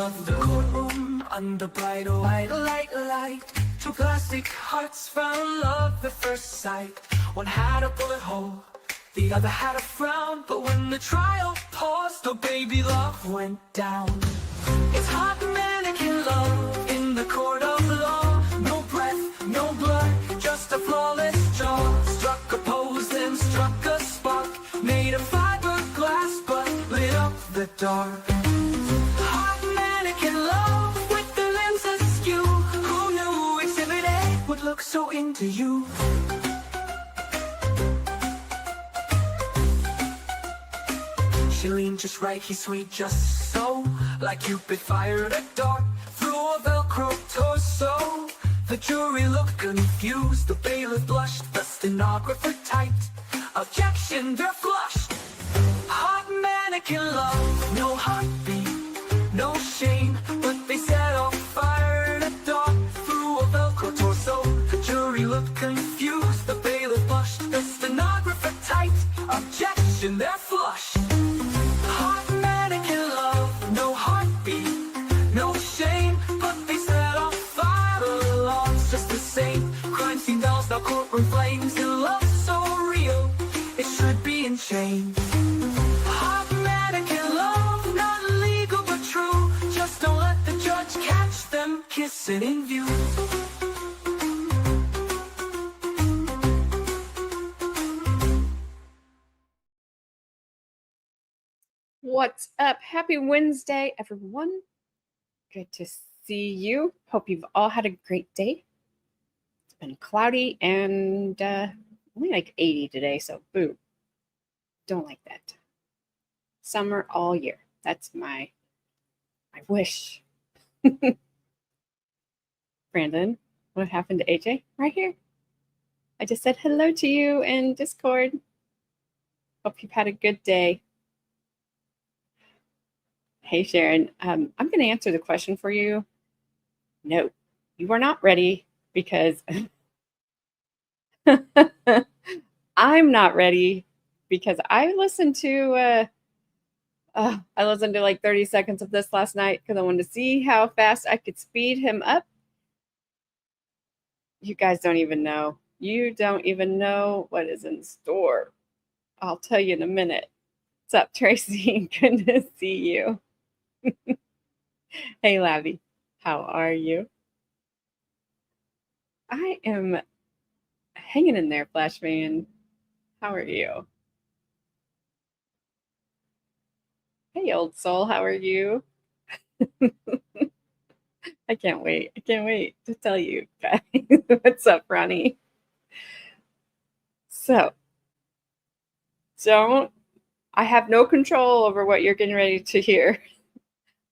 of the courtroom under bright white light. Two plastic hearts found love at first sight. One had a bullet hole, the other had a frown. But when the trial paused, oh baby, love went down. It's hot mannequin love in the court of law. No breath, no blood, just a flawless jaw. Struck a pose, then struck a spark. Made a fiberglass, but lit up the dark. Hot mannequin love with the lenses askew. Who knew Exhibit A would look so into you? She leaned just right, he's sweet just so. Like Cupid fired a dart through a Velcro torso. The jury looked confused, the bailiff blushed, the stenographer typed, objection, they're flushed. Hot mannequin love, no heartbeat, no shame, but they set off fire a dart through a Velcro torso. The jury looked confused, the bailiff blushed, the stenographer typed, objection, they're flushed. Hot mannequin love, no heartbeat, no shame, but they set off fire. The law's just the same. Crime scene dolls, now courtroom flames. And love so real, it should be in chains. Hot mannequin love, not illegal but true. Just don't let the judge catch them kissing in view. What's up? Happy Wednesday, everyone. Good to see you. Hope you've all had a great day. It's been cloudy and only like 80 today, so boo. Don't like that. Summer all year. That's my wish. Brandon, what happened to AJ? Right here. I just said hello to you in Discord. Hope you've had a good day. Hey, Sharon, I'm going to answer the question for you. No, you are not ready because I'm not ready because I listened to like 30 seconds of this last night because I wanted to see how fast I could speed him up. You guys don't even know. You don't even know what is in store. I'll tell you in a minute. What's up, Tracy? Good to see you. Hey, Labby, how are you? I am hanging in there, Flashman. How are you? Hey, old soul, how are you? I can't wait. I can't wait to tell you guys. What's up, Ronnie? So, I have no control over what you're getting ready to hear.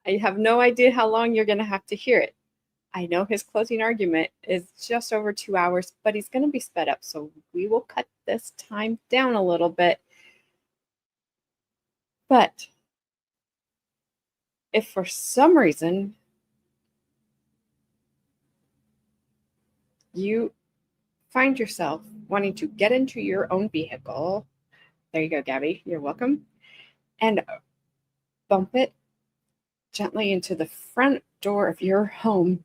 I have no idea how long you're going to have to hear it. I know his closing argument is just over 2 hours, but he's going to be sped up, so we will cut this time down a little bit. But if for some reason you find yourself wanting to get into your own vehicle, there you go, Gabby, you're welcome, and bump it gently into the front door of your home,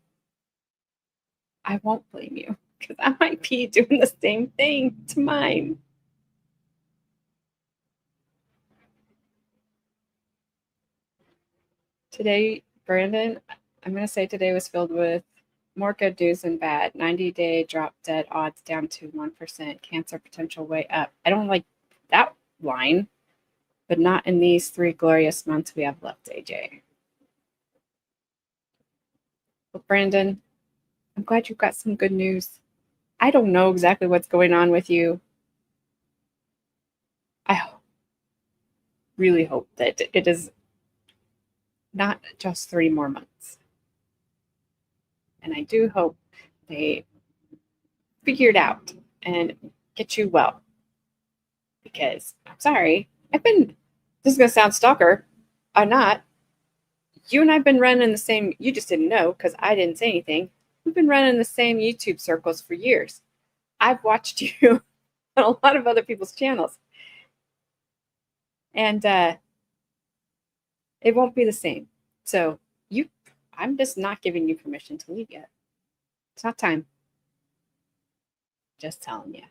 I won't blame you because I might be doing the same thing to mine. Today, Brandon, I'm going to say today was filled with more good news than bad. 90-day drop dead odds down to 1%. Cancer potential way up. I don't like that line, but not in these 3 glorious months we have left, AJ. Well, Brandon, I'm glad you've got some good news. I don't know exactly what's going on with you. I really hope that it is not just 3 more months. And I do hope they figure it out and get you well. Because, I'm sorry, this is going to sound stalker. I'm not. You and I have been running the same, you just didn't know because I didn't say anything. We've been running the same YouTube circles for years. I've watched you on a lot of other people's channels. And it won't be the same. So I'm just not giving you permission to leave yet. It's not time. Just telling you.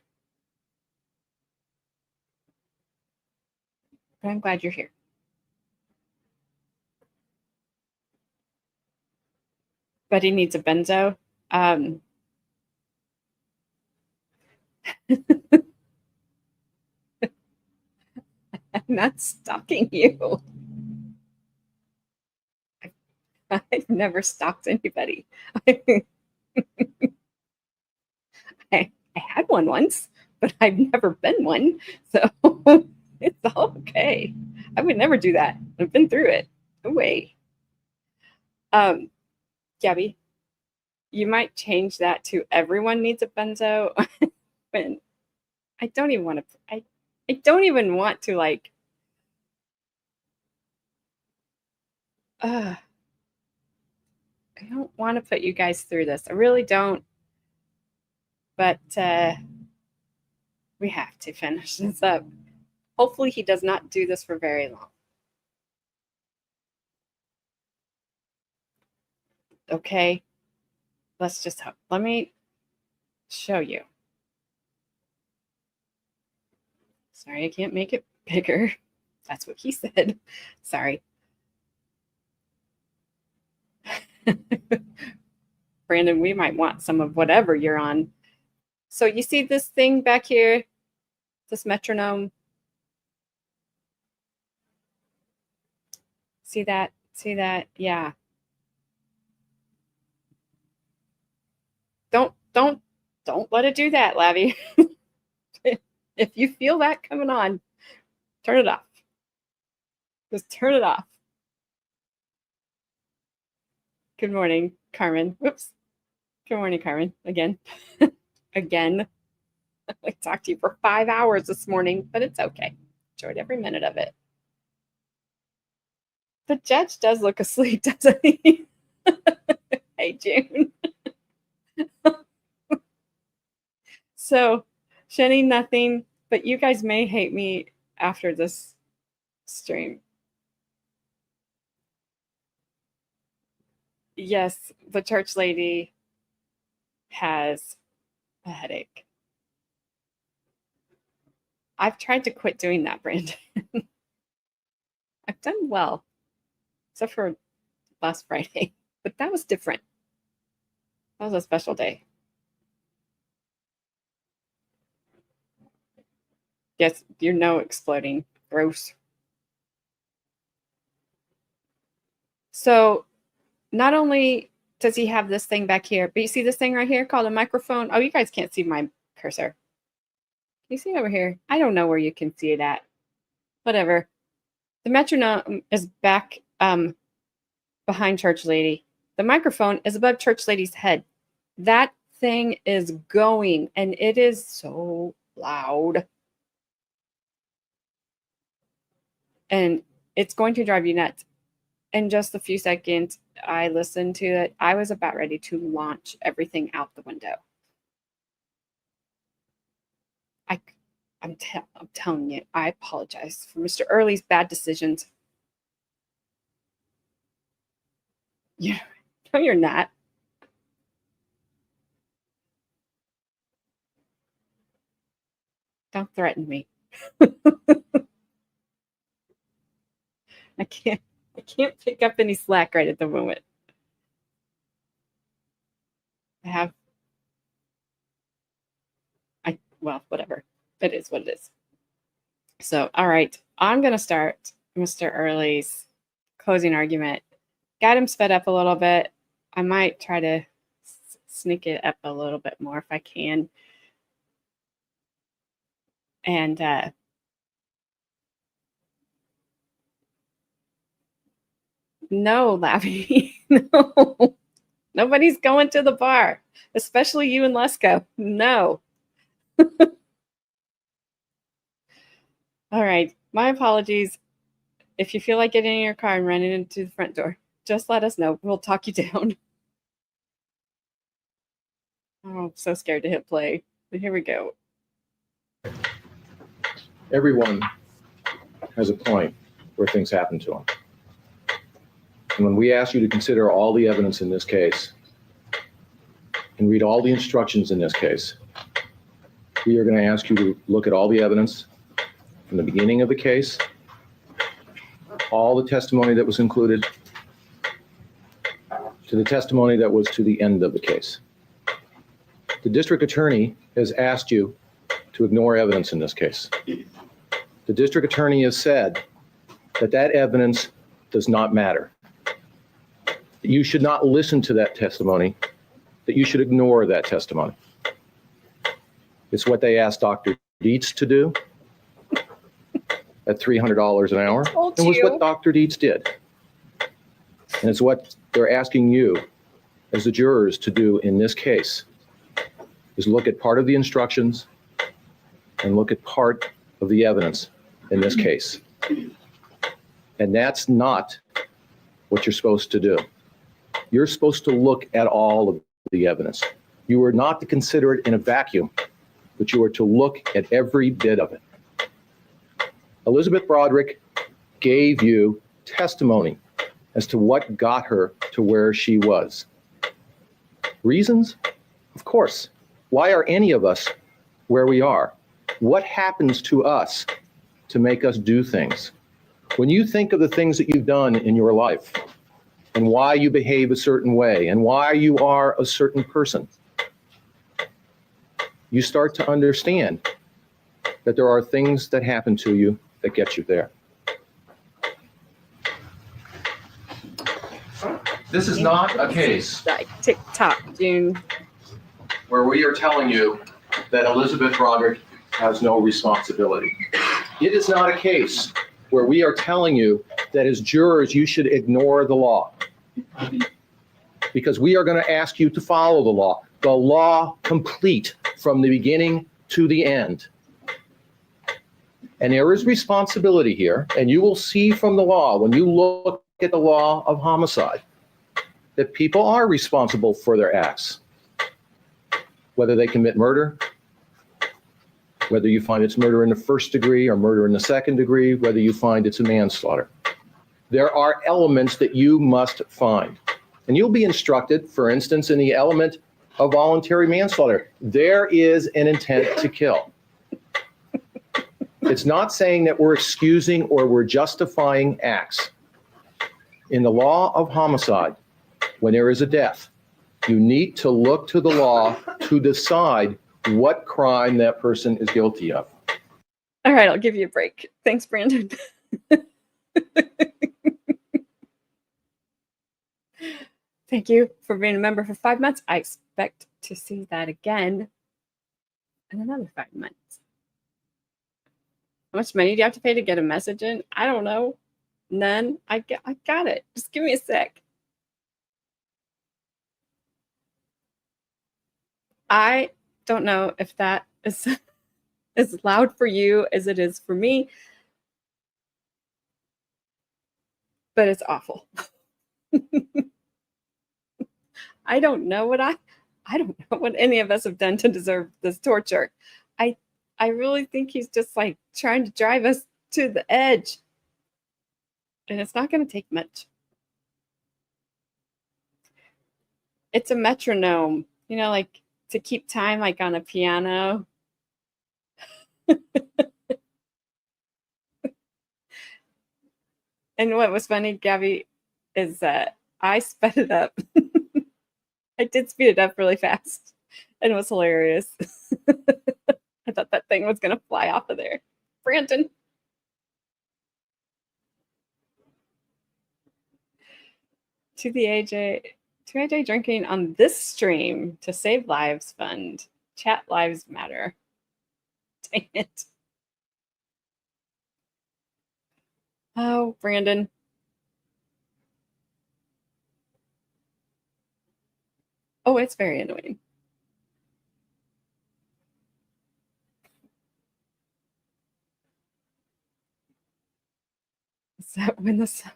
But I'm glad you're here. Betty needs a benzo. I'm not stalking you. I've never stalked anybody. I had one once, but I've never been one. So it's all okay. I would never do that. I've been through it. No way. Gabby, you might change that to everyone needs a benzo. When I don't even want to, I don't even want to like, I don't want to put you guys through this. I really don't. But we have to finish this up. Hopefully he does not do this for very long. Okay, let's just hope. Let me show you. Sorry, I can't make it bigger. That's what he said. Sorry. Brandon, we might want some of whatever you're on. So you see this thing back here, this metronome? See that? See that? Yeah. Don't let it do that, Lavi. If you feel that coming on, turn it off. Just turn it off. Good morning, Carmen. Whoops. Good morning, Carmen. Again. Again. I talked to you for 5 hours this morning, but it's okay. Enjoyed every minute of it. The judge does look asleep, doesn't he? Hey, June. So, Shenny, nothing, but you guys may hate me after this stream. Yes, the church lady has a headache. I've tried to quit doing that, Brandon. I've done well, except for last Friday, but that was different. That was a special day. Yes, you know, exploding. Gross. So not only does he have this thing back here, but you see this thing right here called a microphone? Oh, you guys can't see my cursor. Can you see it over here? I don't know where you can see it at. Whatever. The metronome is back behind Church Lady. The microphone is above Church Lady's head. That thing is going, and it is so loud. And it's going to drive you nuts. In just a few seconds, I listened to it. I was about ready to launch everything out the window. I'm telling you, I apologize for Mr. Early's bad decisions. No, you're not. Don't threaten me. I can't pick up any slack right at the moment. Well, whatever. It is what it is. So, all right. I'm going to start Mr. Early's closing argument. Got him sped up a little bit. I might try to sneak it up a little bit more if I can. And no, Lavi. No. Nobody's going to the bar, especially you and Lesko. No. All right. My apologies. If you feel like getting in your car and running into the front door, just let us know. We'll talk you down. Oh, I'm so scared to hit play. But here we go. Everyone has a point where things happen to them. And when we ask you to consider all the evidence in this case and read all the instructions in this case, we are going to ask you to look at all the evidence from the beginning of the case, all the testimony that was included, to the testimony that was to the end of the case. The district attorney has asked you to ignore evidence in this case. The district attorney has said that that evidence does not matter. That you should not listen to that testimony, that you should ignore that testimony. It's what they asked Dr. Dietz to do at $300 an hour. It was what Dr. Dietz did. And it's what they're asking you as the jurors to do in this case, is look at part of the instructions and look at part of the evidence in this case. And that's not what you're supposed to do. You're supposed to look at all of the evidence. You are not to consider it in a vacuum, but you are to look at every bit of it. Elizabeth Broderick gave you testimony as to what got her to where she was. Reasons? Of course. Why are any of us where we are? What happens to us to make us do things? When you think of the things that you've done in your life and why you behave a certain way and why you are a certain person, you start to understand that there are things that happen to you that get you there. This is not a case Like TikTok, June. where we are telling you that Elizabeth Broderick has no responsibility. It is not a case where we are telling you that as jurors you should ignore the law, because we are going to ask you to follow the law complete from the beginning to the end. And there is responsibility here, and you will see from the law, when you look at the law of homicide, that people are responsible for their acts. Whether they commit murder, whether you find it's murder in the first degree or murder in the second degree, whether you find it's a manslaughter. There are elements that you must find. And you'll be instructed, for instance, in the element of voluntary manslaughter. There is an intent to kill. It's not saying that we're excusing or we're justifying acts. In the law of homicide, when there is a death, you need to look to the law to decide what crime that person is guilty of. All right, I'll give you a break. Thanks, Brandon. Thank you for being a member for 5 months. I expect to see that again in another 5 months. How much money do you have to pay to get a message in? I don't know. None. I got it. Just give me a sec. I don't know if that is as loud for you as it is for me, but it's awful. I don't know what any of us have done to deserve this torture. I really think he's just like trying to drive us to the edge. And it's not going to take much. It's a metronome, you know, like to keep time, like on a piano. And what was funny, Gabby, is that I sped it up. I did speed it up really fast. And it was hilarious. I thought that thing was going to fly off of there. Brandon. To AJ drinking on this stream to Save Lives Fund. Chat Lives Matter. Dang it. Oh, Brandon. Oh, it's very annoying. Is that when the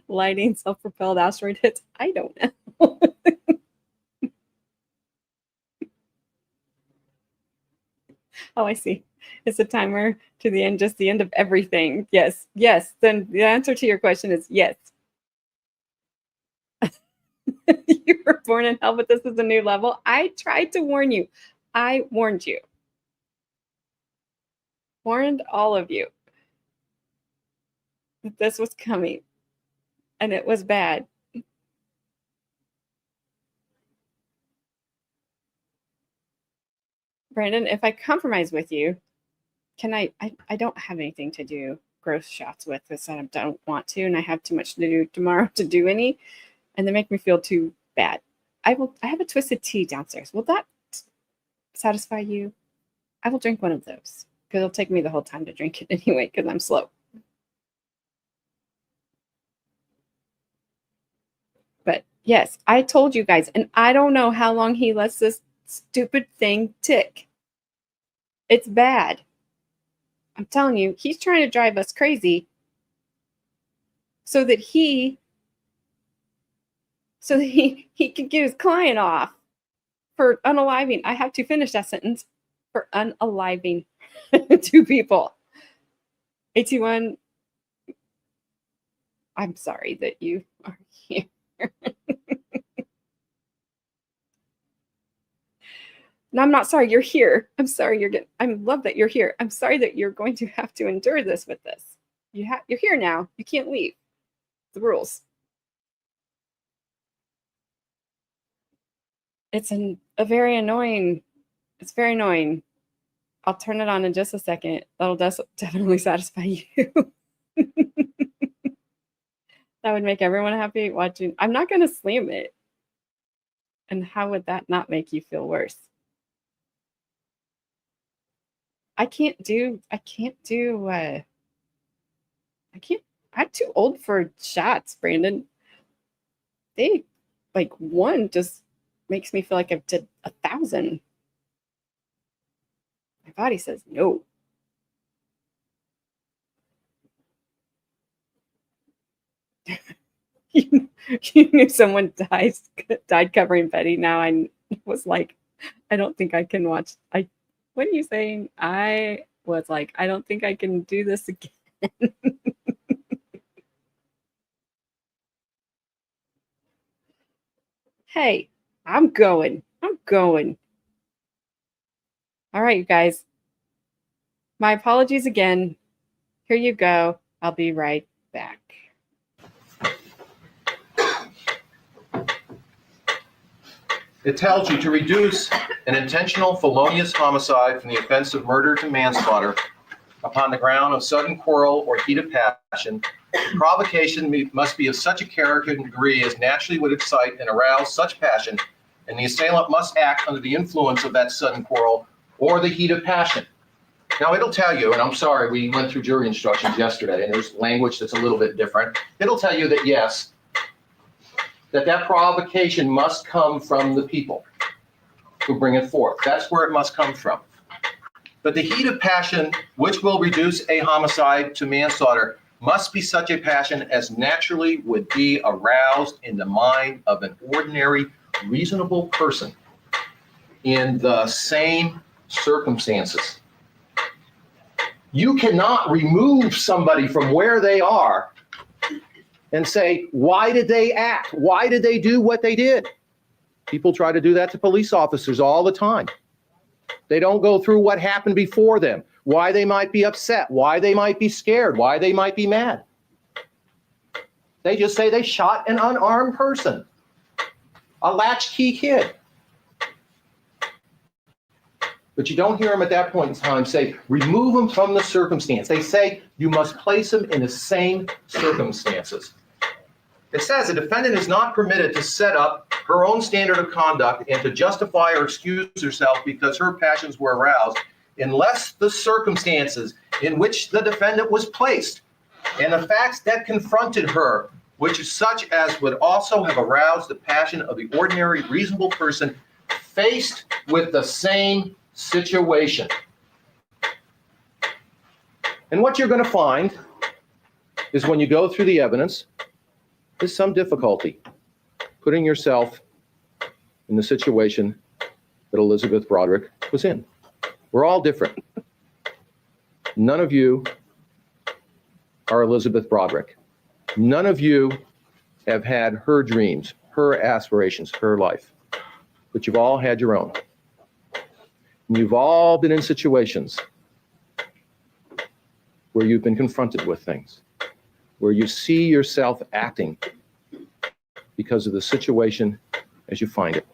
lighting self-propelled asteroid hits? I don't know. Oh, I see. It's a timer to the end, just the end of everything. Yes, yes. Then the answer to your question is yes. You were born in hell, but this is a new level. I tried to warn you. I warned you. Warned all of you that this was coming, and it was bad. Brandon, if I compromise with you, can I don't have anything to do gross shots with this. I don't want to, and I have too much to do tomorrow to do any, and they make me feel too bad. I have a twisted tea downstairs. Will that satisfy you? I will drink one of those because it'll take me the whole time to drink it anyway because I'm slow. But yes, I told you guys, and I don't know how long he lets this stupid thing tick. It's bad. I'm telling you, he's trying to drive us crazy so that he can get his client off for unaliving. I have to finish that sentence. For unaliving 2 people. AT1, I'm sorry that you are here. No, I'm not sorry you're here. I'm sorry I love that you're here. I'm sorry that you're going to have to endure this with this. You're here now. You can't leave. The rules. It's a very annoying. It's very annoying. I'll turn it on in just a second. That'll definitely satisfy you. That would make everyone happy watching. I'm not going to slam it. And how would that not make you feel worse? I'm too old for shots, Brandon. They, like, one just makes me feel like I've did 1,000. My body says no. You knew someone died covering Betty. Now I was like, I don't think I can watch. What are you saying? I was like, I don't think I can do this again. Hey, I'm going. All right, you guys. My apologies again. Here you go. I'll be right back. It tells you to reduce an intentional felonious homicide from the offense of murder to manslaughter upon the ground of sudden quarrel or heat of passion. The provocation must be of such a character and degree as naturally would excite and arouse such passion, and the assailant must act under the influence of that sudden quarrel or the heat of passion. Now, it'll tell you, and I'm sorry, we went through jury instructions yesterday, and there's language that's a little bit different. It'll tell you that, yes, that provocation must come from the people who bring it forth. That's where it must come from. But the heat of passion, which will reduce a homicide to manslaughter, must be such a passion as naturally would be aroused in the mind of an ordinary, reasonable person in the same circumstances. You cannot remove somebody from where they are and say, why did they act? Why did they do what they did? People try to do that to police officers all the time. They don't go through what happened before them, why they might be upset, why they might be scared, why they might be mad. They just say they shot an unarmed person, a latchkey kid. But you don't hear them at that point in time say, remove them from the circumstance. They say you must place them in the same circumstances. It says a defendant is not permitted to set up her own standard of conduct and to justify or excuse herself because her passions were aroused unless the circumstances in which the defendant was placed and the facts that confronted her, which is such as would also have aroused the passion of the ordinary reasonable person faced with the same situation. And what you're going to find is when you go through the evidence, is some difficulty putting yourself in the situation that Elizabeth Broderick was in. We're all different. None of you are Elizabeth Broderick. None of you have had her dreams. her aspirations, her life. But you've all had your own. And you've all been in situations where you've been confronted with things, where you see yourself acting because of the situation as you find it.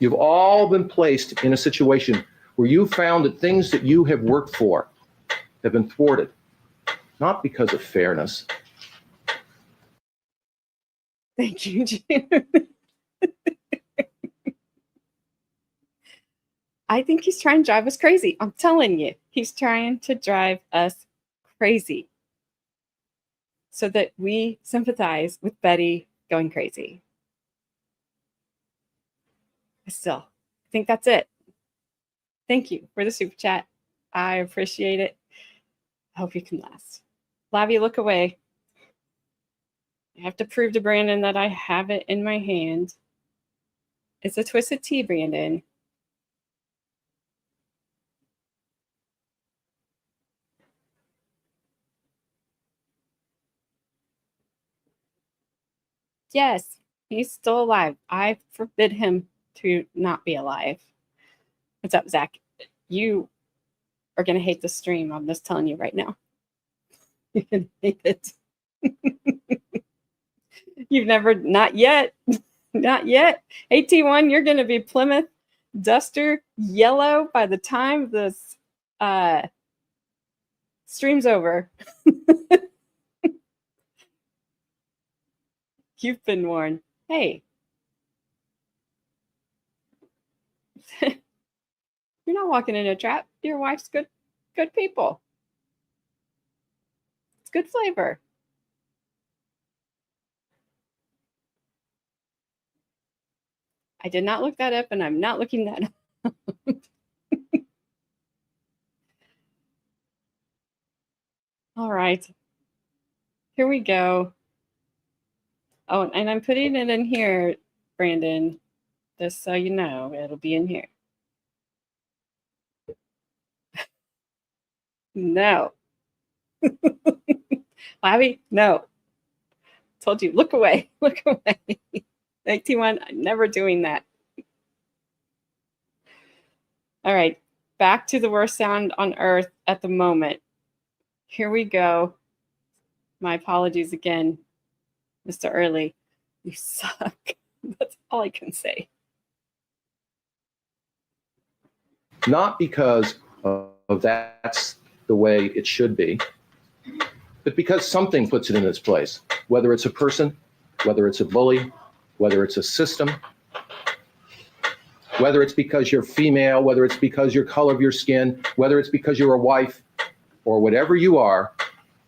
You've all been placed in a situation where you found that things that you have worked for have been thwarted, not because of fairness. Thank you, June. I think he's trying to drive us crazy. I'm telling you, he's trying to drive us crazy so that we sympathize with Betty going crazy. Still, I think that's it. Thank you for the super chat. I appreciate it. I hope you can last. Lavi, look away. I have to prove to Brandon that I have it in my hand. It's a twisted tea, Brandon. Yes, he's still alive. I forbid him to not be alive. What's up, Zach? You are going to hate the stream. I'm just telling you right now. You're going to hate it. You've never, not yet. Not yet. AT1, you're going to be Plymouth Duster yellow by the time this stream's over. You've been warned. Hey. You're not walking in a trap. Your wife's good people. It's good flavor. I did not look that up, and I'm not looking that up. All right. Here we go. Oh, and I'm putting it in here, Brandon, just so you know, it'll be in here. No. Lavi, no. Told you, look away, look away. 81, I'm never doing that. All right, back to the worst sound on earth at the moment. Here we go. My apologies again, Mr. Early. You suck. That's all I can say. Not because of that's the way it should be, but because something puts it in its place, whether it's a person, whether it's a bully, whether it's a system, whether it's because you're female, whether it's because your color of your skin, whether it's because you're a wife, or whatever you are,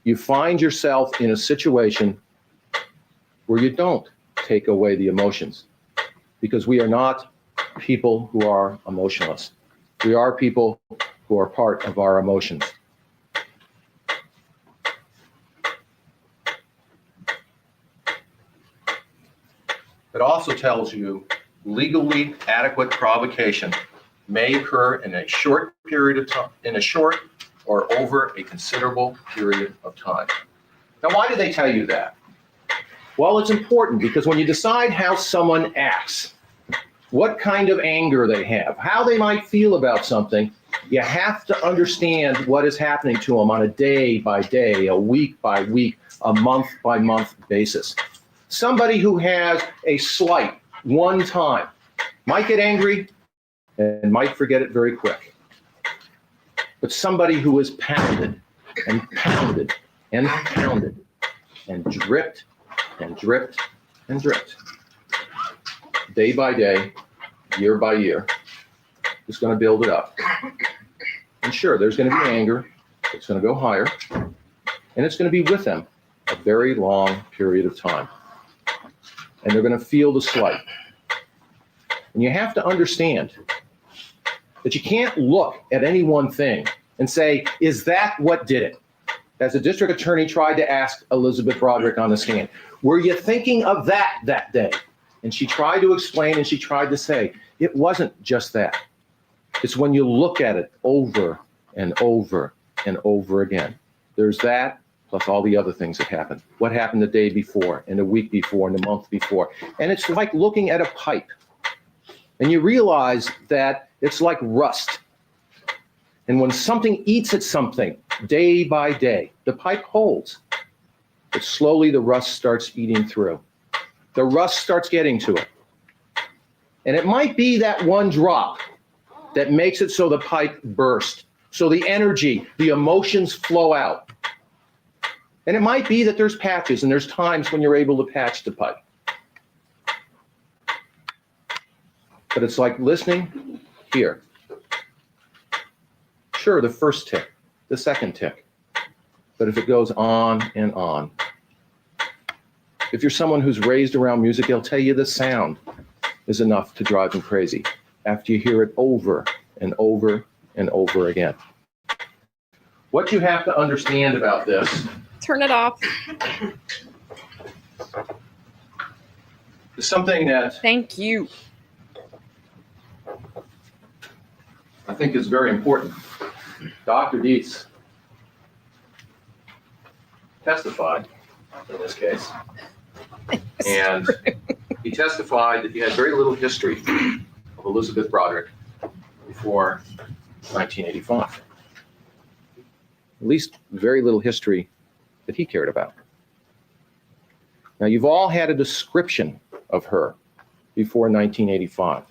you find yourself in a situation where you don't take away the emotions, because we are not people who are emotionless. We are people who are part of our emotions. It also tells you legally adequate provocation may occur in a short period of time, in a short or over a considerable period of time. Now, why do they tell you that? Well, it's important because when you decide how someone acts, what kind of anger they have, how they might feel about something, you have to understand what is happening to them on a day by day, a week by week, a month by month basis. Somebody who has a slight one time might get angry and might forget it very quick. But somebody who is pounded and pounded and pounded and dripped and dripped and dripped, day by day, year by year, is going to build it up. And sure, there's going to be anger. It's going to go higher. And it's going to be with them a very long period of time. And they're going to feel the slight. And you have to understand that you can't look at any one thing and say, is that what did it? As the district attorney tried to ask Elizabeth Broderick on the stand, were you thinking of that day? And she tried to explain and she tried to say, it wasn't just that. It's when you look at it over and over and over again. There's that plus all the other things that happened. What happened the day before, and the week before, and the month before. And it's like looking at a pipe. And you realize that it's like rust. And when something eats at something day by day, the pipe holds. But slowly the rust starts eating through. The rust starts getting to it. And it might be that one drop that makes it so the pipe bursts, so the energy, the emotions flow out. And it might be that there's patches and there's times when you're able to patch the pipe. But it's like listening here. Sure, the first tick, the second tick. But if it goes on and on, if you're someone who's raised around music, they'll tell you the sound is enough to drive them crazy after you hear it over and over and over again. What you have to understand about this. Turn it off. Is something that Thank you. I think is very important. Dr. Dietz testified in this case, and he testified that he had very little history of Elizabeth Broderick before 1985. At least very little history that he cared about. Now, you've all had a description of her before 1985.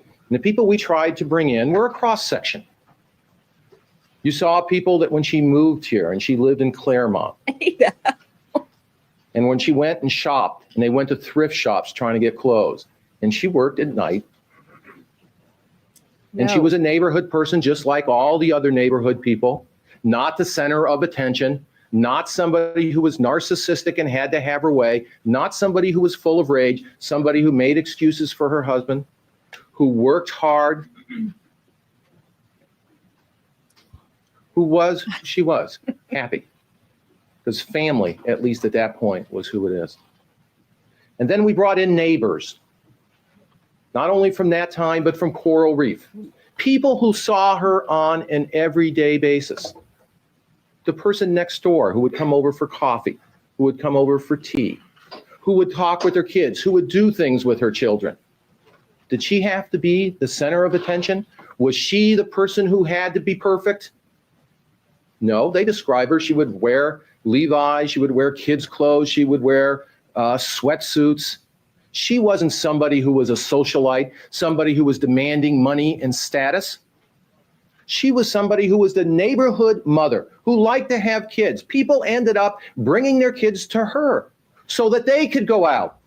And the people we tried to bring in were a cross-section. You saw people that when she moved here and she lived in Claremont, Yeah. and when she went and shopped, and they went to thrift shops trying to get clothes, and she worked at night, and she No. was a neighborhood person just like all the other neighborhood people, not the center of attention, not somebody who was narcissistic and had to have her way, not somebody who was full of rage, somebody who made excuses for her husband, who worked hard, she was happy. Because family, at least at that point, was who it is. And then we brought in neighbors, not only from that time, but from Coral Reef. People who saw her on an everyday basis. The person next door who would come over for coffee, who would come over for tea, who would talk with her kids, who would do things with her children. Did she have to be the center of attention? Was she the person who had to be perfect? No, they describe her. She would wear Levi's, she would wear kids' clothes, she would wear sweatsuits. She wasn't somebody who was a socialite, somebody who was demanding money and status. She was somebody who was the neighborhood mother who liked to have kids. People ended up bringing their kids to her so that they could go out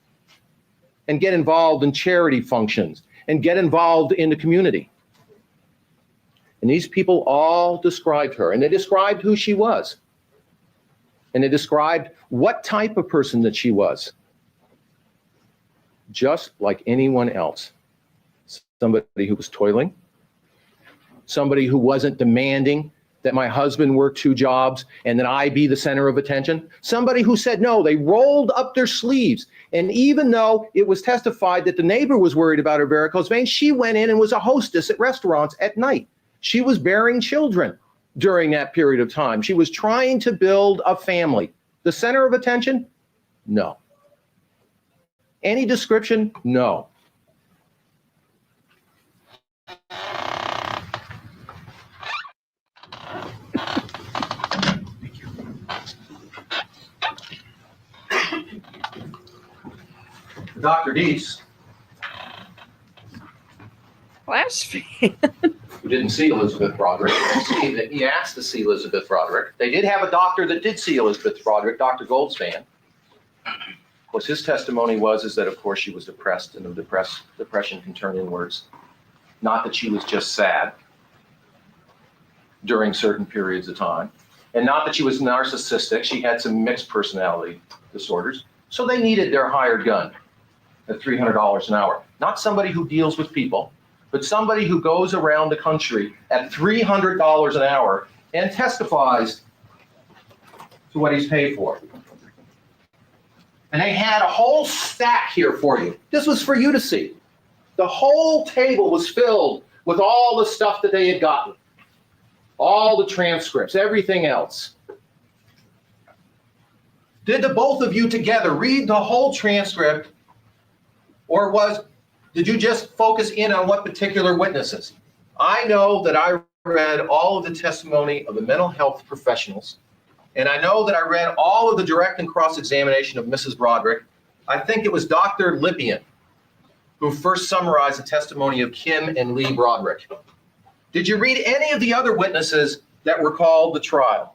and get involved in charity functions and get involved in the community. And these people all described her, and they described who she was. And they described what type of person that she was. Just like anyone else. Somebody who was toiling. Somebody who wasn't demanding that my husband work 2 jobs and that I be the center of attention. Somebody who said no. They rolled up their sleeves. And even though it was testified that the neighbor was worried about her varicose veins, she went in and was a hostess at restaurants at night. She was bearing children during that period of time. She was trying to build a family. The center of attention? No. Any description? No. Dr. Dietz, Flash fan. who didn't see Elizabeth Broderick, he asked to see Elizabeth Broderick. They did have a doctor that did see Elizabeth Broderick, Dr. Goldspan. Of course, his testimony is that, of course, she was depressed, and depression can turn inwards. Not that she was just sad during certain periods of time, and not that she was narcissistic. She had some mixed personality disorders. So they needed their hired gun at $300 an hour. Not somebody who deals with people, but somebody who goes around the country at $300 an hour and testifies to what he's paid for. And they had a whole stack here for you. This was for you to see. The whole table was filled with all the stuff that they had gotten. All the transcripts, everything else. Did the both of you together read the whole transcript, or did you just focus in on what particular witnesses? I know that I read all of the testimony of the mental health professionals, and I know that I read all of the direct and cross-examination of Mrs. Broderick. I think it was Dr. Lippian who first summarized the testimony of Kim and Lee Broderick. Did you read any of the other witnesses that were called to trial?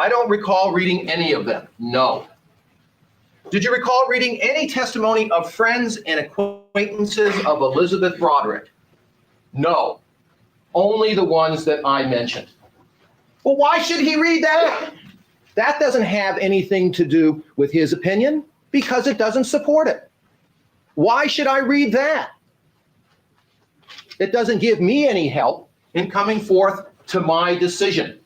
I don't recall reading any of them, no. Did you recall reading any testimony of friends and acquaintances of Elizabeth Broderick? No, only the ones that I mentioned. Well, why should he read that? That doesn't have anything to do with his opinion because it doesn't support it. Why should I read that? It doesn't give me any help in coming forth to my decision.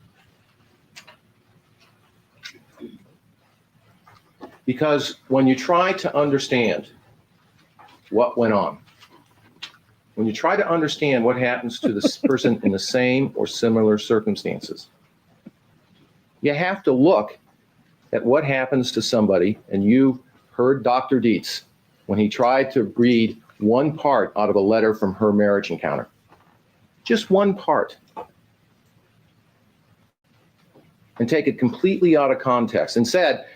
Because when you try to understand what went on, when you try to understand what happens to this person in the same or similar circumstances, you have to look at what happens to somebody, and you heard Dr. Dietz when he tried to read one part out of a letter from her marriage encounter. Just one part. And take it completely out of context and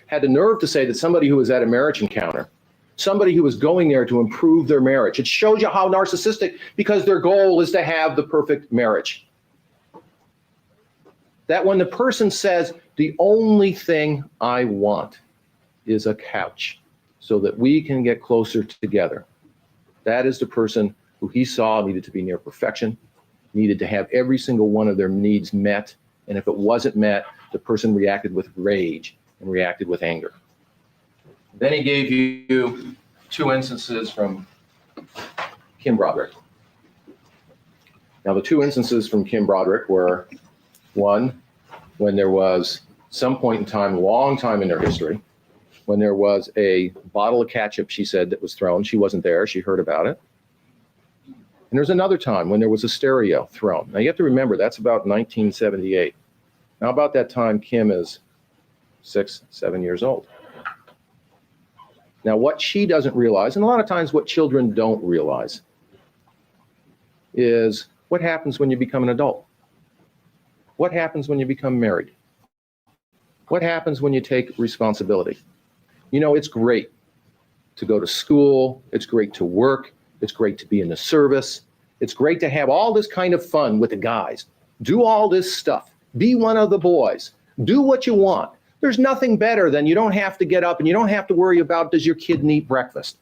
had the nerve to say that somebody who was at a marriage encounter, somebody who was going there to improve their marriage, it shows you how narcissistic, because their goal is to have the perfect marriage. That when the person says, the only thing I want is a couch so that we can get closer together, that is the person who he saw needed to be near perfection, needed to have every single one of their needs met. And if it wasn't met, the person reacted with rage and reacted with anger. Then he gave you two instances from Kim Broderick. Now, the two instances from Kim Broderick were, one, when there was some point in time, a long time in their history, when there was a bottle of ketchup, she said, that was thrown. She wasn't there. She heard about it. And there's another time when there was a stereo thrown. Now, you have to remember, that's about 1978. Now, about that time, Kim is 6, 7 years old. Now, what she doesn't realize, and a lot of times what children don't realize, is what happens when you become an adult. What happens when you become married? What happens when you take responsibility? You know, it's great to go to school. It's great to work. It's great to be in the service. It's great to have all this kind of fun with the guys. Do all this stuff. Be one of the boys. Do what you want. There's nothing better than you don't have to get up and you don't have to worry about, does your kid eat breakfast?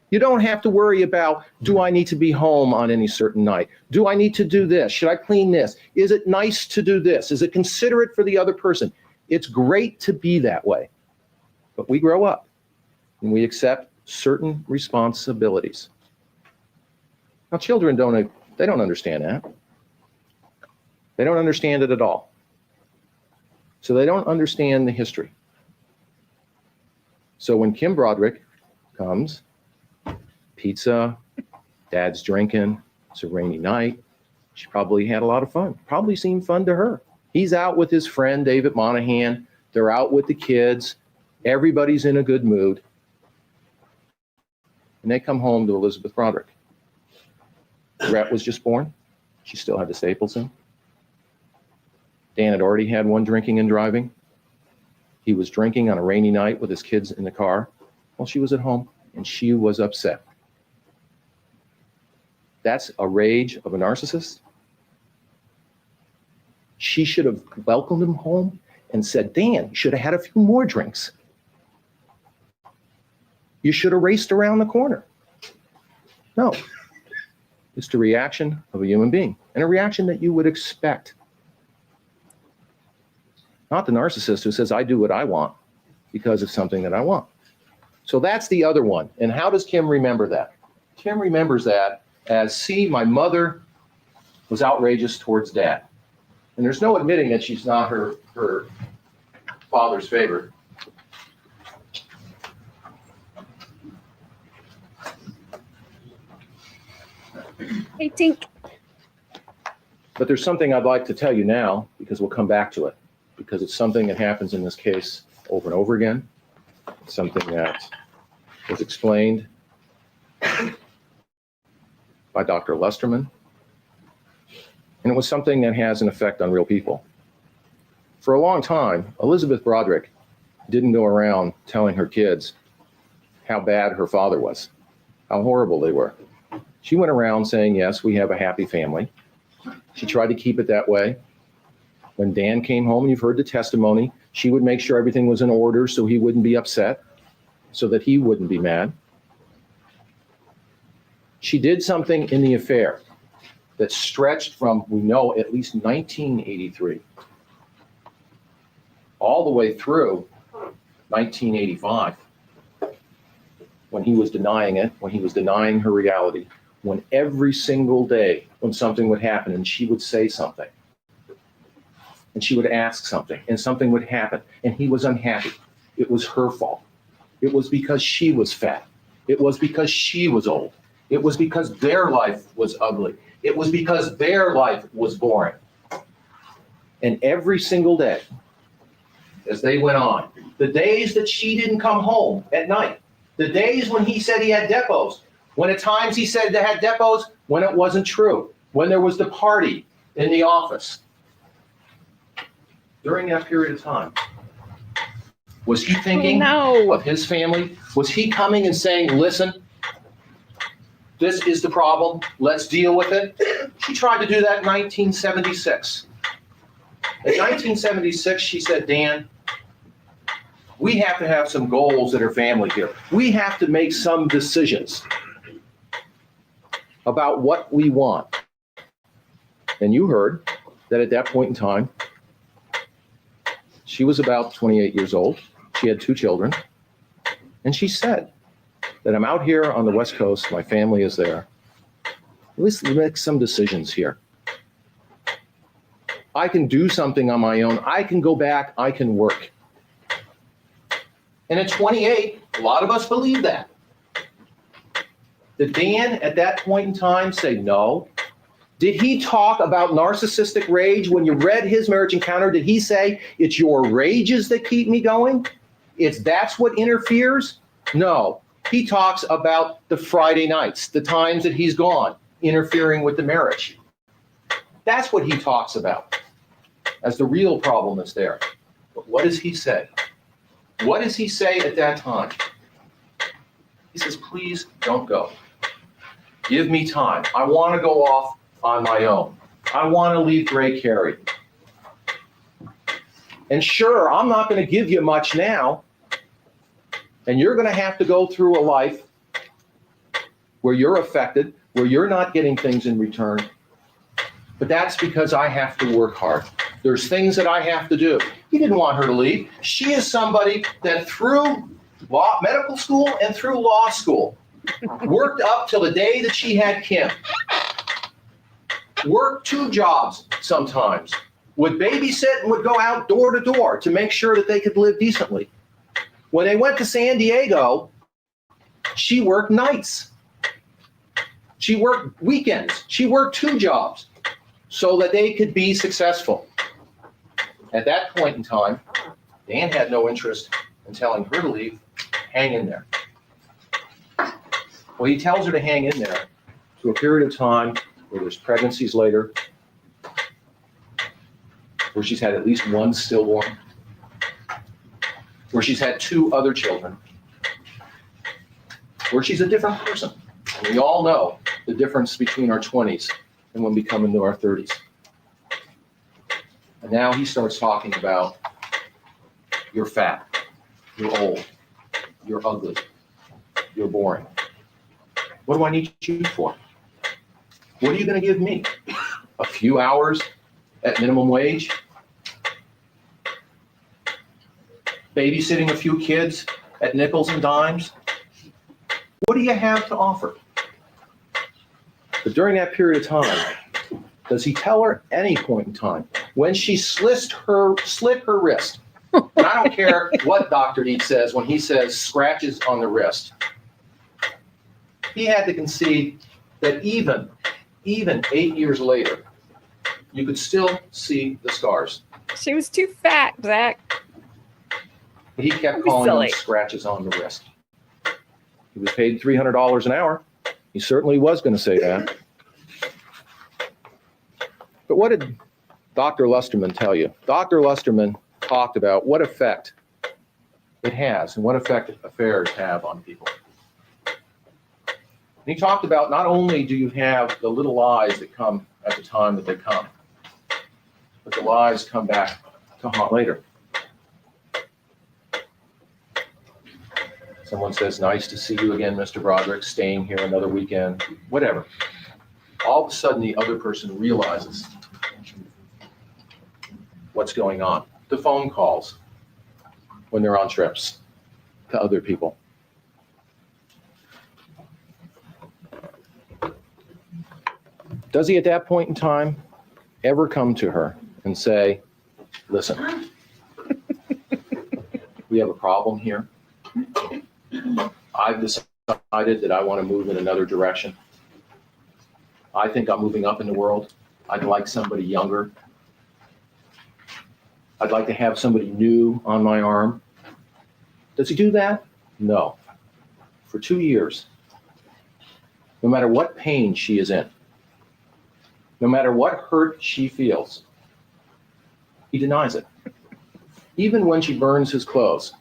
You don't have to worry about, do I need to be home on any certain night? Do I need to do this? Should I clean this? Is it nice to do this? Is it considerate for the other person? It's great to be that way. But we grow up and we accept certain responsibilities. Now, children don't understand that. They don't understand it at all. So they don't understand the history. So when Kim Broderick comes, pizza, dad's drinking, it's a rainy night, she probably had a lot of fun. Probably seemed fun to her. He's out with his friend, David Monahan. They're out with the kids. Everybody's in a good mood. And they come home to Elizabeth Broderick. Rhett was just born. She still had the staples in. Dan had already had one drinking and driving. He was drinking on a rainy night with his kids in the car while she was at home, and she was upset. That's a rage of a narcissist. She should have welcomed him home and said, Dan, you should have had a few more drinks. You should have raced around the corner. No. It's the reaction of a human being, and a reaction that you would expect. Not the narcissist who says, I do what I want because of something that I want. So that's the other one. And how does Kim remember that? Kim remembers that as, see, my mother was outrageous towards dad. And there's no admitting that she's not her father's favorite. Hey, Tink. But there's something I'd like to tell you now, because we'll come back to it, because it's something that happens in this case over and over again. It's something that was explained by Dr. Lesterman. And it was something that has an effect on real people. For a long time, Elizabeth Broderick didn't go around telling her kids how bad her father was, how horrible they were. She went around saying, yes, we have a happy family. She tried to keep it that way. When Dan came home, and you've heard the testimony, she would make sure everything was in order so he wouldn't be upset, so that he wouldn't be mad. She did something in the affair that stretched from, we know, at least 1983 all the way through 1985, when he was denying it, when he was denying her reality, when every single day when something would happen and she would say something, and she would ask something, and something would happen, and he was unhappy. It was her fault. It was because she was fat. It was because she was old. It was because their life was ugly. It was because their life was boring. And every single day, as they went on, the days that she didn't come home at night, the days when he said he had depots, when at times he said they had depots when it wasn't true, when there was the party in the office. During that period of time, was he thinking of his family? Was he coming and saying, listen, this is the problem, let's deal with it? She tried to do that in 1976. In 1976, she said, Dan, we have to have some goals that are family here. We have to make some decisions about what we want. And you heard that at that point in time, she was about 28 years old. She had 2 children. And she said that I'm out here on the West Coast. My family is there. Let's make some decisions here. I can do something on my own. I can go back. I can work. And at 28, a lot of us believe that. Did Dan at that point in time say no? Did he talk about narcissistic rage? When you read his marriage encounter, did he say, it's your rages that keep me going? That's what interferes? No. He talks about the Friday nights, the times that he's gone, interfering with the marriage. That's what he talks about as the real problem that's there. But what does he say? What does he say at that time? He says, please don't go. Give me time. I want to go off on my own. I want to leave Gray Carey. And sure, I'm not going to give you much now. And you're going to have to go through a life where you're affected, where you're not getting things in return. But that's because I have to work hard. There's things that I have to do. He didn't want her to leave. She is somebody that through medical school and through law school worked up till the day that she had Kim. Worked 2 jobs sometimes. Would babysit and would go out door to door to make sure that they could live decently. When they went to San Diego, she worked nights. She worked weekends. She worked 2 jobs so that they could be successful. At that point in time, Dan had no interest in telling her to leave. Hang in there. Well, he tells her to hang in there to a period of time where there's pregnancies later, where she's had at least 1 stillborn, where she's had 2 other children, where she's a different person. And we all know the difference between our 20s and when we come into our 30s. And now he starts talking about, you're fat, you're old, you're ugly, you're boring. What do I need you for? What are you going to give me? A few hours at minimum wage? Babysitting a few kids at nickels and dimes? What do you have to offer? But during that period of time, does he tell her any point in time when she slit her wrist? And I don't care what Dr. Deet says when he says scratches on the wrist. He had to concede that even 8 years later, you could still see the scars. She was too fat, Zach. But he kept Don't be calling them silly. scratches on the wrist. He was paid $300 an hour. He certainly was going to say that. But what did Dr. Lusterman tell you? Dr. Lusterman talked about what effect it has and what effect affairs have on people. And he talked about not only do you have the little lies that come at the time that they come, but the lies come back to haunt later. Someone says, nice to see you again, Mr. Broderick, staying here another weekend, whatever. All of a sudden, the other person realizes what's going on. The phone calls when they're on trips to other people. Does he at that point in time ever come to her and say, listen, we have a problem here. I've decided that I want to move in another direction. I think I'm moving up in the world. I'd like somebody younger. I'd like to have somebody new on my arm. Does he do that? No. For 2 years, no matter what pain she is in, no matter what hurt she feels, he denies it. Even when she burns his clothes.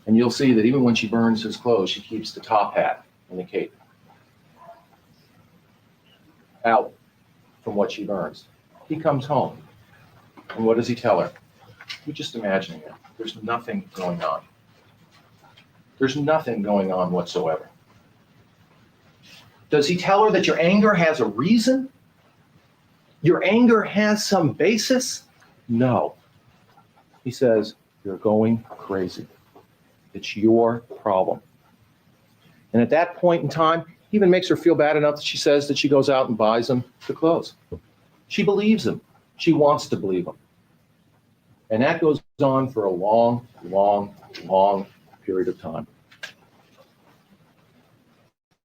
And you'll see that even when she burns his clothes, she keeps the top hat and the cape out from what she burns. He comes home. And what does he tell her? You're just imagining it. There's nothing going on. There's nothing going on whatsoever. Does he tell her that your anger has a reason? Your anger has some basis? No. He says, you're going crazy. It's your problem. And at that point in time, he even makes her feel bad enough that she says that she goes out and buys him the clothes. She believes him. She wants to believe him. And that goes on for a long, long, long period of time.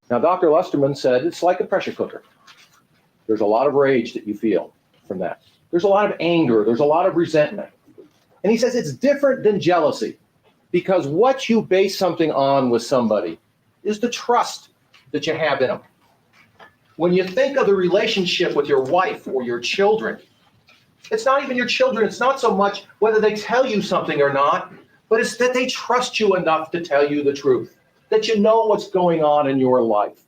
Now, Dr. Lusterman said it's like a pressure cooker. There's a lot of rage that you feel from that. There's a lot of anger. There's a lot of resentment. And he says it's different than jealousy because what you base something on with somebody is the trust that you have in them. When you think of the relationship with your wife or your children, it's not even your children. It's not so much whether they tell you something or not, but it's that they trust you enough to tell you the truth, that you know what's going on in your life.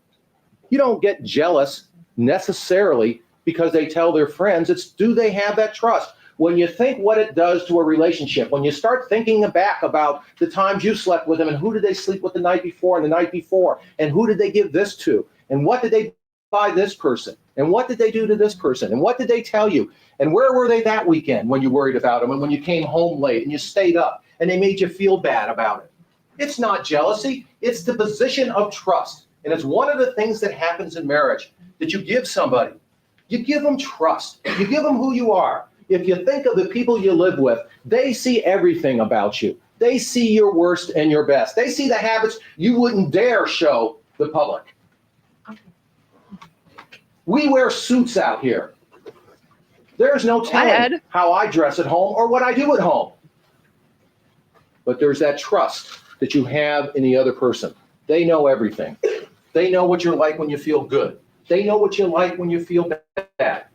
You don't get jealous necessarily because they tell their friends. It's do they have that trust? When you think what it does to a relationship, when you start thinking back about the times you slept with them and who did they sleep with the night before and the night before, and who did they give this to, and what did they buy this person, and what did they do to this person, and what did they tell you, and where were they that weekend when you worried about them, and when you came home late and you stayed up and they made you feel bad about it. It's not jealousy. It's the position of trust. And it's one of the things that happens in marriage that you give somebody. You give them trust. You give them who you are. If you think of the people you live with, they see everything about you. They see your worst and your best. They see the habits you wouldn't dare show the public. We wear suits out here. There's no telling how I dress at home or what I do at home. But there's that trust that you have in the other person. They know everything. They know what you're like when you feel good. They know what you're like when you feel bad.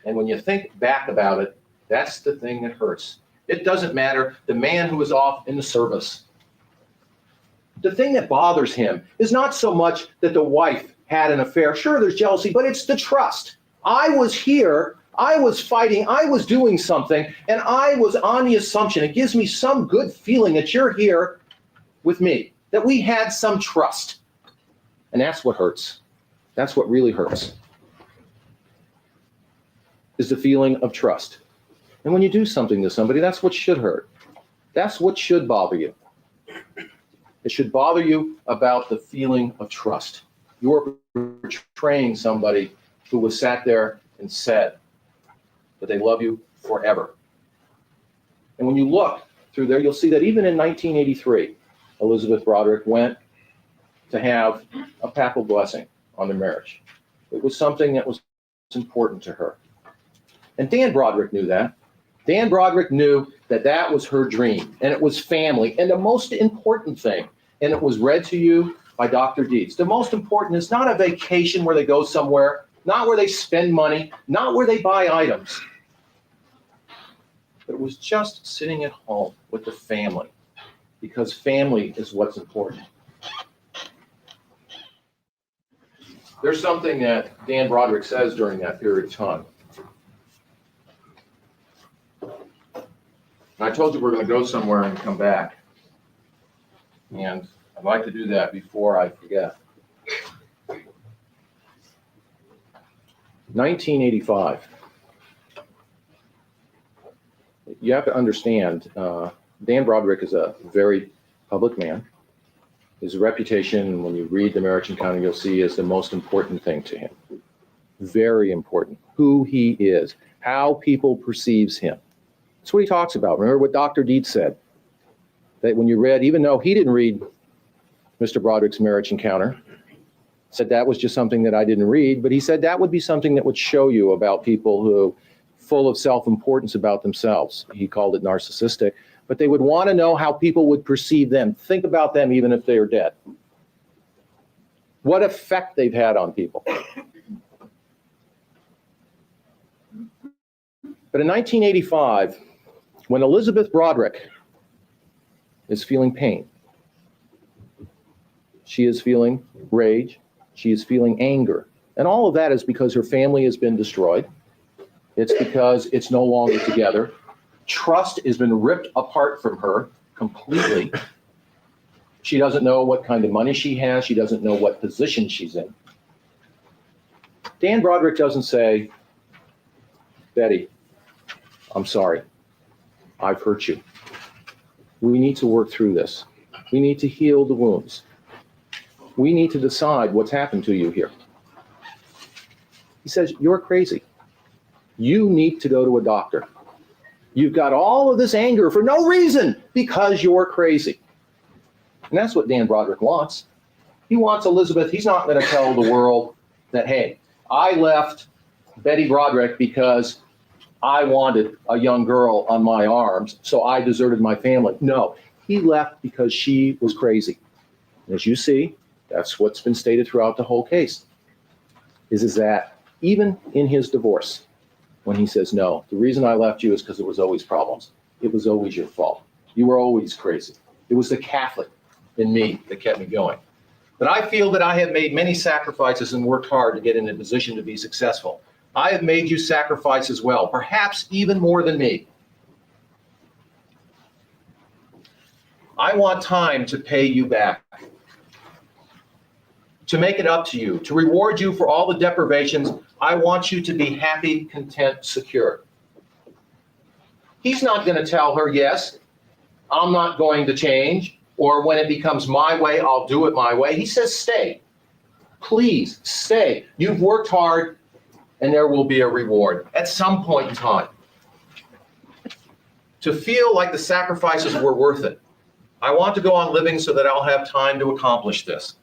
And when you think back about it, that's the thing that hurts. It doesn't matter the man who is off in the service. The thing that bothers him is not so much that the wife had an affair. Sure, there's jealousy, but it's the trust. I was here, I was fighting, I was doing something, and I was on the assumption, it gives me some good feeling that you're here with me, that we had some trust. And that's what hurts. That's what really hurts, is the feeling of trust. And when you do something to somebody, that's what should hurt. That's what should bother you. It should bother you about the feeling of trust. You're betraying somebody who was sat there and said that they love you forever. And when you look through there, you'll see that even in 1983, Elizabeth Broderick went to have a papal blessing on their marriage. It was something that was important to her. And Dan Broderick knew that. Dan Broderick knew that that was her dream, and it was family, and the most important thing, and it was read to you by Dr. Dietz. The most important is not a vacation where they go somewhere, not where they spend money, not where they buy items. But it was just sitting at home with the family, because family is what's important. There's something that Dan Broderick says during that period of time. And I told you we're going to go somewhere and come back. And I'd like to do that before I forget. 1985. You have to understand, Dan Broderick is a very public man. His reputation, when you read the American County, you'll see, is the most important thing to him. Very important. Who he is, how people perceives him. That's what he talks about. Remember what Dr. Dietz said, that when you read, even though he didn't read Mr. Broderick's Marriage Encounter, said that was just something that I didn't read, but he said that would be something that would show you about people who full of self-importance about themselves. He called it narcissistic, but they would want to know how people would perceive them, think about them even if they are dead. What effect they've had on people. But in 1985, when Elizabeth Broderick is feeling pain, she is feeling rage, she is feeling anger, and all of that is because her family has been destroyed. It's because it's no longer together. Trust has been ripped apart from her completely. She doesn't know what kind of money she has. She doesn't know what position she's in. Dan Broderick doesn't say, Betty, I'm sorry. I've hurt you. We need to work through this. We need to heal the wounds. We need to decide what's happened to you here. He says, you're crazy. You need to go to a doctor. You've got all of this anger for no reason because you're crazy. And that's what Dan Broderick wants. He wants Elizabeth. He's not going to tell the world that, hey, I left Betty Broderick because I wanted a young girl on my arms, so I deserted my family. No, he left because she was crazy. And as you see, that's what's been stated throughout the whole case, is that even in his divorce, when he says, no, the reason I left you is because there was always problems. It was always your fault. You were always crazy. It was the Catholic in me that kept me going. But I feel that I have made many sacrifices and worked hard to get in a position to be successful. I have made you sacrifice as well, perhaps even more than me. I want time to pay you back, to make it up to you, to reward you for all the deprivations. I want you to be happy, content, secure. He's not going to tell her, yes, I'm not going to change, or when it becomes my way, I'll do it my way. He says, stay. Please stay. You've worked hard, and there will be a reward at some point in time. To feel like the sacrifices were worth it. I want to go on living so that I'll have time to accomplish this.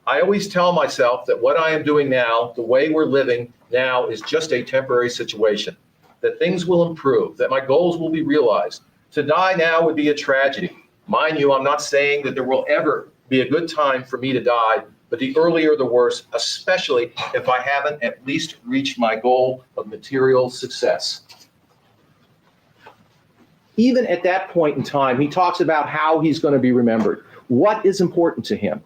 I always tell myself that what I am doing now, the way we're living now, is just a temporary situation, that things will improve, that my goals will be realized. To die now would be a tragedy. Mind you, I'm not saying that there will ever be a good time for me to die, but the earlier the worse, especially if I haven't at least reached my goal of material success. Even at that point in time, he talks about how he's going to be remembered, what is important to him,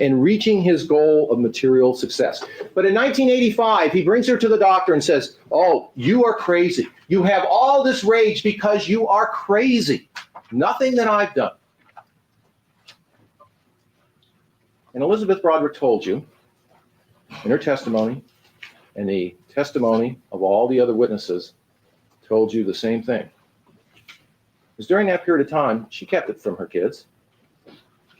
and reaching his goal of material success. But in 1985, he brings her to the doctor and says, oh, you are crazy. You have all this rage because you are crazy. Nothing that I've done. And Elizabeth Broderick told you in her testimony, and the testimony of all the other witnesses told you the same thing. Because during that period of time, she kept it from her kids.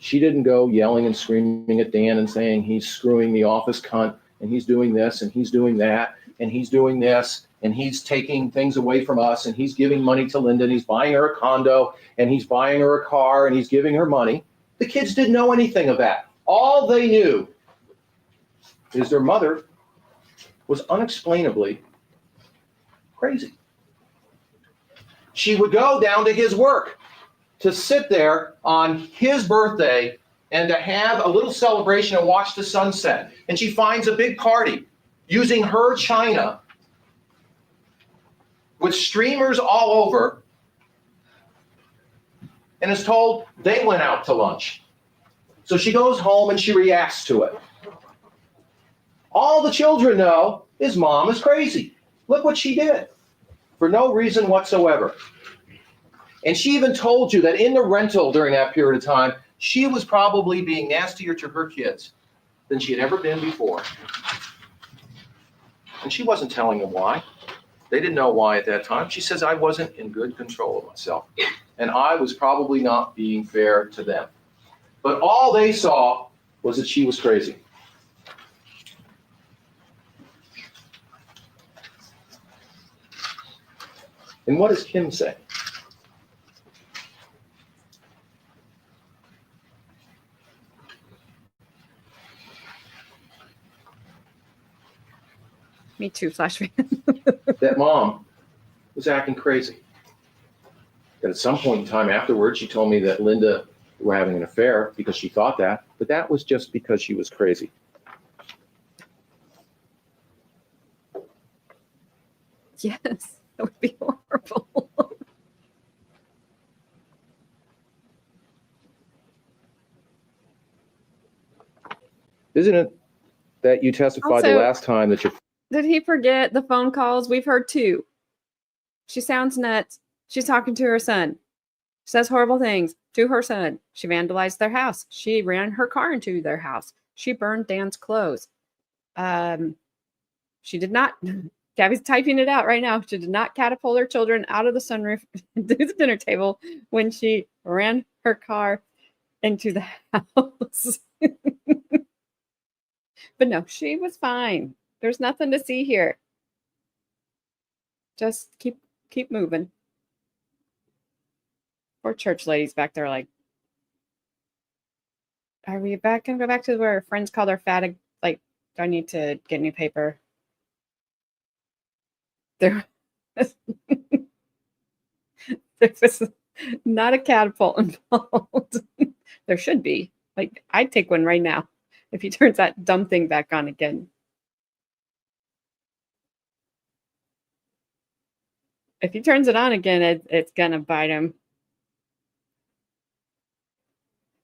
She didn't go yelling and screaming at Dan and saying he's screwing the office cunt, and he's doing this, and he's doing that, and he's doing this, and he's taking things away from us, and he's giving money to Linda, and he's buying her a condo, and he's buying her a car, and he's giving her money. The kids didn't know anything of that. All they knew is their mother was unexplainably crazy. she would go down to his work to sit there on his birthday and to have a little celebration and watch the sunset. And she finds a big party using her china with streamers all over, and is told they went out to lunch. So she goes home and she reacts to it. All the children know is mom is crazy. Look what she did for no reason whatsoever. And she even told you that in the rental during that period of time, she was probably being nastier to her kids than she had ever been before. And she wasn't telling them why. They didn't know why at that time. She says, I wasn't in good control of myself. And I was probably not being fair to them. But all they saw was that she was crazy. And what does Kim say? Me too, flashback. That mom was acting crazy. That at some point in time afterwards, she told me that Linda were having an affair because she thought that, but that was just because she was crazy. Yes, that would be horrible. Isn't it that you testified the Also- last time that your Did he forget the phone calls? We've heard two. She sounds nuts. She's talking to her son. Says horrible things to her son. She vandalized their house. She ran her car into their house. She burned Dan's clothes. She did not. Gabby's typing it out right now. She did not catapult her children out of the sunroof to the dinner table when she ran her car into the house. But no, she was fine. There's nothing to see here. Just keep moving. Poor church ladies back there like, are we gonna go back to where friends called her fat? Like, do I need to get new paper? There was not a catapult involved. There should be. Like, I'd take one right now if he turns that dumb thing back on again. If he turns it on again, it's gonna bite him.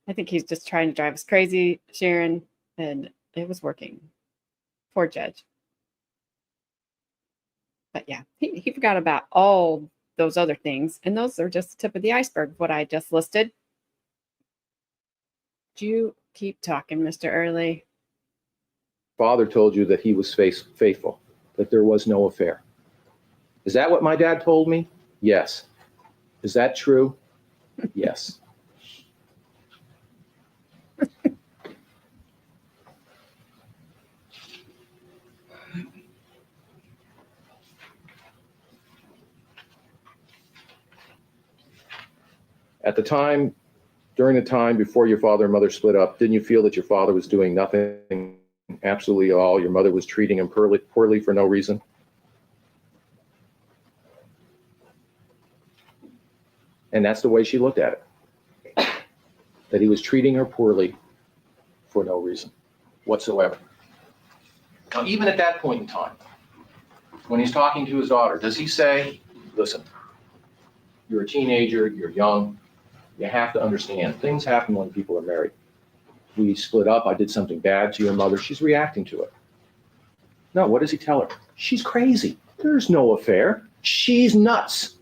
I think he's just trying to drive us crazy, Sharon, and it was working. Poor Judge. But yeah, he forgot about all those other things, and those are just the tip of the iceberg, what I just listed. Do you keep talking, Mr. Early? father told you that he was faithful, that there was no affair. Is that what my dad told me? Yes. Is that true? Yes. At the time, during the time before your father and mother split up, didn't you feel that your father was doing nothing, absolutely all? Your mother was treating him poorly for no reason? And that's the way she looked at it. That he was treating her poorly for no reason whatsoever. Now, even at that point in time, when he's talking to his daughter, does he say, listen, you're a teenager, you're young, you have to understand, things happen when people are married. We split up, I did something bad to your mother, she's reacting to it. No, what does he tell her? She's crazy. There's no affair. She's nuts.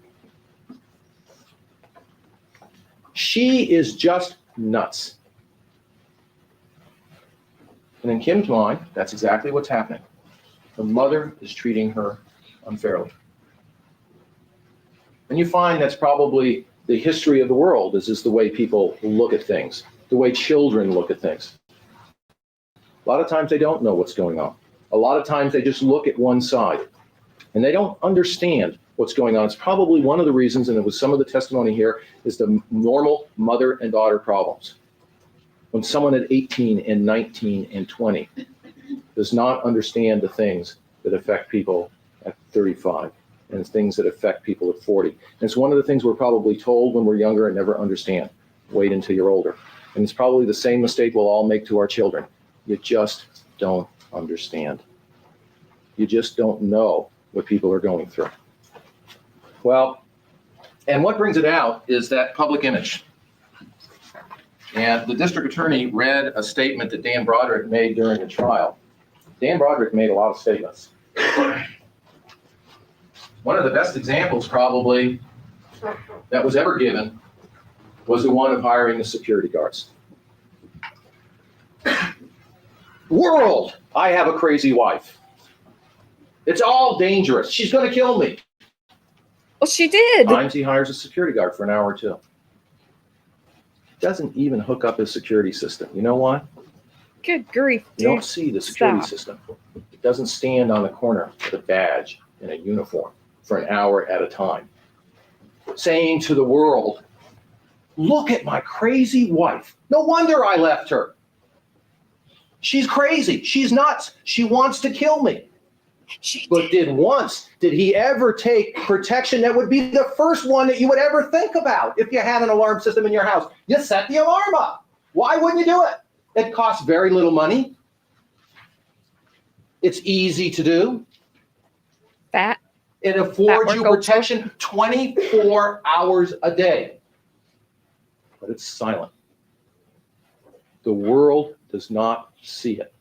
She is just nuts. And in Kim's mind, that's exactly what's happening. The mother is treating her unfairly. And you find that's probably the history of the world, is the way people look at things, the way children look at things. A lot of times they don't know what's going on. A lot of times they just look at one side and they don't understand what's going on. It's probably one of the reasons, and it was some of the testimony here, is the normal mother and daughter problems. When someone at 18 and 19 and 20 does not understand the things that affect people at 35 and things that affect people at 40. And it's one of the things we're probably told when we're younger and never understand. Wait until you're older. And it's probably the same mistake we'll all make to our children. You just don't understand. You just don't know what people are going through. Well, and what brings it out is that public image. And the district attorney read a statement that Dan Broderick made during the trial. Dan Broderick made a lot of statements. One of the best examples probably that was ever given was the one of hiring the security guards. World, I have a crazy wife. It's all dangerous. She's going to kill me. Well, she did. Times he hires a security guard for an hour or two. Doesn't even hook up his security system. You know why? Good grief, dude. You don't see the security Stop. system. It doesn't stand on the corner with a badge and a uniform for an hour at a time, saying to the world, look at my crazy wife. No wonder I left her. She's crazy. She's nuts. She wants to kill me. But did he ever take protection that would be the first one that you would ever think about if you had an alarm system in your house? You set the alarm up. Why wouldn't you do it? It costs very little money. It's easy to do. That It affords you work protection 24 hours a day. But it's silent. The world does not see it.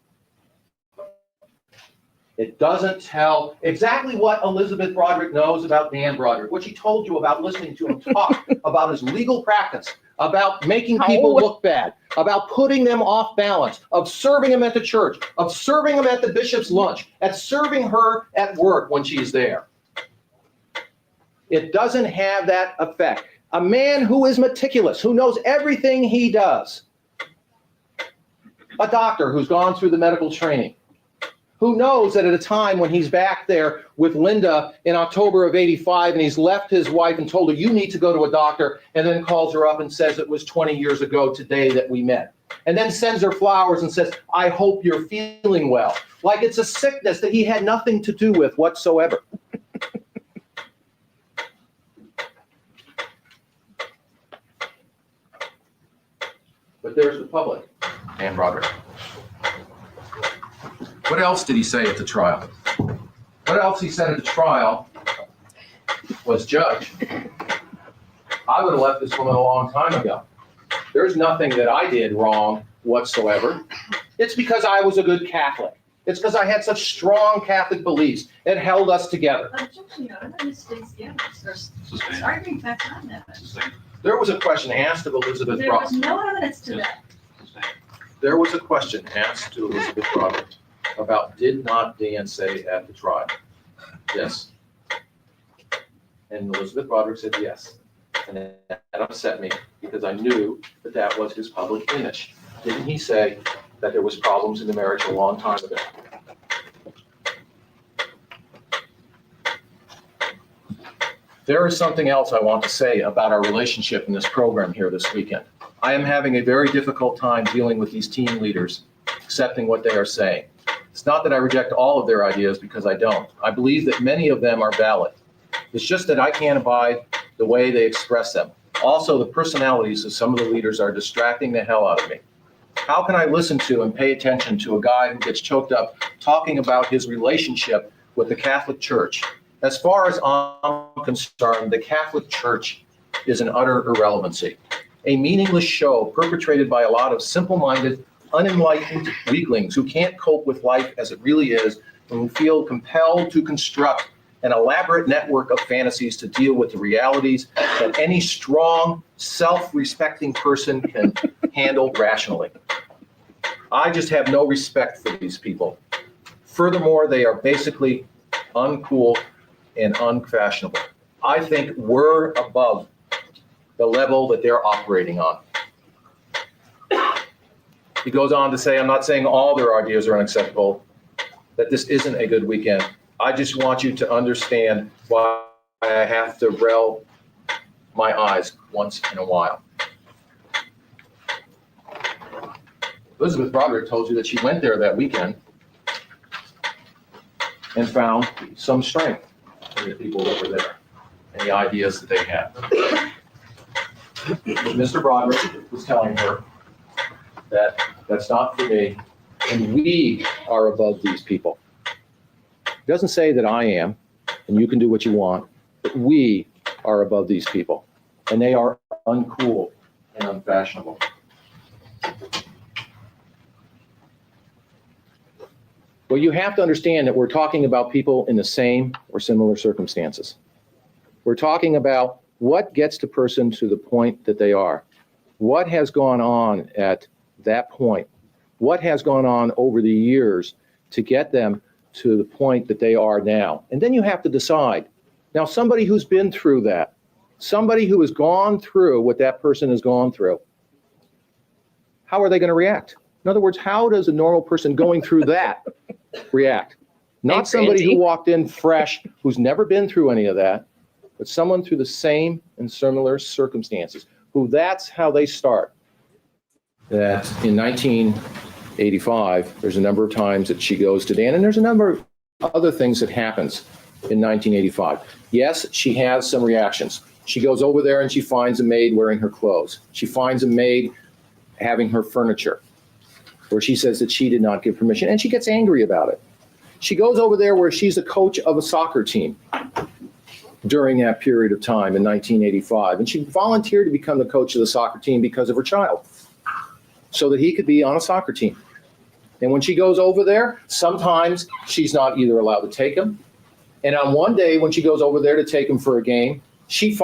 It doesn't tell exactly what Elizabeth Broderick knows about Dan Broderick, what she told you about listening to him talk about his legal practice, about making people look bad, about putting them off balance, of serving them at the church, of serving them at the bishop's lunch, at serving her at work when she's there. It doesn't have that effect. A man who is meticulous, who knows everything he does, a doctor who's gone through the medical training, who knows that at a time when he's back there with Linda in October of '85 and he's left his wife and told her, you need to go to a doctor, and then calls her up and says it was 20 years ago today that we met. And then sends her flowers and says, I hope you're feeling well. Like it's a sickness that he had nothing to do with whatsoever. But there's the public, Dan Broderick. What else did he say at the trial? What else he said at the trial was, Judge, I would have left this woman a long time ago. There's nothing that I did wrong whatsoever. It's because I was a good Catholic. It's because I had such strong Catholic beliefs. It held us together. There was a question asked of Elizabeth There was Broderick. no evidence to that. There was a question asked to Elizabeth Broderick about did not Dan say at the trial? Yes. And Elizabeth Broderick said yes. And that upset me because I knew that that was his public image. Didn't he say that there was problems in the marriage a long time ago? There is something else I want to say about our relationship in this program here this weekend. I am having a very difficult time dealing with these team leaders, accepting what they are saying. It's not that I reject all of their ideas, because I don't. I believe that many of them are valid. It's just that I can't abide the way they express them. Also, the personalities of some of the leaders are distracting the hell out of me. How can I listen to and pay attention to a guy who gets choked up talking about his relationship with the Catholic Church? As far as I'm concerned, the Catholic Church is an utter irrelevancy. A meaningless show perpetrated by a lot of simple-minded, unenlightened weaklings who can't cope with life as it really is and who feel compelled to construct an elaborate network of fantasies to deal with the realities that any strong, self-respecting person can handle rationally. I just have no respect for these people. Furthermore, they are basically uncool and unfashionable. I think we're above the level that they're operating on. He goes on to say, I'm not saying all their ideas are unacceptable, that this isn't a good weekend. I just want you to understand why I have to roll my eyes once in a while. Elizabeth Broderick told you that she went there that weekend and found some strength. and the people that were there and the ideas that they had. But Mr. Broderick was telling her that that's not for me, and we are above these people. It doesn't say that I am, and you can do what you want, but we are above these people, and they are uncool and unfashionable. Well, you have to understand that we're talking about people in the same or similar circumstances. We're talking about what gets the person to the point that they are. What has gone on at that point? What has gone on over the years to get them to the point that they are now? And then you have to decide. Now, somebody who's been through that, somebody who has gone through what that person has gone through, how are they going to react? In other words, how does a normal person going through that react? Not somebody who walked in fresh, who's never been through any of that, but someone through the same and similar circumstances, who that's how they start. That in 1985, there's a number of times that she goes to Dan, and there's a number of other things that happens in 1985. Yes, she has some reactions. She goes over there and she finds a maid wearing her clothes. She finds a maid having her furniture, where she says that she did not give permission, and she gets angry about it. She goes over there where she's a coach of a soccer team during that period of time in 1985, and she volunteered to become the coach of the soccer team because of her child, so that he could be on a soccer team. And when she goes over there, sometimes she's not either allowed to take him, and on one day when she goes over there to take him for a game, she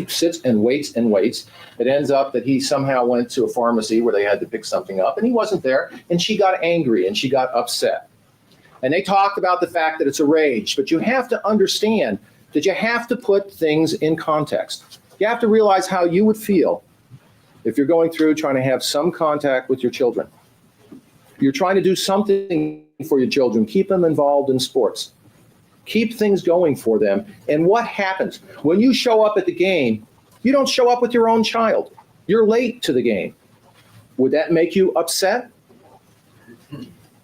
sits and waits and waits. It ends up that he somehow went to a pharmacy where they had to pick something up, and he wasn't there, and she got angry and she got upset. And they talked about the fact that it's a rage, but you have to understand that you have to put things in context. You have to realize how you would feel if you're going through trying to have some contact with your children. You're trying to do something for your children, keep them involved in sports. Keep things going for them. And what happens? When you show up at the game, you don't show up with your own child. You're late to the game. Would that make you upset?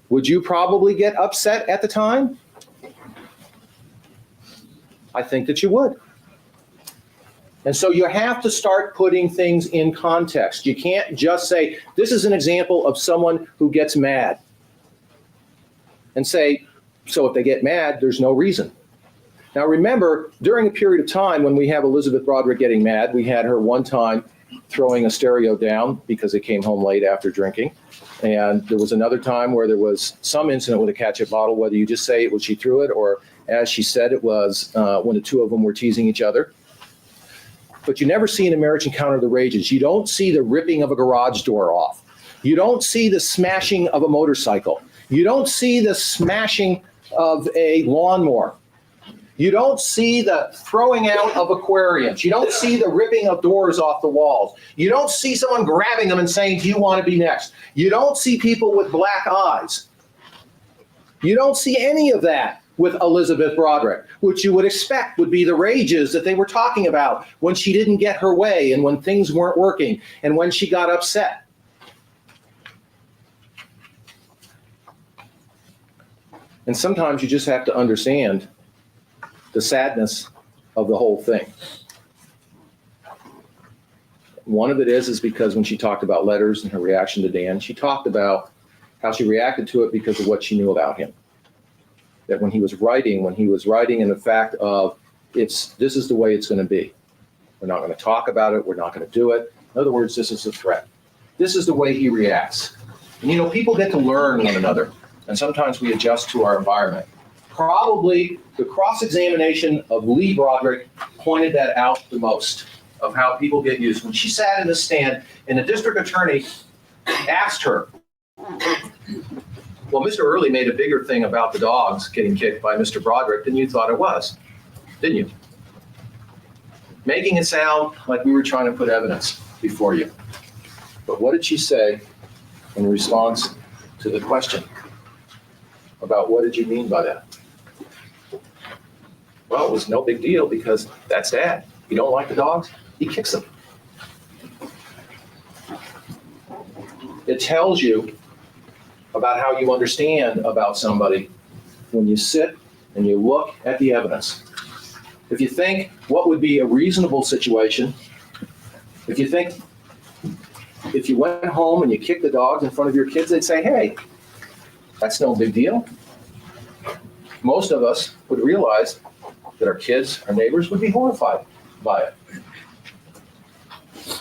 Would you probably get upset at the time? I think that you would. And so you have to start putting things in context. You can't just say, this is an example of someone who gets mad, and say, so if they get mad, there's no reason. Now remember, during a period of time when we have Elizabeth Broderick getting mad, we had her one time throwing a stereo down because it came home late after drinking. And there was another time where there was some incident with a ketchup bottle, whether you just say it was she threw it, or as she said, it was when the two of them were teasing each other. But you never see in a marriage encounter the rages. You don't see the ripping of a garage door off. You don't see the smashing of a motorcycle. You don't see the smashing of a lawnmower. You don't see the throwing out of aquariums. You don't see the ripping of doors off the walls. You don't see someone grabbing them and saying, do you want to be next? You don't see people with black eyes. You don't see any of that with Elizabeth Broderick, which you would expect would be the rages that they were talking about when she didn't get her way and when things weren't working and when she got upset. And sometimes you just have to understand the sadness of the whole thing. One of it is because when she talked about letters and her reaction to Dan, she talked about how she reacted to it because of what she knew about him. That when he was writing in the fact of, this is the way it's going to be. We're not going to talk about it. We're not going to do it. In other words, this is a threat. This is the way he reacts. And people get to learn one another. And sometimes we adjust to our environment. Probably the cross-examination of Lee Broderick pointed that out the most, of how people get used. When she sat in the stand and the district attorney asked her, well, Mr. Early made a bigger thing about the dogs getting kicked by Mr. Broderick than you thought it was, didn't you? Making it sound like we were trying to put evidence before you. But what did she say in response to the question about what did you mean by that? Well, it was no big deal because that's Dad. You don't like the dogs? He kicks them. It tells you about how you understand about somebody when you sit and you look at the evidence. if you think what would be a reasonable situation, if you think if you went home and you kicked the dogs in front of your kids, they'd say, hey, that's no big deal. Most of us would realize that our kids, our neighbors would be horrified by it.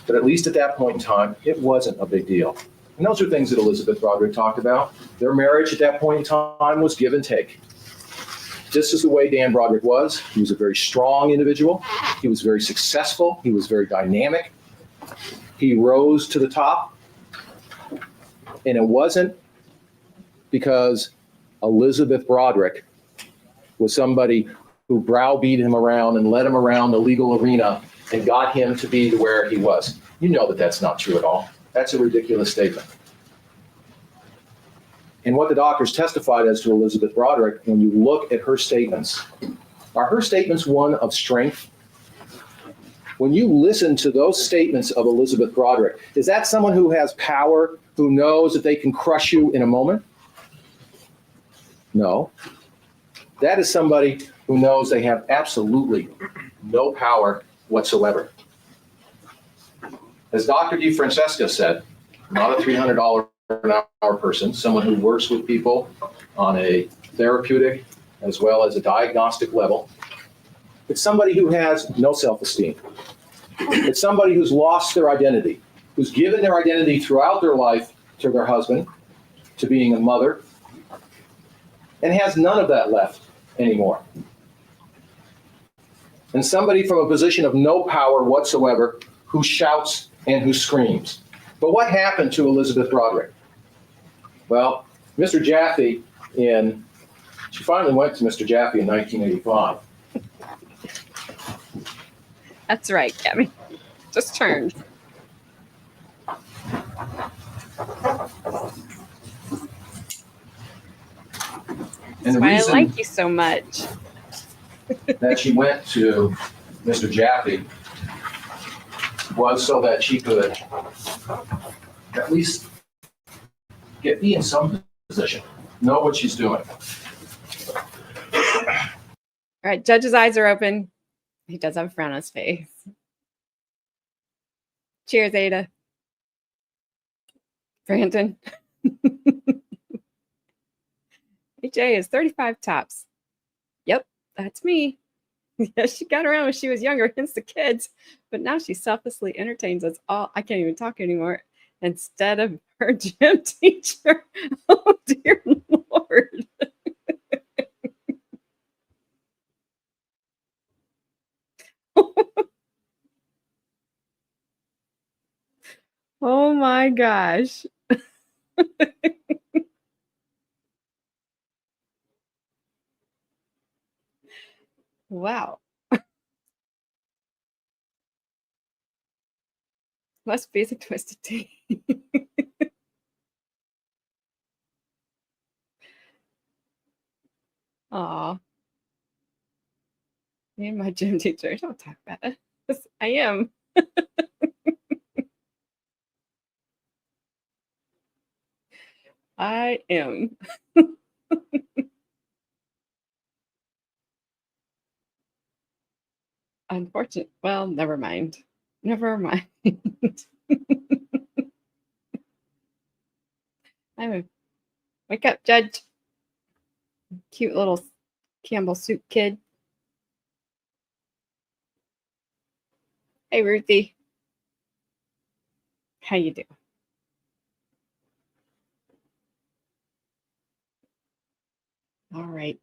But at least at that point in time, it wasn't a big deal. And those are things that Elizabeth Broderick talked about. Their marriage at that point in time was give and take. This is the way Dan Broderick was. He was a very strong individual. He was very successful. He was very dynamic. He rose to the top. And it wasn't because Elizabeth Broderick was somebody who browbeat him around and led him around the legal arena and got him to be to where he was. You know that that's not true at all. That's a ridiculous statement. And what the doctors testified as to Elizabeth Broderick, when you look at her statements, are her statements one of strength? When you listen to those statements of Elizabeth Broderick, is that someone who has power, who knows that they can crush you in a moment? No. That is somebody who knows they have absolutely no power whatsoever. As Dr. DeFrancesca said, not a $300 an hour person, someone who works with people on a therapeutic as well as a diagnostic level. It's somebody who has no self-esteem. It's somebody who's lost their identity, who's given their identity throughout their life to their husband, to being a mother, and has none of that left anymore. And somebody from a position of no power whatsoever who shouts and who screams. But what happened to Elizabeth Broderick? Well, Mr. Jaffe she finally went to Mr. Jaffe in 1985. That's right, Gabby. Just turned. That's why I like you so much. That she went to Mr. Jaffe was so that she could at least be in some position, know what she's doing. All right, judge's eyes are open. He does have a frown on his face. Cheers, Ada. Brandon. HA is 35 tops. Yep, that's me. Yes, she got around when she was younger against the kids, but now she selflessly entertains us all. I can't even talk anymore. Instead of her gym teacher. Oh, dear Lord. Oh, my gosh. Wow. Must be the twisted tea. Aw. Me and my gym teacher. Don't talk about it. Yes, I am. I am. Unfortunate. Well, never mind. Never mind. Wake up, Judge. Cute little Campbell soup kid. Hey, Ruthie. How you doing? All right.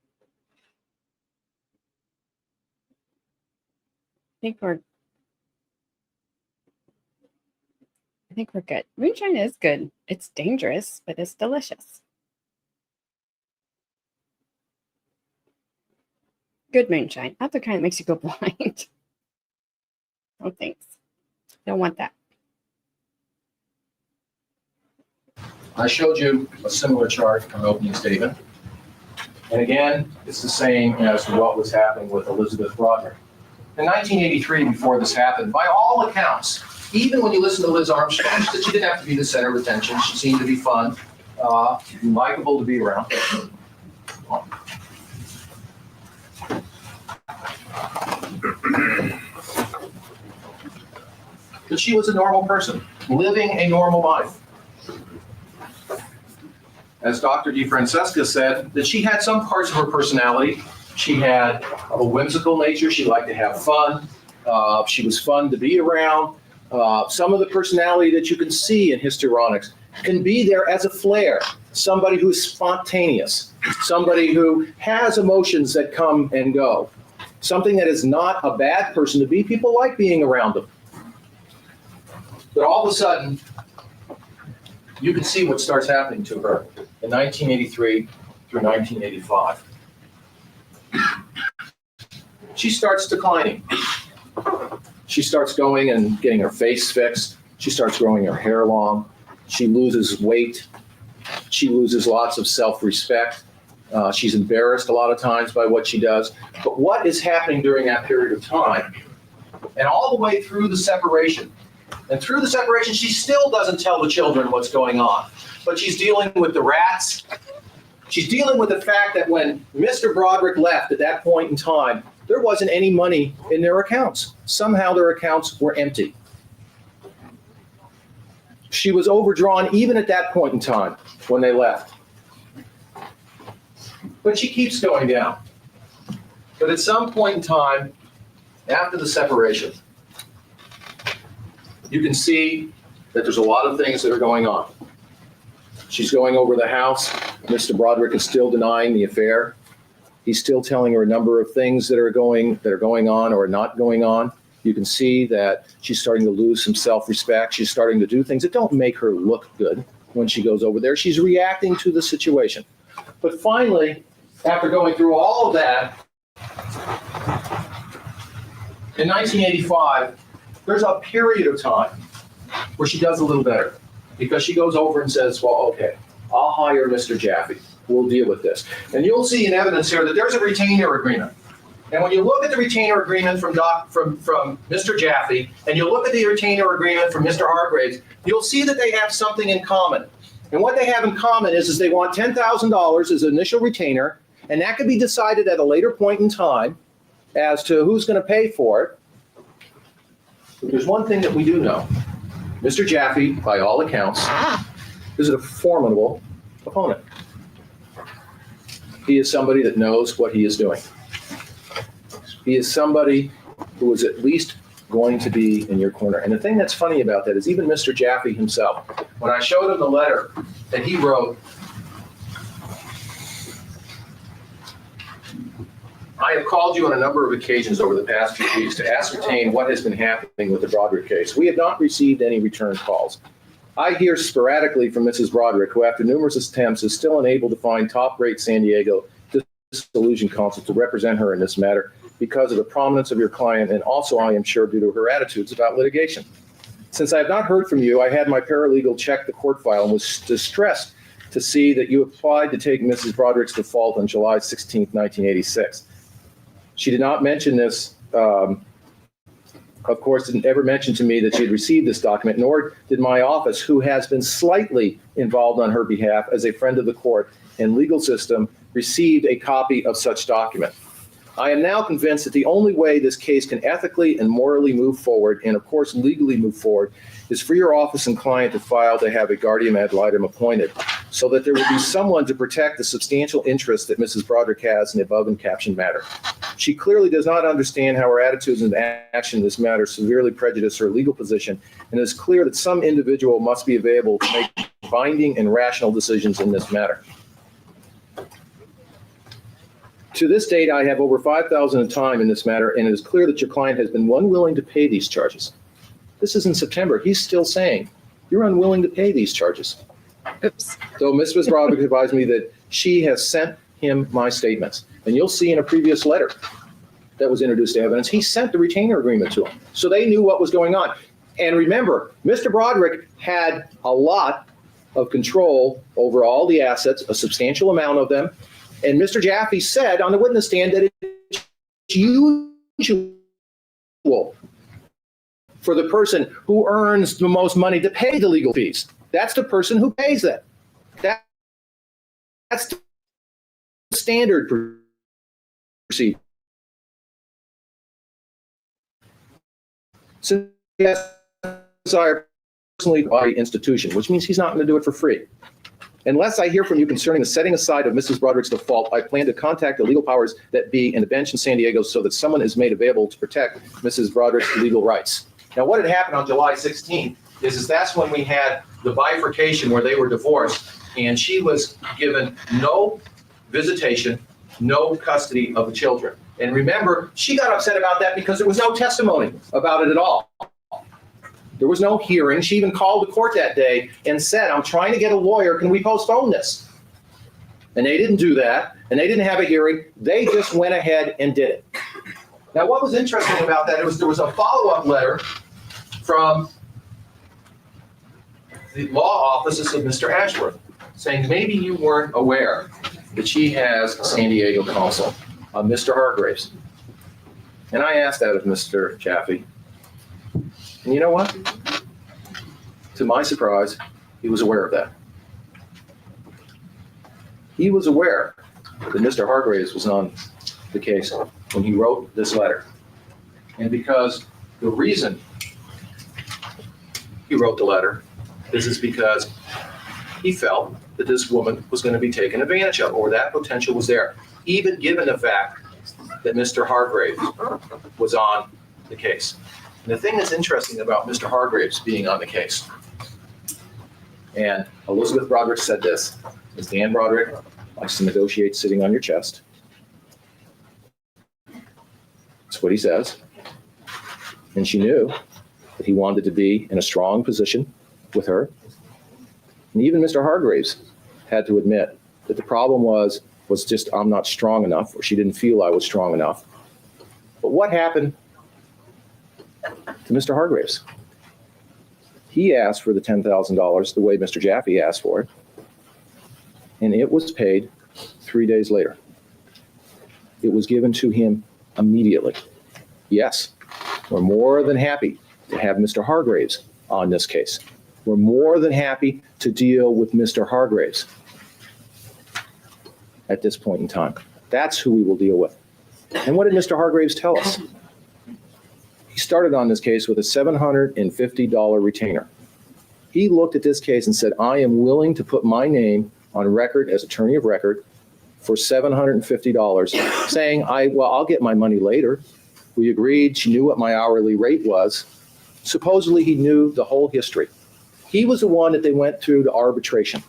I think we're good. Moonshine is good. It's dangerous, but it's delicious. Good moonshine. Not the kind that makes you go blind. Oh, thanks. Don't want that. I showed you a similar chart from opening statement. And again, it's the same as what was happening with Elizabeth Broderick. In 1983, before this happened, by all accounts, even when you listen to Liz Armstrong, she didn't have to be the center of attention. She seemed to be fun, likable to be around. that she was a normal person, living a normal life. As Dr. DeFrancesca said, that she had some parts of her personality. She had a whimsical nature. She liked to have fun. She was fun to be around. Some of the personality that you can see in histrionics can be there as a flair. Somebody who's spontaneous. Somebody who has emotions that come and go. Something that is not a bad person to be. People like being around them. But all of a sudden, you can see what starts happening to her in 1983 through 1985. She starts declining. She starts going and getting her face fixed. She starts growing her hair long. She loses weight. She loses lots of self-respect. She's embarrassed a lot of times by what she does. But what is happening during that period of time, and all the way through the separation, and through the separation, she still doesn't tell the children what's going on. But she's dealing with the rats. She's dealing with the fact that when Mr. Broderick left at that point in time, there wasn't any money in their accounts. Somehow their accounts were empty. She was overdrawn even at that point in time when they left. But she keeps going down. But at some point in time, after the separation, you can see that there's a lot of things that are going on. She's going over the house. Mr. Broderick is still denying the affair. He's still telling her a number of things that are going on or not going on. You can see that she's starting to lose some self-respect. She's starting to do things that don't make her look good when she goes over there. She's reacting to the situation. But finally, after going through all of that, in 1985, there's a period of time where she does a little better because she goes over and says, well, okay, I'll hire Mr. Jaffe. We'll deal with this. And you'll see in evidence here that there's a retainer agreement. And when you look at the retainer agreement from Mr. Jaffe, and you look at the retainer agreement from Mr. Hargraves, you'll see that they have something in common. And what they have in common is they want $10,000 as initial retainer, and that could be decided at a later point in time as to who's going to pay for it. But there's one thing that we do know. Mr. Jaffe, by all accounts, is a formidable opponent. He is somebody that knows what he is doing. He is somebody who is at least going to be in your corner. And the thing that's funny about that is even Mr. Jaffe himself, when I showed him the letter that he wrote, I have called you on a number of occasions over the past few weeks to ascertain what has been happening with the Broderick case. We have not received any return calls. I hear sporadically from Mrs. Broderick, who after numerous attempts is still unable to find top-rate San Diego dissolution counsel to represent her in this matter because of the prominence of your client and also, I am sure, due to her attitudes about litigation. Since I have not heard from you, I had my paralegal check the court file and was distressed to see that you applied to take Mrs. Broderick's default on July 16, 1986. She did not mention this, of course, didn't ever mention to me that she had received this document, nor did my office, who has been slightly involved on her behalf as a friend of the court and legal system, received a copy of such document. I am now convinced that the only way this case can ethically and morally move forward, and of course legally move forward, is for your office and client to file to have a guardian ad litem appointed, so that there will be someone to protect the substantial interest that Mrs. Broderick has in the above and captioned matter. She clearly does not understand how her attitudes and action in this matter severely prejudice her legal position, and it is clear that some individual must be available to make binding and rational decisions in this matter. To this date, I have over $5,000 in time in this matter, and it is clear that your client has been unwilling to pay these charges. This is in September. He's still saying, you're unwilling to pay these charges. Oops. So Mrs. Broderick advised me that she has sent him my statements. And you'll see in a previous letter that was introduced to evidence, he sent the retainer agreement to him. So they knew what was going on. And remember, Mr. Broderick had a lot of control over all the assets, a substantial amount of them. And Mr. Jaffe said on the witness stand that it's usual for the person who earns the most money to pay the legal fees. That's the person who pays that. That's the standard procedure. So yes, desire personally by the institution, which means he's not going to do it for free. Unless I hear from you concerning the setting aside of Mrs. Broderick's default, I plan to contact the legal powers that be and the bench in San Diego so that someone is made available to protect Mrs. Broderick's legal rights. Now, what had happened on July 16th is that's when we had the bifurcation where they were divorced, and she was given no visitation, no custody of the children. And remember, she got upset about that because there was no testimony about it at all. There was no hearing. She even called the court that day and said, I'm trying to get a lawyer. Can we postpone this? And they didn't do that, and they didn't have a hearing. They just went ahead and did it. Now, what was interesting about that is there was a follow-up letter from the law offices of Mr. Ashworth saying maybe you weren't aware that she has a San Diego counsel, Mr. Hargraves. And I asked that of Mr. Jaffe. And you know what? To my surprise, he was aware of that. He was aware that Mr. Hargraves was on the case when he wrote this letter. And because the reason he wrote the letter is because he felt that this woman was going to be taken advantage of, or that potential was there, even given the fact that Mr. Hargraves was on the case. And the thing that's interesting about Mr. Hargraves being on the case, and Elizabeth Broderick said this, is Dan Broderick likes to negotiate sitting on your chest. That's what he says. And she knew that he wanted to be in a strong position with her. And even Mr. Hargraves had to admit that the problem was just I'm not strong enough, or she didn't feel I was strong enough. But what happened to Mr. Hargraves? He asked for the $10,000 the way Mr. Jaffe asked for it, and it was paid 3 days later. It was given to him immediately. Yes, we're more than happy to have Mr. Hargraves on this case. We're more than happy to deal with Mr. Hargraves at this point in time. That's who we will deal with. And what did Mr. Hargraves tell us? He started on this case with a $750 retainer. He looked at this case and said, I am willing to put my name on record as attorney of record for $750, saying, I'll get my money later. We agreed. She knew what my hourly rate was. Supposedly, he knew the whole history. He was the one that they went through to arbitration,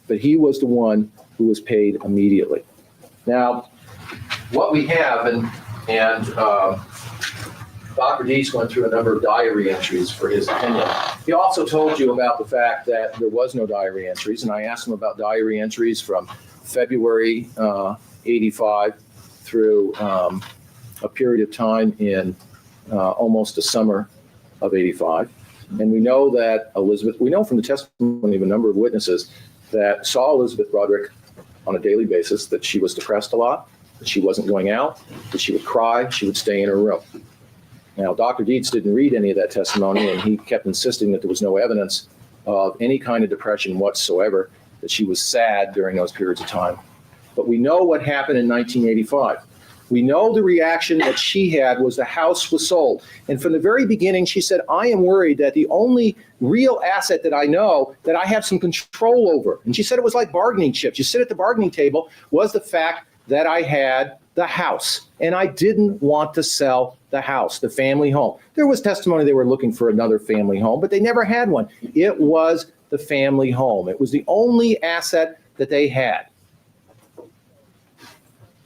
but he was the one who was paid immediately. Now, what we have, and Dr. Dees went through a number of diary entries for his opinion. He also told you about the fact that there was no diary entries, and I asked him about diary entries from February 85 through a period of time in almost the summer of 85. And we know that we know from the testimony of a number of witnesses that saw Elizabeth Broderick on a daily basis, that she was depressed a lot, that she wasn't going out, that she would cry, she would stay in her room. Now, Dr. Dietz didn't read any of that testimony, and he kept insisting that there was no evidence of any kind of depression whatsoever, that she was sad during those periods of time. But we know what happened in 1985. We know the reaction that she had was the house was sold. And from the very beginning, she said, I am worried that the only real asset that I know that I have some control over, and she said it was like bargaining chips. You sit at the bargaining table, was the fact that I had the house, and I didn't want to sell the house, the family home. There was testimony they were looking for another family home, but they never had one. It was the family home. It was the only asset that they had,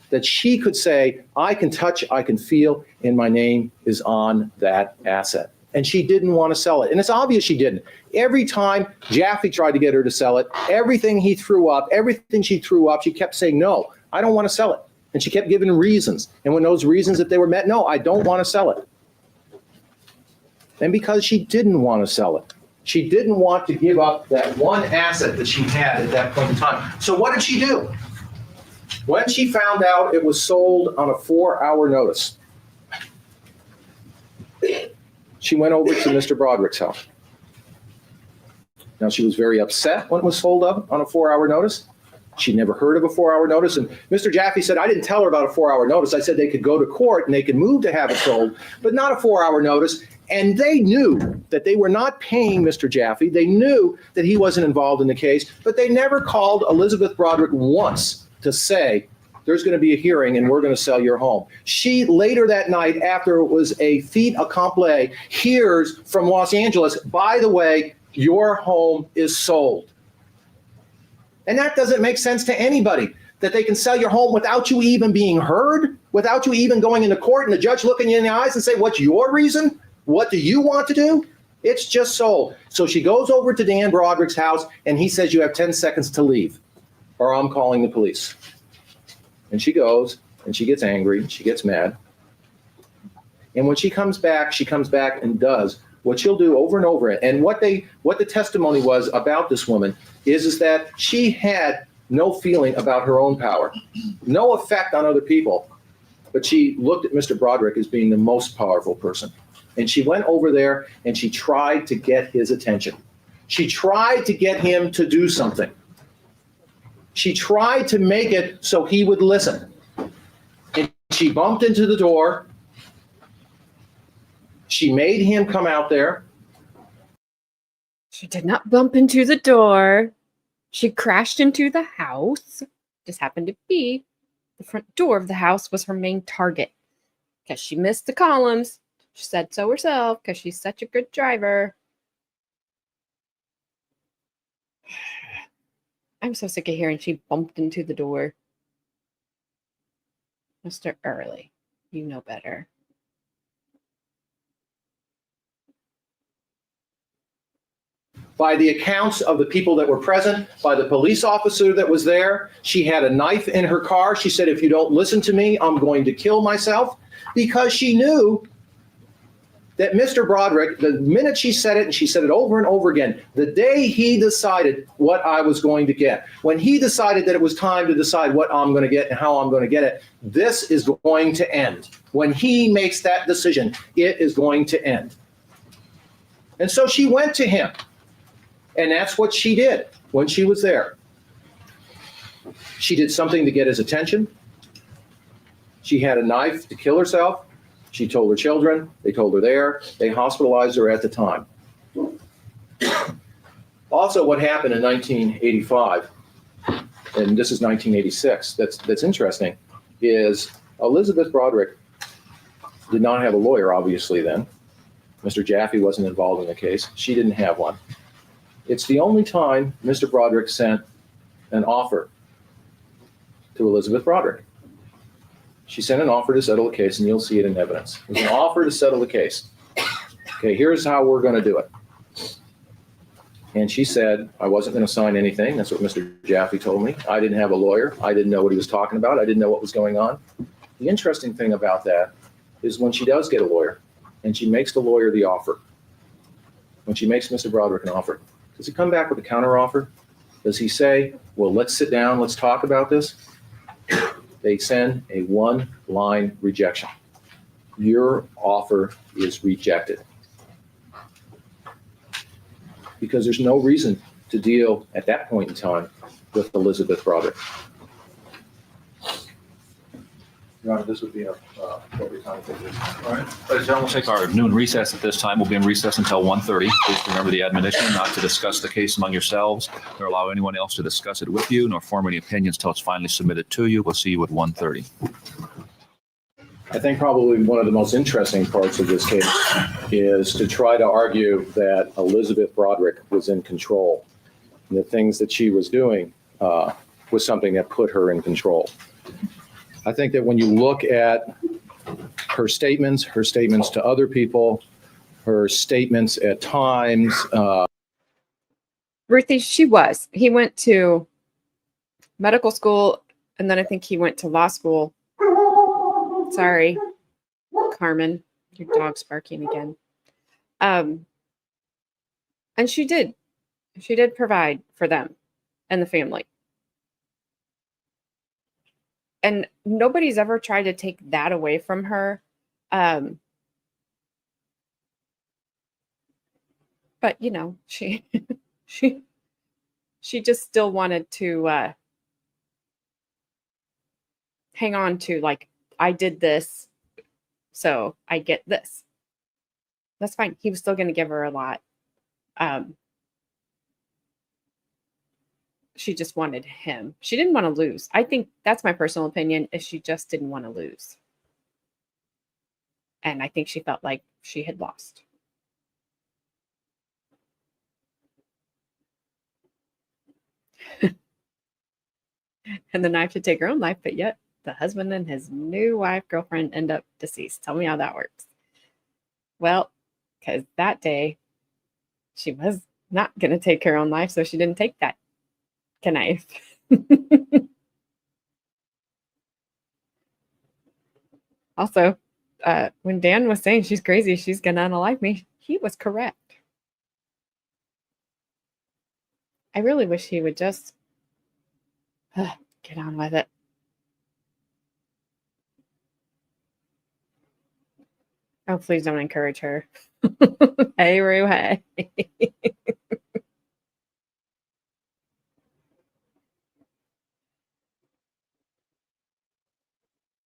that she could say, I can touch, I can feel, and my name is on that asset. And she didn't want to sell it. And it's obvious she didn't. Every time Jaffe tried to get her to sell it, everything she threw up, she kept saying, no, I don't want to sell it. And she kept giving reasons. And when those reasons, if they were met, no, I don't want to sell it. And because she didn't want to sell it, she didn't want to give up that one asset that she had at that point in time. So what did she do? When she found out it was sold on a 4-hour notice, she went over to Mr. Broderick's house. Now, she was very upset when it was sold up on a 4-hour notice. She'd never heard of a 4-hour notice. And Mr. Jaffe said, I didn't tell her about a 4-hour notice. I said they could go to court and they could move to have it sold, but not a 4-hour notice. And they knew that they were not paying Mr. Jaffe. They knew that he wasn't involved in the case, but they never called Elizabeth Broderick once to say, there's going to be a hearing and we're going to sell your home. She later that night, after it was a fait accompli, hears from Los Angeles, by the way, your home is sold. And that doesn't make sense to anybody, that they can sell your home without you even being heard, without you even going into court and the judge looking you in the eyes and say, what's your reason? What do you want to do? It's just sold. So she goes over to Dan Broderick's house and he says, you have 10 seconds to leave or I'm calling the police. And she goes and she gets angry, she gets mad. And when she comes back and does what she'll do over and over. And what the testimony was about this woman is that she had no feeling about her own power, no effect on other people. But she looked at Mr. Broderick as being the most powerful person. And she went over there and she tried to get his attention. She tried to get him to do something. She tried to make it so he would listen. And she bumped into the door. She made him come out there. She did not bump into the door. She crashed into the house. Just happened to be the front door of the house was her main target because she missed the columns. She said so herself because she's such a good driver. I'm so sick of hearing she bumped into the door. Mr. Early, you know better. By the accounts of the people that were present, by the police officer that was there, she had a knife in her car. She said, if you don't listen to me, I'm going to kill myself. Because she knew that Mr. Broderick, the minute she said it, and she said it over and over again, the day he decided what I was going to get, when he decided that it was time to decide what I'm going to get and how I'm going to get it, this is going to end. When he makes that decision, it is going to end. And so she went to him. And that's what she did when she was there. She did something to get his attention. She had a knife to kill herself. She told her children. They told her there. They hospitalized her at the time. Also, what happened in 1985, and this is 1986, that's interesting, is Elizabeth Broderick did not have a lawyer, obviously, then. Mr. Jaffe wasn't involved in the case. She didn't have one. It's the only time Mr. Broderick sent an offer to Elizabeth Broderick. She sent an offer to settle the case, and you'll see it in evidence. It was an offer to settle the case. Okay, here's how we're going to do it. And she said, I wasn't going to sign anything. That's what Mr. Jaffe told me. I didn't have a lawyer. I didn't know what he was talking about. I didn't know what was going on. The interesting thing about that is when she does get a lawyer, and she makes the lawyer the offer, when she makes Mr. Broderick an offer, does he come back with a counteroffer? Does he say, well, let's sit down, let's talk about this? They send a one-line rejection. Your offer is rejected. Because there's no reason to deal at that point in time with Elizabeth Broderick. Your Honor, this would be a appropriate time to take this. All right. Ladies and gentlemen, we'll take our noon recess at this time. We'll be in recess until 1:30. Please remember the admonition not to discuss the case among yourselves, nor allow anyone else to discuss it with you, nor form any opinions till it's finally submitted to you. We'll see you at 1:30. I think probably one of the most interesting parts of this case is to try to argue that Elizabeth Broderick was in control. And the things that she was doing was something that put her in control. I think that when you look at her statements to other people, her statements at times. Ruthie, she was. He went to medical school, and then I think he went to law school. Sorry, Carmen, your dog's barking again. And she did provide for them and the family. And nobody's ever tried to take that away from her. But, you know, she just still wanted to hang on to, like, I did this, so I get this. That's fine. He was still going to give her a lot. She just wanted him. She didn't want to lose. I think that's my personal opinion, is she just didn't want to lose. And I think she felt like she had lost. And the knife to take her own life, but yet the husband and his new wife, girlfriend, end up deceased. Tell me how that works. Well, because that day she was not going to take her own life, so she didn't take that knife. Also, when Dan was saying she's crazy, she's going to unalive me, he was correct. I really wish he would just get on with it. Oh, please don't encourage her. Hey, Rue, hey.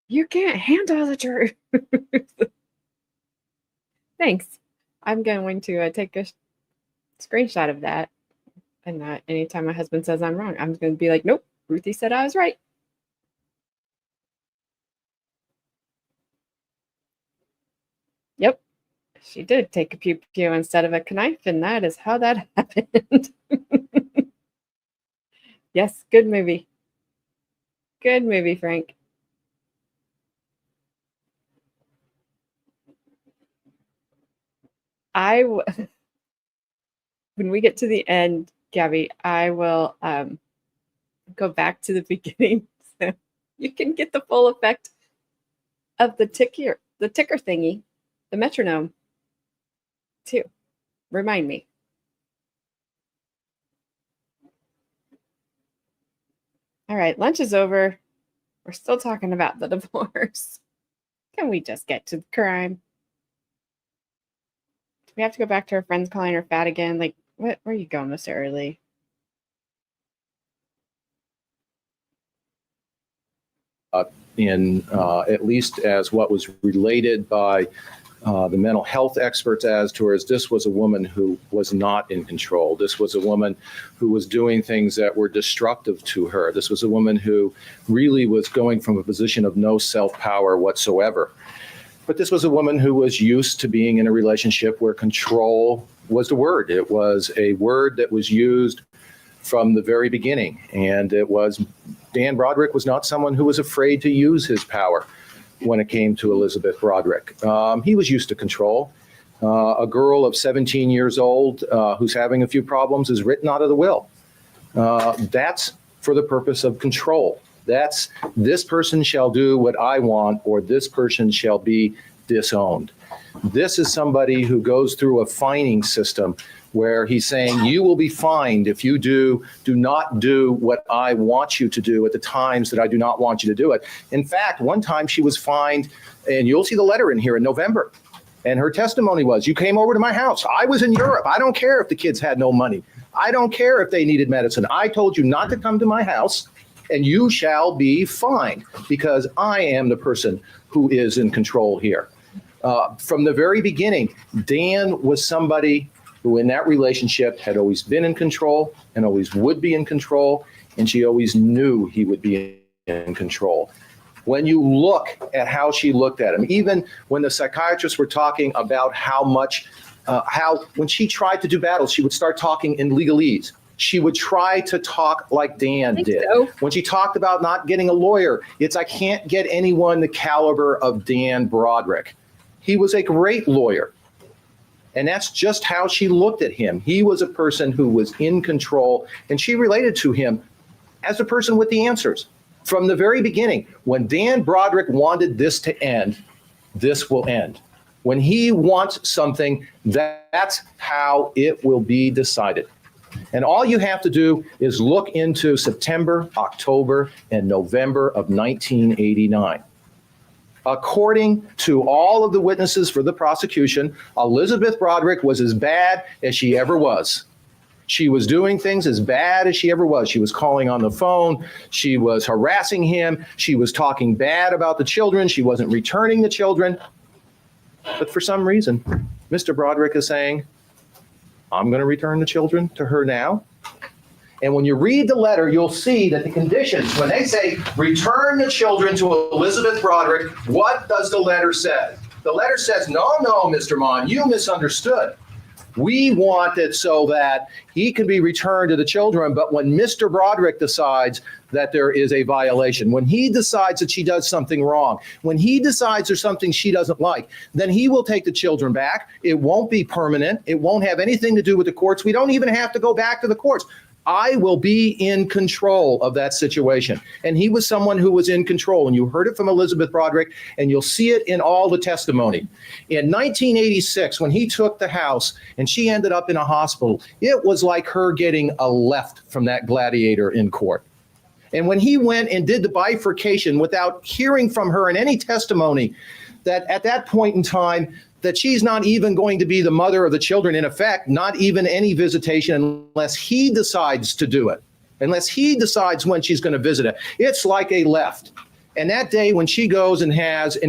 You can't handle the truth. Thanks. I'm going to take a screenshot of that. And anytime my husband says I'm wrong, I'm going to be like, nope, Ruthie said I was right. Yep, she did take a pew-pew instead of a knife, and that is how that happened. Yes, good movie. Good movie, Frank. When we get to the end, Gabby, I will go back to the beginning so you can get the full effect of the ticker thingy, the metronome, too. Remind me. All right, lunch is over. We're still talking about the divorce. Can we just get to the crime? We have to go back to her friends calling her fat again. Like, where are you going this early? At least as what was related by the mental health experts as to her, is this was a woman who was not in control. This was a woman who was doing things that were destructive to her. This was a woman who really was going from a position of no self-power whatsoever. But this was a woman who was used to being in a relationship where control was the word. It was a word that was used from the very beginning. And Dan Broderick was not someone who was afraid to use his power when it came to Elizabeth Broderick. He was used to control. A girl of 17 years old who's having a few problems is written out of the will. That's for the purpose of control. That's, this person shall do what I want, or this person shall be disowned. This is somebody who goes through a fining system where he's saying, you will be fined if you do not do what I want you to do at the times that I do not want you to do it. In fact, one time she was fined, and you'll see the letter in here, in November. And her testimony was, you came over to my house. I was in Europe. I don't care if the kids had no money. I don't care if they needed medicine. I told you not to come to my house, and you shall be fined because I am the person who is in control here. From the very beginning, Dan was somebody who in that relationship had always been in control and always would be in control, and she always knew he would be in control. When you look at how she looked at him, even when the psychiatrists were talking about when she tried to do battle, she would start talking in legalese. She would try to talk like Dan did. So. When she talked about not getting a lawyer, it's, I can't get anyone the caliber of Dan Broderick. He was a great lawyer. And that's just how she looked at him. He was a person who was in control, and she related to him as a person with the answers. From the very beginning, when Dan Broderick wanted this to end, this will end. When he wants something, that's how it will be decided. And all you have to do is look into September, October, and November of 1989. According to all of the witnesses for the prosecution, Elizabeth Broderick was as bad as she ever was. She was doing things as bad as she ever was. She was calling on the phone. She was harassing him. She was talking bad about the children. She wasn't returning the children. But for some reason, Mr. Broderick is saying, I'm going to return the children to her now. And when you read the letter, you'll see that the conditions, when they say return the children to Elizabeth Broderick, what does the letter say? The letter says, no, Mr. Mon, you misunderstood. We want it so that he can be returned to the children, but when Mr. Broderick decides that there is a violation, when he decides that she does something wrong, when he decides there's something she doesn't like, then he will take the children back. It won't be permanent. It won't have anything to do with the courts. We don't even have to go back to the courts. I will be in control of that situation. And he was someone who was in control. And you heard it from Elizabeth Broderick, and you'll see it in all the testimony. In 1986, when he took the house and she ended up in a hospital, it was like her getting a left from that gladiator in court. And when he went and did the bifurcation without hearing from her in any testimony, that at that point in time, that she's not even going to be the mother of the children, in effect, not even any visitation unless he decides to do it, unless he decides when she's going to visit it. It's like a left. And that day when she goes and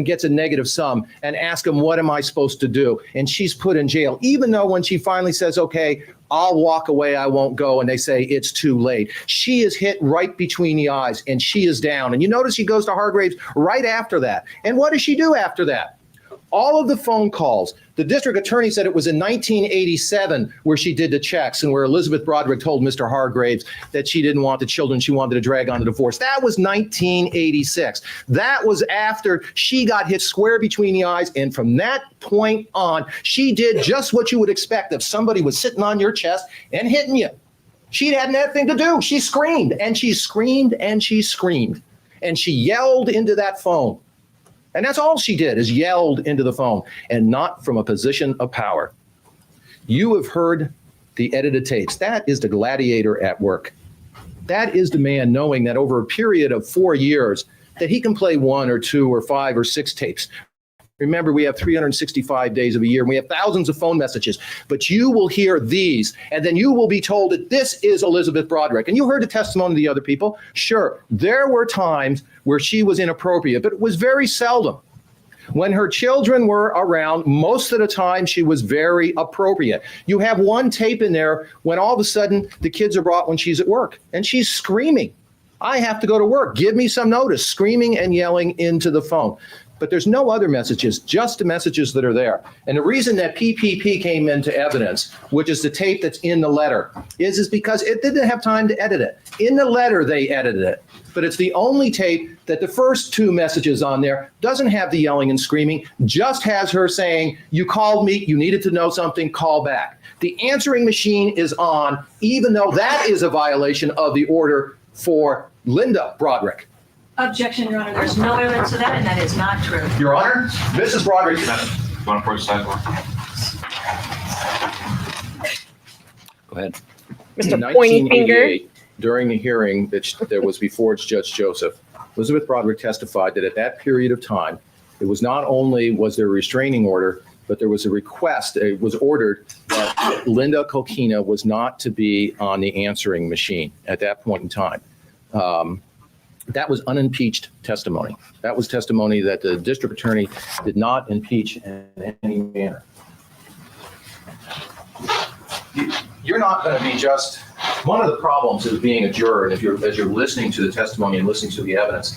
gets a negative sum and asks him, what am I supposed to do? And she's put in jail, even though when she finally says, okay, I'll walk away, I won't go, and they say it's too late. She is hit right between the eyes and she is down. And you notice she goes to Hargraves right after that. And what does she do after that? All of the phone calls, the district attorney said it was in 1987 where she did the checks and where Elizabeth Broderick told Mr. Hargraves that she didn't want the children, she wanted to drag on a divorce. That was 1986. That was after she got hit square between the eyes. And from that point on, she did just what you would expect if somebody was sitting on your chest and hitting you. She had nothing to do. She screamed and she screamed and she screamed. And she yelled into that phone. And that's all she did, is yelled into the phone, and not from a position of power. You have heard the edited tapes. That is the gladiator at work. That is the man knowing that over a period of 4 years that he can play 1 or 2 or 5 or 6 tapes. Remember, we have 365 days of a year, and we have thousands of phone messages. But you will hear these, and then you will be told that this is Elizabeth Broderick. And you heard the testimony of the other people. Sure, there were times where she was inappropriate, but it was very seldom. When her children were around, most of the time she was very appropriate. You have one tape in there when all of a sudden the kids are brought when she's at work, and she's screaming, I have to go to work, give me some notice, screaming and yelling into the phone. But there's no other messages, just the messages that are there. And the reason that PPP came into evidence, which is the tape that's in the letter, is because it didn't have time to edit it. In the letter, they edited it. But it's the only tape that the first 2 messages on there doesn't have the yelling and screaming, just has her saying, you called me, you needed to know something, call back. The answering machine is on, even though that is a violation of the order for Linda Broderick. Objection, Your Honor. There's no evidence of that, and that is not true. Your Honor, Mrs. Broderick. You want to approach the sidewalk? Go ahead. Mr. In Pointy Finger. 1988, during the hearing that was before Judge Joseph, Elizabeth Broderick testified that at that period of time, it was not only was there a restraining order, but there was a request, it was ordered that Linda Kolkena was not to be on the answering machine at that point in time. That was unimpeached testimony. That was testimony that the district attorney did not impeach in any manner. You're not going to be just, one of the problems of being a juror, and as you're listening to the testimony and listening to the evidence,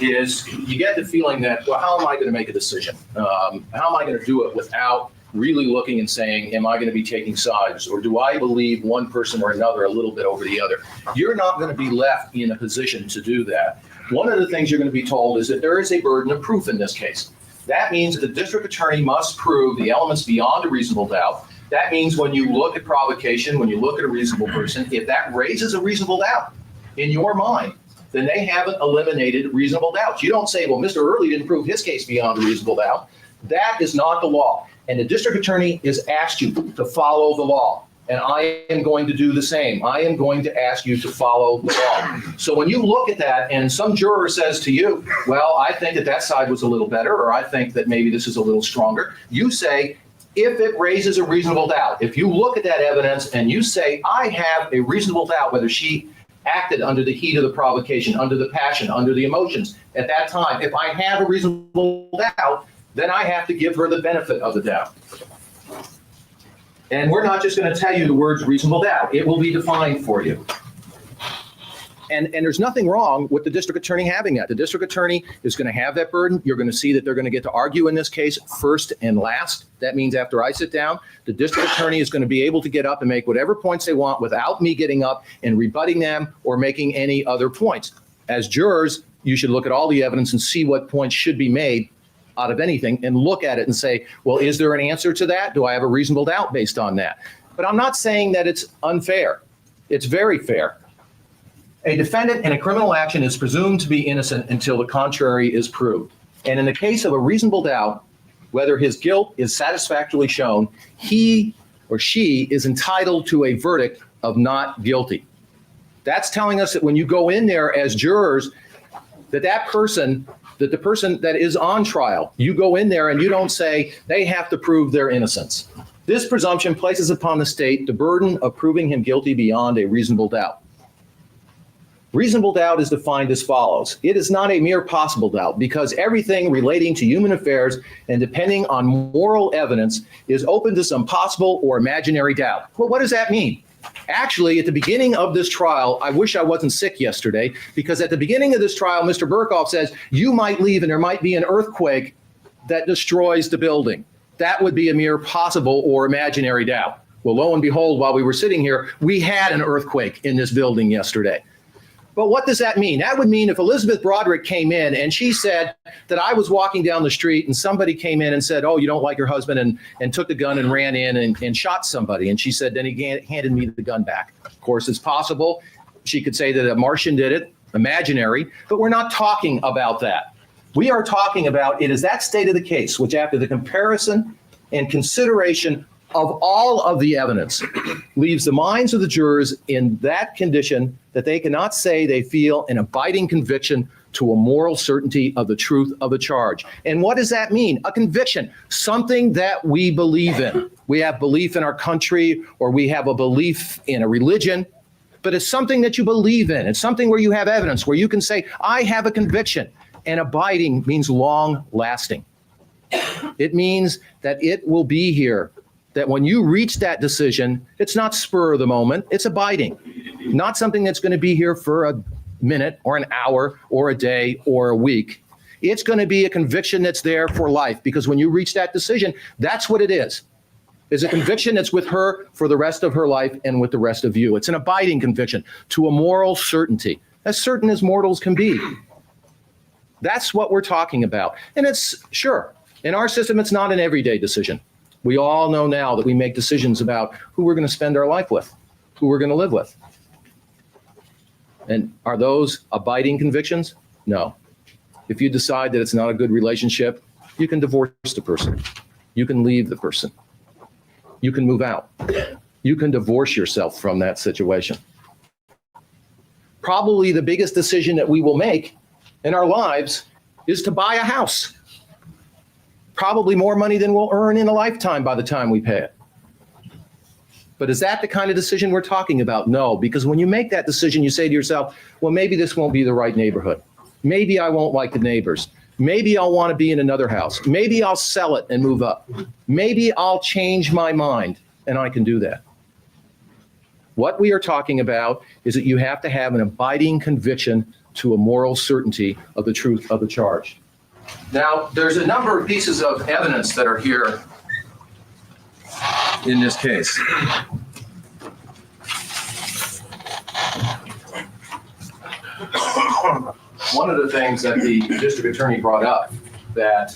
is you get the feeling that, well, how am I going to make a decision? How am I going to do it without really looking and saying, am I going to be taking sides, or do I believe one person or another a little bit over the other? You're not going to be left in a position to do that. One of the things you're going to be told is that there is a burden of proof in this case. That means that the district attorney must prove the elements beyond a reasonable doubt. That means when you look at provocation, when you look at a reasonable person, if that raises a reasonable doubt in your mind, then they haven't eliminated reasonable doubts. You don't say, well, Mr. Early didn't prove his case beyond a reasonable doubt. That is not the law. And the district attorney has asked you to follow the law. And I am going to do the same. I am going to ask you to follow the law. So when you look at that and some juror says to you, well, I think that side was a little better, or I think that maybe this is a little stronger, you say, if it raises a reasonable doubt, if you look at that evidence and you say, I have a reasonable doubt whether she acted under the heat of the provocation, under the passion, under the emotions at that time, if I have a reasonable doubt, then I have to give her the benefit of the doubt. And we're not just going to tell you the words reasonable doubt. It will be defined for you. And there's nothing wrong with the district attorney having that. The district attorney is going to have that burden. You're going to see that they're going to get to argue in this case first and last. That means after I sit down, the district attorney is going to be able to get up and make whatever points they want without me getting up and rebutting them or making any other points. As jurors, you should look at all the evidence and see what points should be made out of anything and look at it and say, well, is there an answer to that? Do I have a reasonable doubt based on that? But I'm not saying that it's unfair. It's very fair. A defendant in a criminal action is presumed to be innocent until the contrary is proved. And in the case of a reasonable doubt, whether his guilt is satisfactorily shown, he or she is entitled to a verdict of not guilty. That's telling us that when you go in there as jurors, that the person that is on trial, you go in there and you don't say they have to prove their innocence. This presumption places upon the state the burden of proving him guilty beyond a reasonable doubt. Reasonable doubt is defined as follows. It is not a mere possible doubt because everything relating to human affairs and depending on moral evidence is open to some possible or imaginary doubt. Well, what does that mean? Actually, at the beginning of this trial, I wish I wasn't sick yesterday, because at the beginning of this trial, Mr. Burkhoff says, you might leave and there might be an earthquake that destroys the building. That would be a mere possible or imaginary doubt. Well, lo and behold, while we were sitting here, we had an earthquake in this building yesterday. But what does that mean? That would mean if Elizabeth Broderick came in and she said that I was walking down the street and somebody came in and said, oh, you don't like your husband, and took the gun and ran in and shot somebody. And she said, then he handed me the gun back. Of course, it's possible. She could say that a Martian did it, imaginary, but we're not talking about that. We are talking about it is that state of the case, which after the comparison and consideration of all of the evidence leaves the minds of the jurors in that condition that they cannot say they feel an abiding conviction to a moral certainty of the truth of the charge. And what does that mean? A conviction, something that we believe in. We have belief in our country, or we have a belief in a religion, but it's something that you believe in. It's something where you have evidence, where you can say, I have a conviction. And abiding means long lasting. It means that it will be here, that when you reach that decision, it's not spur of the moment, it's abiding. Not something that's going to be here for a minute or an hour or a day or a week. It's going to be a conviction that's there for life, because when you reach that decision, that's what it is. It's a conviction that's with her for the rest of her life and with the rest of you. It's an abiding conviction to a moral certainty, as certain as mortals can be. That's what we're talking about. And it's, sure, in our system, it's not an everyday decision. We all know now that we make decisions about who we're going to spend our life with, who we're going to live with. And are those abiding convictions? No. If you decide that it's not a good relationship, you can divorce the person. You can leave the person. You can move out. You can divorce yourself from that situation. Probably the biggest decision that we will make in our lives is to buy a house. Probably more money than we'll earn in a lifetime by the time we pay it. But is that the kind of decision we're talking about? No, because when you make that decision, you say to yourself, well, maybe this won't be the right neighborhood. Maybe I won't like the neighbors. Maybe I'll want to be in another house. Maybe I'll sell it and move up. Maybe I'll change my mind, and I can do that. What we are talking about is that you have to have an abiding conviction to a moral certainty of the truth of the charge. Now, there's a number of pieces of evidence that are here in this case. One of the things that the district attorney brought up that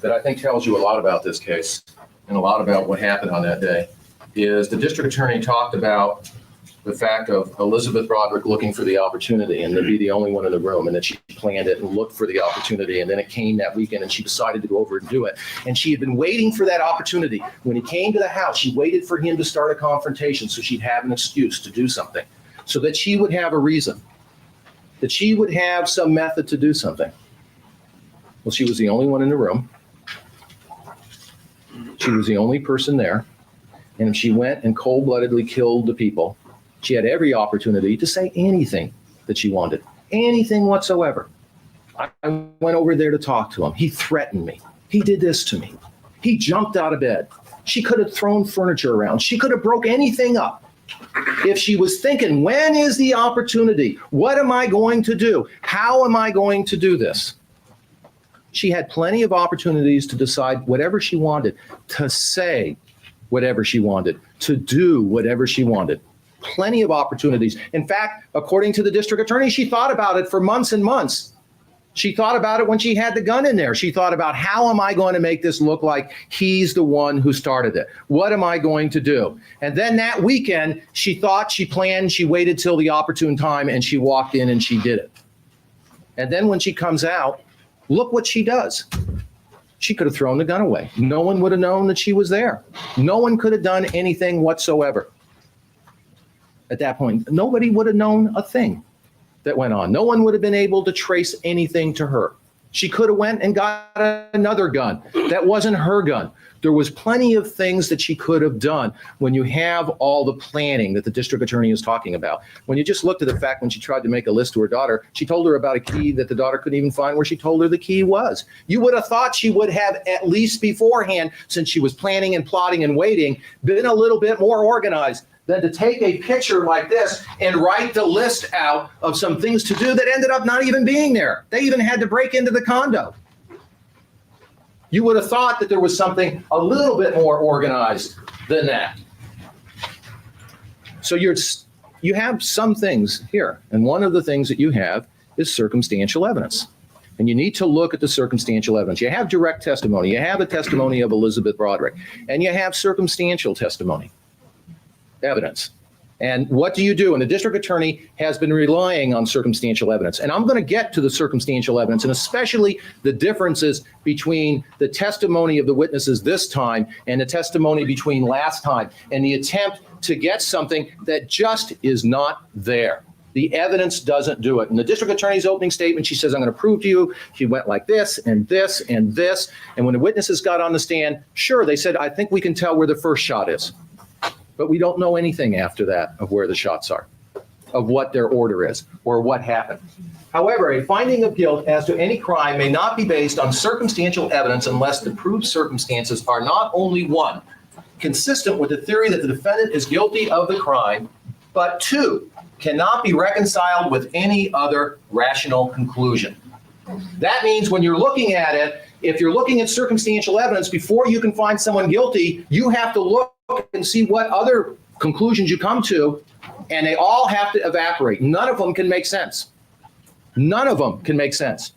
I think tells you a lot about this case and a lot about what happened on that day is the district attorney talked about the fact of Elizabeth Broderick looking for the opportunity and to be the only one in the room, and that she planned it and looked for the opportunity, and then it came that weekend and she decided to go over and do it. And she had been waiting for that opportunity. When he came to the house, she waited for him to start a confrontation so she'd have an excuse to do something, so that she would have a reason, that she would have some method to do something. Well, she was the only one in the room. She was the only person there. And if she went and cold-bloodedly killed the people, she had every opportunity to say anything that she wanted, anything whatsoever. I went over there to talk to him. He threatened me. He did this to me. He jumped out of bed. She could have thrown furniture around. She could have broke anything up. If she was thinking, when is the opportunity? What am I going to do? How am I going to do this? She had plenty of opportunities to decide whatever she wanted, to say whatever she wanted, to do whatever she wanted. Plenty of opportunities. In fact, according to the district attorney, she thought about it for months and months. She thought about it when she had the gun in there. She thought about, how am I going to make this look like he's the one who started it? What am I going to do? And then that weekend, she thought, she planned, she waited till the opportune time, and she walked in and she did it. And then when she comes out, look what she does. She could have thrown the gun away. No one would have known that she was there. No one could have done anything whatsoever. At that point, nobody would have known a thing that went on. No one would have been able to trace anything to her. She could have went and got another gun. That wasn't her gun. There was plenty of things that she could have done when you have all the planning that the district attorney is talking about. When you just looked at the fact when she tried to make a list to her daughter, she told her about a key that the daughter couldn't even find where she told her the key was. You would have thought she would have, at least beforehand, since she was planning and plotting and waiting, been a little bit more organized than to take a picture like this and write the list out of some things to do that ended up not even being there. They even had to break into the condo. You would have thought that there was something a little bit more organized than that. So you have some things here, and one of the things that you have is circumstantial evidence. And you need to look at the circumstantial evidence. You have direct testimony. You have a testimony of Elizabeth Broderick, and you have circumstantial testimony. Evidence. And what do you do? And the district attorney has been relying on circumstantial evidence. And I'm going to get to the circumstantial evidence, and especially the differences between the testimony of the witnesses this time and the testimony between last time, and the attempt to get something that just is not there. The evidence doesn't do it. In the district attorney's opening statement, she says, I'm going to prove to you she went like this and this and this. And when the witnesses got on the stand, sure, they said, I think we can tell where the first shot is. But we don't know anything after that of where the shots are, of what their order is, or what happened. However, a finding of guilt as to any crime may not be based on circumstantial evidence unless the proved circumstances are not only, one, consistent with the theory that the defendant is guilty of the crime, but two, cannot be reconciled with any other rational conclusion. That means when you're looking at it, if you're looking at circumstantial evidence, before you can find someone guilty, you have to look and see what other conclusions you come to, and they all have to evaporate. None of them can make sense. None of them can make sense.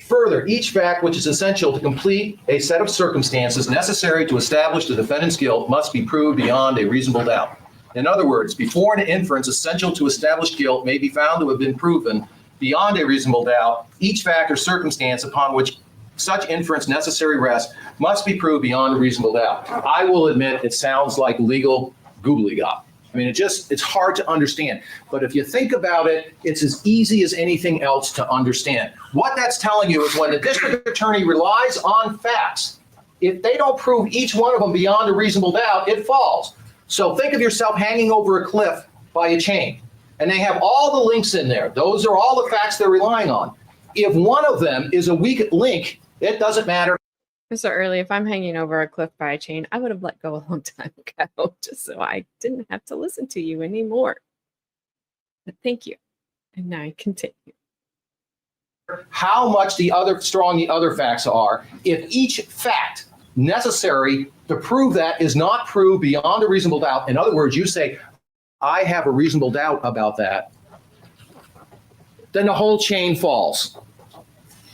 Further, each fact which is essential to complete a set of circumstances necessary to establish the defendant's guilt must be proved beyond a reasonable doubt. In other words, before an inference essential to establish guilt may be found to have been proven beyond a reasonable doubt, each fact or circumstance upon which such inference necessary rests must be proved beyond a reasonable doubt. I will admit it sounds like legal gobbledygook. I mean, it's hard to understand. But if you think about it, it's as easy as anything else to understand. What that's telling you is when the district attorney relies on facts, if they don't prove each one of them beyond a reasonable doubt, it falls. So think of yourself hanging over a cliff by a chain, and they have all the links in there. Those are all the facts they're relying on. If one of them is a weak link, it doesn't matter. Mr. Early, if I'm hanging over a cliff by a chain, I would have let go a long time ago, just so I didn't have to listen to you anymore. But thank you. And now I continue. How much strong the other facts are, if each fact necessary to prove that is not proved beyond a reasonable doubt. In other words, you say, I have a reasonable doubt about that, then the whole chain falls.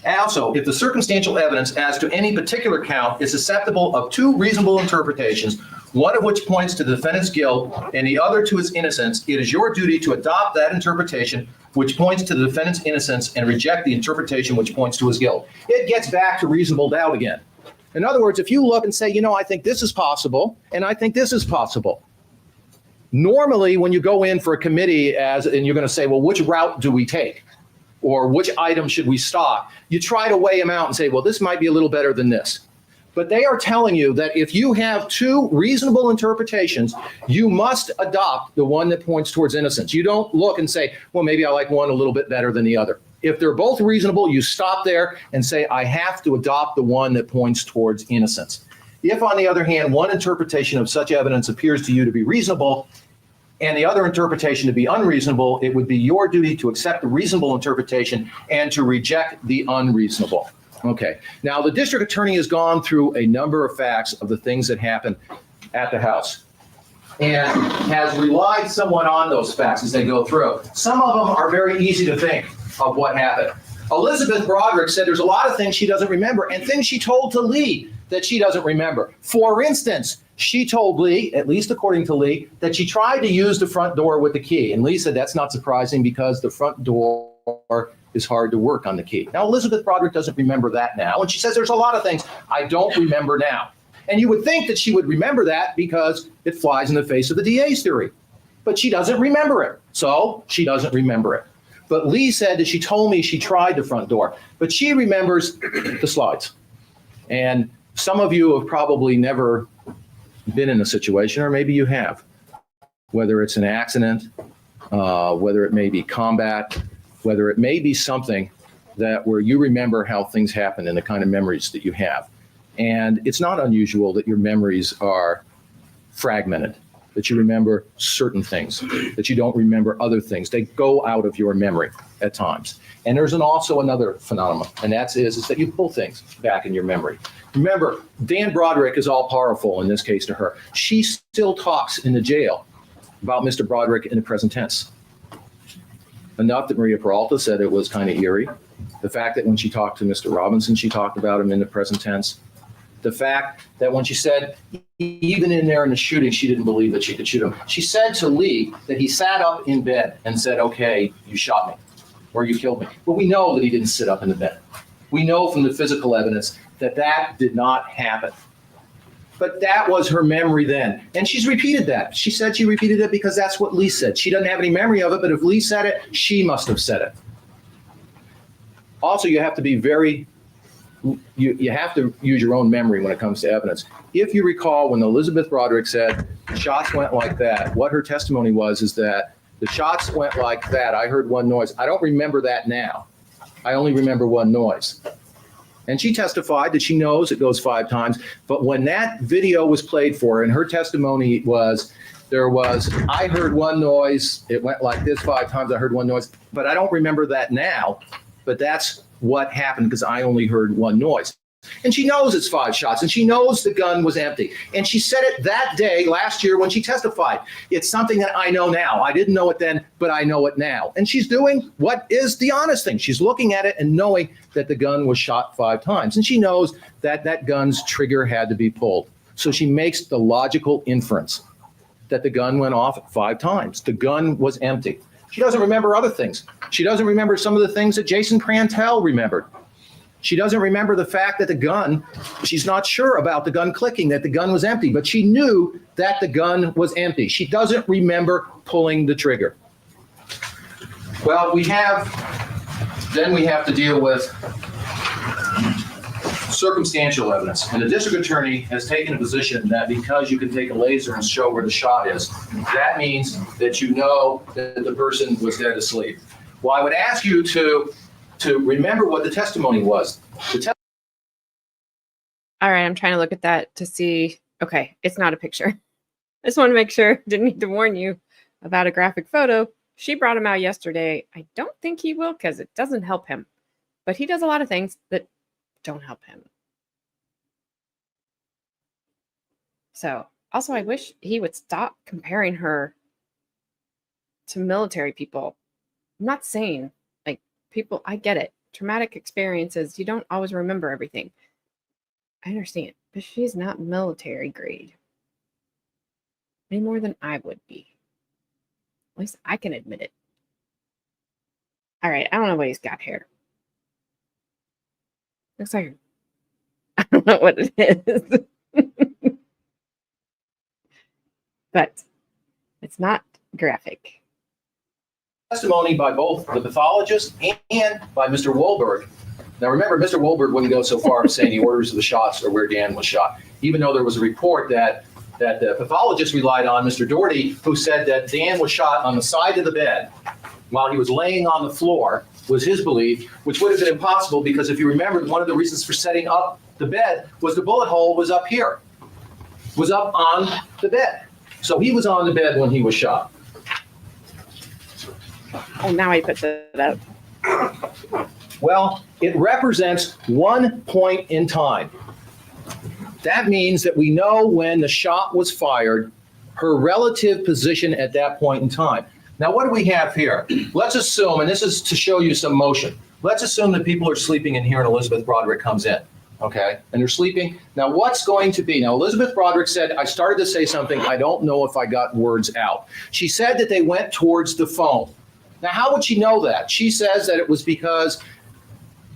Also, if the circumstantial evidence as to any particular count is susceptible of two reasonable interpretations, one of which points to the defendant's guilt and the other to his innocence, it is your duty to adopt that interpretation which points to the defendant's innocence and reject the interpretation which points to his guilt. It gets back to reasonable doubt again. In other words, if you look and say, I think this is possible, and I think this is possible. Normally, when you go in for a committee and you're going to say, well, which route do we take? Or which item should we stock? You try to weigh them out and say, well, this might be a little better than this. But they are telling you that if you have two reasonable interpretations, you must adopt the one that points towards innocence. You don't look and say, well, maybe I like one a little bit better than the other. If they're both reasonable, you stop there and say, I have to adopt the one that points towards innocence. If, on the other hand, one interpretation of such evidence appears to you to be reasonable and the other interpretation to be unreasonable, it would be your duty to accept the reasonable interpretation and to reject the unreasonable. Okay. Now, the district attorney has gone through a number of facts of the things that happened at the house and has relied somewhat on those facts as they go through. Some of them are very easy to think of what happened. Elizabeth Broderick said there's a lot of things she doesn't remember and things she told to Lee that she doesn't remember. For instance, she told Lee, at least according to Lee, that she tried to use the front door with the key. And Lee said that's not surprising because the front door is hard to work on the key. Now, Elizabeth Broderick doesn't remember that now. And she says there's a lot of things I don't remember now. And you would think that she would remember that because it flies in the face of the DA's theory. But she doesn't remember it. So she doesn't remember it. But Lee said that she told me she tried the front door, but she remembers the slides. And some of you have probably never been in a situation, or maybe you have, whether it's an accident, whether it may be combat, whether it may be something that where you remember how things happen and the kind of memories that you have. And it's not unusual that your memories are fragmented, that you remember certain things, that you don't remember other things. They go out of your memory at times. And there's also another phenomenon, and that is that you pull things back in your memory. Remember, Dan Broderick is all powerful in this case to her. She still talks in the jail about Mr. Broderick in the present tense. Enough that Maria Peralta said it was kind of eerie. The fact that when she talked to Mr. Robinson, she talked about him in the present tense. The fact that when she said, even in there in the shooting, she didn't believe that she could shoot him. She said to Lee that he sat up in bed and said, okay, you shot me or you killed me. But we know that he didn't sit up in the bed. We know from the physical evidence that that did not happen. But that was her memory then. And she's repeated that. She said she repeated it because that's what Lee said. She doesn't have any memory of it, but if Lee said it, she must have said it. Also, you have to be very you have to use your own memory when it comes to evidence. If you recall when Elizabeth Broderick said shots went like that, what her testimony was is that the shots went like that. I heard one noise. I don't remember that now. I only remember one noise. And she testified that she knows it goes 5 times. But when that video was played for her, and her testimony was, I heard one noise. It went like this 5 times. I heard one noise. But I don't remember that now. But that's what happened because I only heard one noise. And she knows it's 5 shots, and she knows the gun was empty. And she said it that day last year when she testified. It's something that I know now. I didn't know it then, but I know it now. And she's doing what is the honest thing. She's looking at it and knowing that the gun was shot 5 times. And she knows that that gun's trigger had to be pulled. So she makes the logical inference that the gun went off 5 times. The gun was empty. She doesn't remember other things. She doesn't remember some of the things that Jason Prantel remembered. She doesn't remember the fact that the gun, she's not sure about the gun clicking, that the gun was empty, but she knew that the gun was empty. She doesn't remember pulling the trigger. Well, we have to deal with circumstantial evidence. And the district attorney has taken a position that because you can take a laser and show where the shot is, that means that you know that the person was dead asleep. Well, I would ask you to remember what the testimony was. All right, I'm trying to look at that to see. Okay, it's not a picture. I just want to make sure. Didn't need to warn you about a graphic photo. She brought him out yesterday. I don't think he will because it doesn't help him. But he does a lot of things that don't help him. So, also, I wish he would stop comparing her to military people. I'm not saying, like, people, I get it. Traumatic experiences, you don't always remember everything. I understand, but she's not military grade. Any more than I would be. At least I can admit it. All right, I don't know what he's got here. Looks like, I don't know what it is. But it's not graphic. Testimony by both the pathologist and by Mr. Wohlberg. Now remember, Mr. Wohlberg wouldn't go so far as saying the orders of the shots or where Dan was shot, even though there was a report that the pathologist relied on, Mr. Doherty, who said that Dan was shot on the side of the bed while he was laying on the floor was his belief, which would have been impossible because if you remember, one of the reasons for setting up the bed was the bullet hole was up here, was up on the bed. So he was on the bed when he was shot. Oh, now I put that up. Well, it represents one point in time. That means that we know when the shot was fired, her relative position at that point in time. Now, what do we have here? Let's assume, and this is to show you some motion. Let's assume that people are sleeping in here and Elizabeth Broderick comes in, okay? And they're sleeping. Now, what's going to be? Now, Elizabeth Broderick said, I started to say something. I don't know if I got words out. She said that they went towards the phone. Now, how would she know that? She says that it was because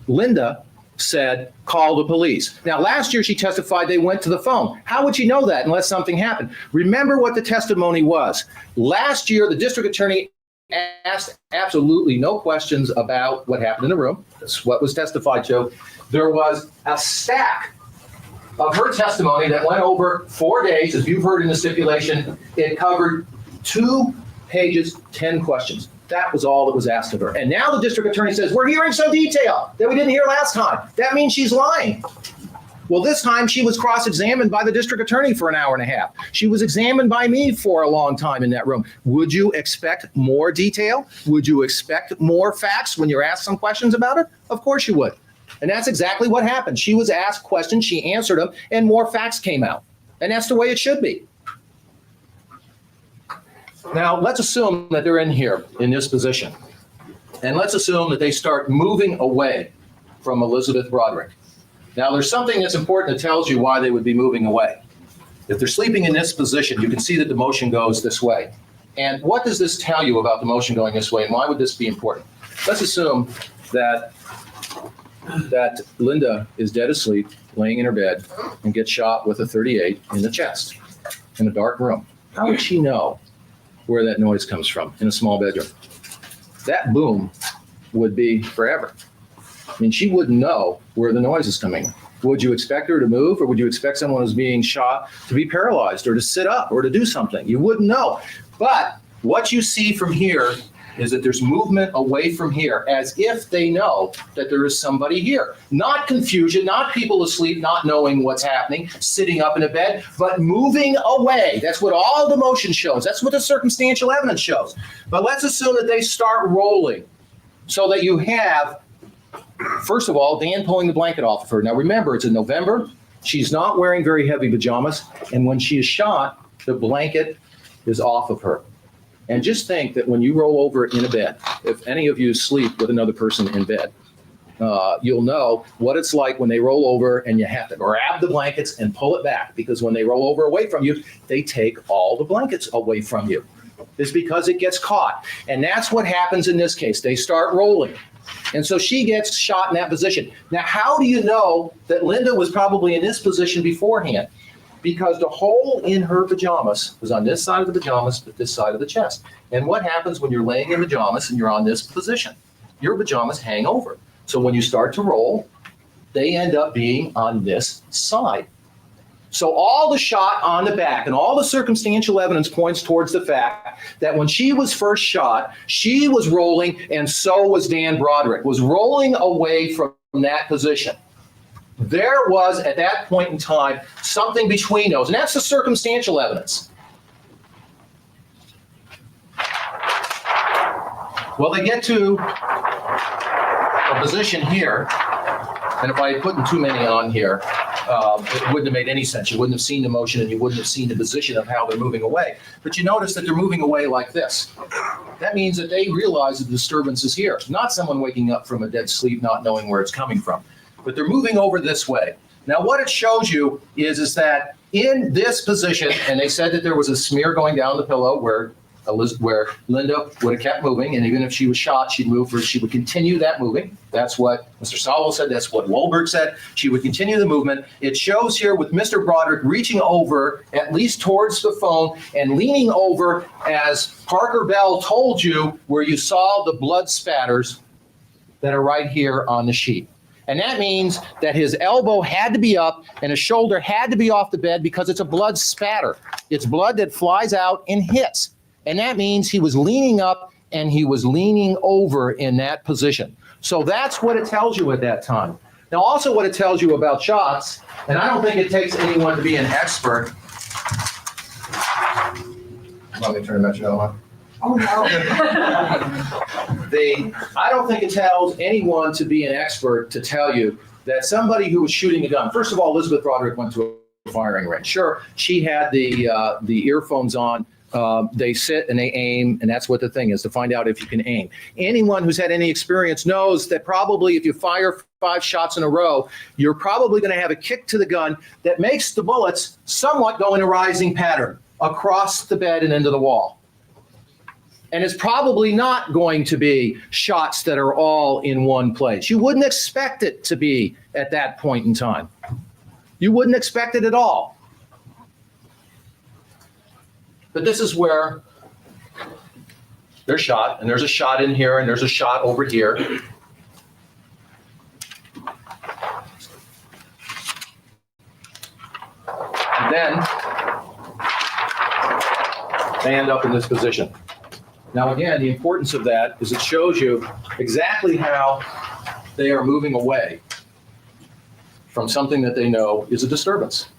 Linda said, call the police. Now, last year she testified they went to the phone. How would she know that unless something happened? Remember what the testimony was. Last year, the district attorney asked absolutely no questions about what happened in the room. That's what was testified to. There was a stack of her testimony that went over 4 days. As you've heard in the stipulation, it covered 2 pages, 10 questions. That was all that was asked of her. And now the district attorney says, we're hearing some detail that we didn't hear last time. That means she's lying. Well, this time she was cross-examined by the district attorney for an hour and a half. She was examined by me for a long time in that room. Would you expect more detail? Would you expect more facts when you're asked some questions about it? Of course you would. And that's exactly what happened. She was asked questions, she answered them, and more facts came out. And that's the way it should be. Now, let's assume that they're in here in this position. And let's assume that they start moving away from Elizabeth Broderick. Now, there's something that's important that tells you why they would be moving away. If they're sleeping in this position, you can see that the motion goes this way. And what does this tell you about the motion going this way, and why would this be important? Let's assume that Linda is dead asleep, laying in her bed, and gets shot with a .38 in the chest in a dark room. How would she know where that noise comes from in a small bedroom? That boom would be forever. I mean, she wouldn't know where the noise is coming. Would you expect her to move, or would you expect someone who's being shot to be paralyzed or to sit up or to do something? You wouldn't know. But what you see from here is that there's movement away from here as if they know that there is somebody here. Not confusion, not people asleep, not knowing what's happening, sitting up in a bed, but moving away. That's what all the motion shows. That's what the circumstantial evidence shows. But let's assume that they start rolling so that you have, first of all, Dan pulling the blanket off of her. Now remember, it's in November. She's not wearing very heavy pajamas. And when she is shot, the blanket is off of her. And just think that when you roll over in a bed, if any of you sleep with another person in bed, you'll know what it's like when they roll over and you have to grab the blankets and pull it back, because when they roll over away from you, they take all the blankets away from you. It's because it gets caught. And that's what happens in this case. They start rolling. And so she gets shot in that position. Now, how do you know that Linda was probably in this position beforehand? Because the hole in her pajamas was on this side of the pajamas, but this side of the chest. And what happens when you're laying in pajamas and you're on this position? Your pajamas hang over. So when you start to roll, they end up being on this side. So all the shot on the back and all the circumstantial evidence points towards the fact that when she was first shot, she was rolling, and so was Dan Broderick, was rolling away from that position. There was, at that point in time, something between those, and that's the circumstantial evidence. Well, they get to a position here, and if I had put too many on here, it wouldn't have made any sense. You wouldn't have seen the motion, and you wouldn't have seen the position of how they're moving away. But you notice that they're moving away like this. That means that they realize the disturbance is here, not someone waking up from a dead sleep not knowing where it's coming from. But they're moving over this way. Now, what it shows you is that in this position, and they said that there was a smear going down the pillow where Linda would have kept moving, and even if she was shot, she'd move, or she would continue that moving. That's what Mr. Sowell said. That's what Wolberg said. She would continue the movement. It shows here with Mr. Broderick reaching over at least towards the phone and leaning over, as Parker Bell told you, where you saw the blood spatters that are right here on the sheet. And that means that his elbow had to be up and his shoulder had to be off the bed, because it's a blood spatter. It's blood that flies out and hits. And that means he was leaning up and he was leaning over in that position. So that's what it tells you at that time. Now, also what it tells you about shots, and I don't think it takes anyone to be an expert. Let me turn the metronome on. Oh, no. I don't think it tells anyone to be an expert to tell you that somebody who was shooting a gun, first of all, Elizabeth Broderick went to a firing range. Sure, she had the earphones on. They sit and they aim, and that's what the thing is, to find out if you can aim. Anyone who's had any experience knows that probably if you fire 5 shots in a row, you're probably going to have a kick to the gun that makes the bullets somewhat go in a rising pattern across the bed and into the wall. And it's probably not going to be shots that are all in one place. You wouldn't expect it to be at that point in time. You wouldn't expect it at all. But this is where they're shot, and there's a shot in here, and there's a shot over here. And then they end up in this position. Now, again, the importance of that is it shows you exactly how they are moving away from something that they know is a disturbance,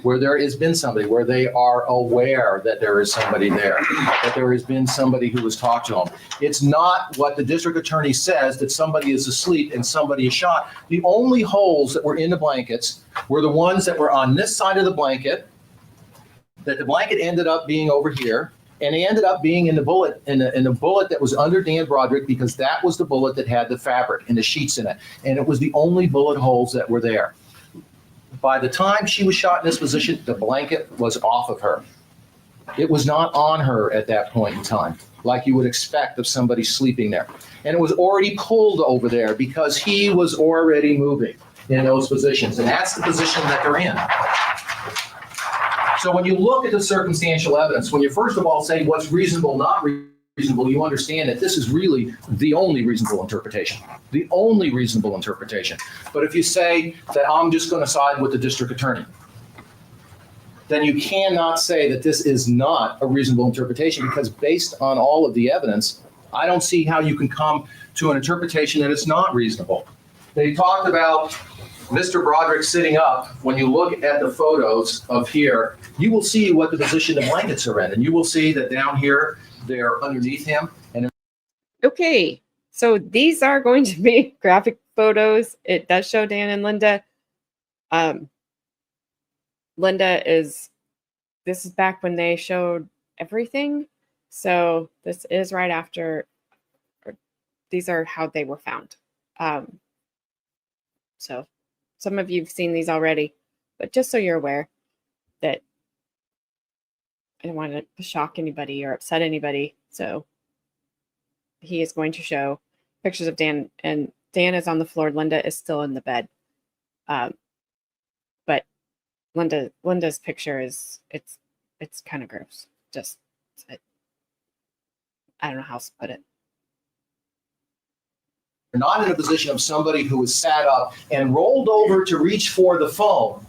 where there has been somebody, where they are aware that there is somebody there, that there has been somebody who has talked to them. It's not what the district attorney says, that somebody is asleep and somebody is shot. The only holes that were in the blankets were the ones that were on this side of the blanket, that the blanket ended up being over here, and they ended up being in the bullet, in the bullet that was under Dan Broderick, because that was the bullet that had the fabric and the sheets in it. And it was the only bullet holes that were there. By the time she was shot in this position, the blanket was off of her. It was not on her at that point in time, like you would expect of somebody sleeping there. And it was already pulled over there because he was already moving in those positions. And that's the position that they're in. So when you look at the circumstantial evidence, when you first of all say what's reasonable, not reasonable, you understand that this is really the only reasonable interpretation. The only reasonable interpretation. But if you say that I'm just going to side with the district attorney, then you cannot say that this is not a reasonable interpretation, because based on all of the evidence, I don't see how you can come to an interpretation that it's not reasonable. They talked about Mr. Broderick sitting up. When you look at the photos of here, you will see what the position the blankets are in, and you will see that down here, they're underneath him. And Okay, so these are going to be graphic photos. It does show Dan and Linda. This is back when they showed everything. So this is right after, these are how they were found. So some of you've seen these already, but just so you're aware that I don't want to shock anybody or upset anybody. So he is going to show pictures of Dan, and Dan is on the floor. Linda is still in the bed. But Linda's picture is, it's kind of gross. Just, I don't know how else to put it. you're not in a position of somebody who has sat up and rolled over to reach for the phone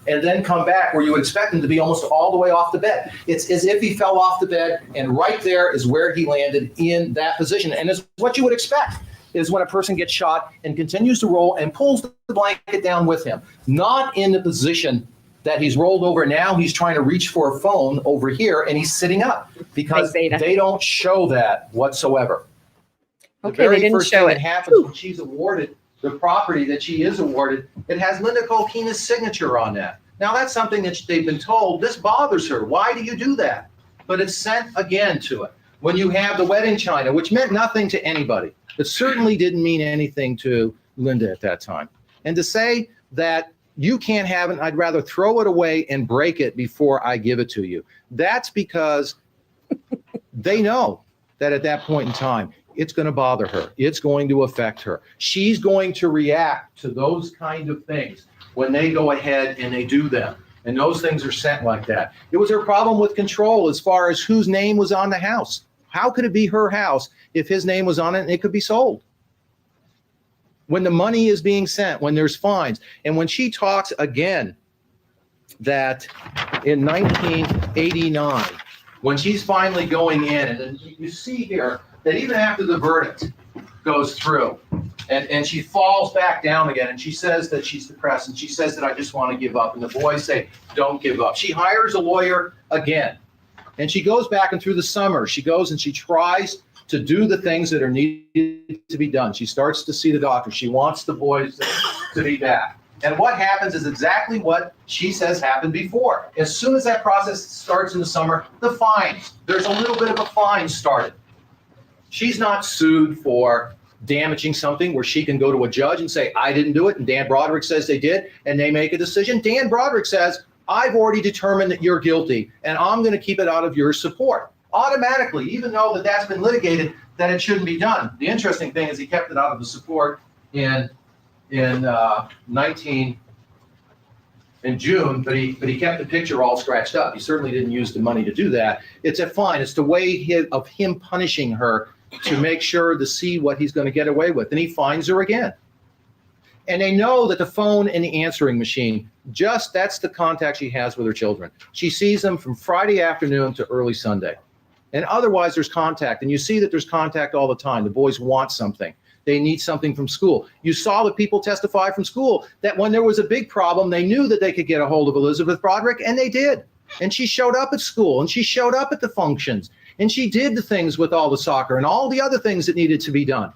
and then come back, where you would expect him to be almost all the way off the bed. It's as if he fell off the bed, and right there is where he landed in that position. And it's what you would expect is when a person gets shot and continues to roll and pulls the blanket down with him, not in the position that he's rolled over. Now he's trying to reach for a phone over here, and he's sitting up, because they don't show that whatsoever. Okay, the very they didn't first show thing it. that happens when she's awarded the property that she is awarded, it has Linda Kolkena's signature on that. Now that's something that they've been told, this bothers her. Why do you do that? But it's sent again to it. When you have the wedding china, which meant nothing to anybody, it certainly didn't mean anything to Linda at that time. And to say that you can't have it, I'd rather throw it away and break it before I give it to you. That's because they know that at that point in time, it's going to bother her. It's going to affect her. She's going to react to those kind of things when they go ahead and they do them. And those things are sent like that. It was her problem with control as far as whose name was on the house. How could it be her house if his name was on it and it could be sold? When the money is being sent, when there's fines, and when she talks again that in 1989, when she's finally going in, and then you see here that even after the verdict goes through, And she falls back down again, and she says that she's depressed, and she says that I just want to give up. And the boys say, don't give up. She hires a lawyer again. And she goes back, and through the summer, she goes and she tries to do the things that are needed to be done. She starts to see the doctor. She wants the boys to be back. And what happens is exactly what she says happened before. As soon as that process starts in the summer, the fines. There's a little bit of a fine started. She's not sued for damaging something where she can go to a judge and say, I didn't do it, and Dan Broderick says they did, and they make a decision. Dan Broderick says, I've already determined that you're guilty, and I'm going to keep it out of your support. Automatically, even though that's been litigated, that it shouldn't be done. The interesting thing is he kept it out of the support in June, but he kept the picture all scratched up. He certainly didn't use the money to do that. It's a fine. It's the way of him punishing her to make sure to see what he's going to get away with. And he fines her again. And they know that the phone and the answering machine, that's the contact she has with her children. She sees them from Friday afternoon to early Sunday. And otherwise there's contact. And you see that there's contact all the time. The boys want something. They need something from school. You saw the people testify from school that when there was a big problem, they knew that they could get a hold of Elizabeth Broderick, and they did. And she showed up at school, and she showed up at the functions, and she did the things with all the soccer and all the other things that needed to be done.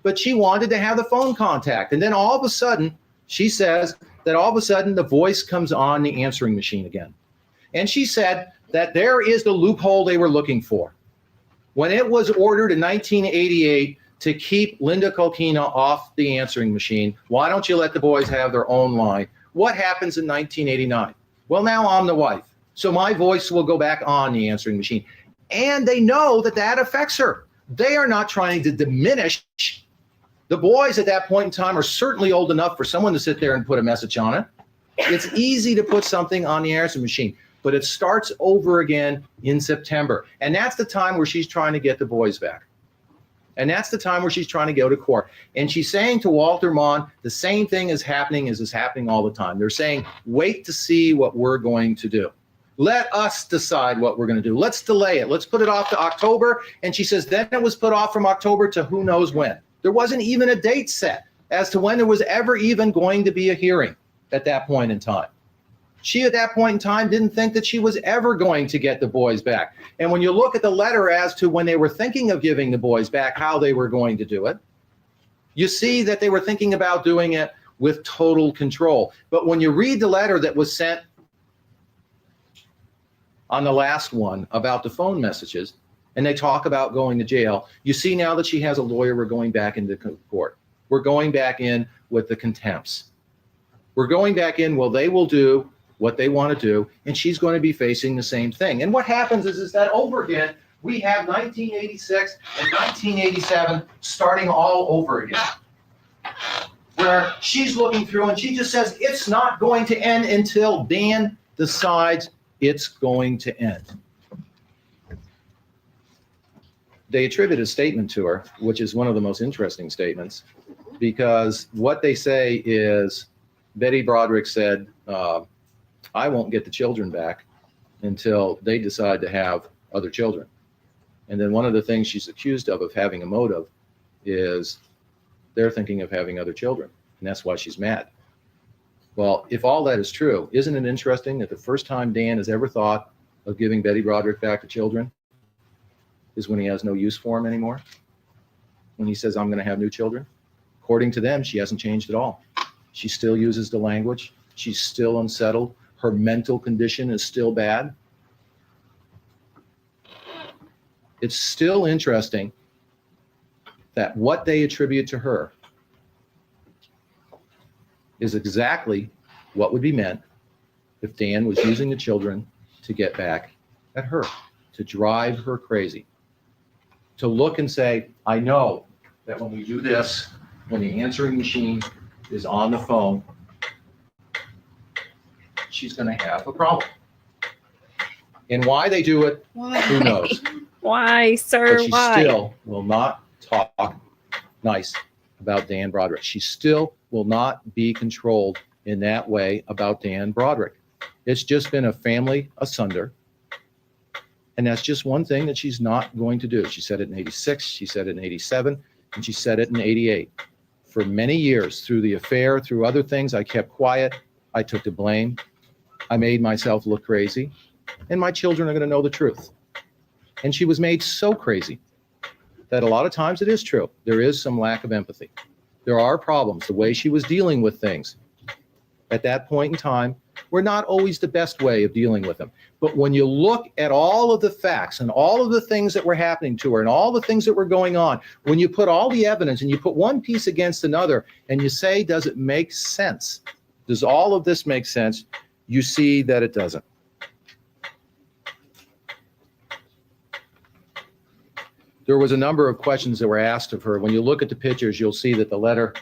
But she wanted to have the phone contact. And then all of a sudden, she says that all of a sudden the voice comes on the answering machine again. And she said that there is the loophole they were looking for. When it was ordered in 1988 to keep Linda Kolkena off the answering machine, why don't you let the boys have their own line? What happens in 1989? Well, now I'm the wife, so my voice will go back on the answering machine. And they know that that affects her. They are not trying to diminish. The boys at that point in time are certainly old enough for someone to sit there and put a message on it. It's easy to put something on the answering machine, but it starts over again in September. And that's the time where she's trying to get the boys back. And that's the time where she's trying to go to court. And she's saying to Walter Mon, the same thing is happening as is happening all the time. They're saying, wait to see what we're going to do. Let us decide what we're going to do. Let's delay it. Let's put it off to October. And she says, then it was put off from October to who knows when. There wasn't even a date set as to when there was ever even going to be a hearing at that point in time. She, at that point in time, didn't think that she was ever going to get the boys back. And when you look at the letter as to when they were thinking of giving the boys back, how they were going to do it, you see that they were thinking about doing it with total control. But when you read the letter that was sent on the last one about the phone messages, and they talk about going to jail, you see now that she has a lawyer. We're going back into court. We're going back in with the contempts. We're going back in, well, they will do what they want to do, and she's going to be facing the same thing. And what happens is that over again, we have 1986 and 1987 starting all over again, where she's looking through and she just says, it's not going to end until Dan decides it's going to end. They attribute a statement to her, which is one of the most interesting statements, because what they say is Betty Broderick said, I won't get the children back until they decide to have other children. And then one of the things she's accused of having a motive is they're thinking of having other children, and that's why she's mad. Well, if all that is true, isn't it interesting that the first time Dan has ever thought of giving Betty Broderick back to children is when he has no use for them anymore? When he says, I'm going to have new children? According to them, she hasn't changed at all. She still uses the language. She's still unsettled. Her mental condition is still bad. It's still interesting that what they attribute to her is exactly what would be meant if Dan was using the children to get back at her, to drive her crazy, to look and say, I know that when we do this, when the answering machine is on the phone, she's going to have a problem. And why they do it, who knows? Why, sir? But she still will not talk nice about Dan Broderick. She still will not be controlled in that way about Dan Broderick. It's just been a family asunder. And that's just one thing that she's not going to do. She said it in 86, she said it in 87, and she said it in 88. For many years, through the affair, through other things, I kept quiet. I took the blame. I made myself look crazy. And my children are going to know the truth. And she was made so crazy that a lot of times it is true. There is some lack of empathy. There are problems. The way she was dealing with things at that point in time were not always the best way of dealing with them. But when you look at all of the facts and all of the things that were happening to her and all the things that were going on, when you put all the evidence and you put one piece against another and you say, does it make sense? Does all of this make sense? You see that it doesn't. There was a number of questions that were asked of her. When you look at the pictures, you'll see that the letter,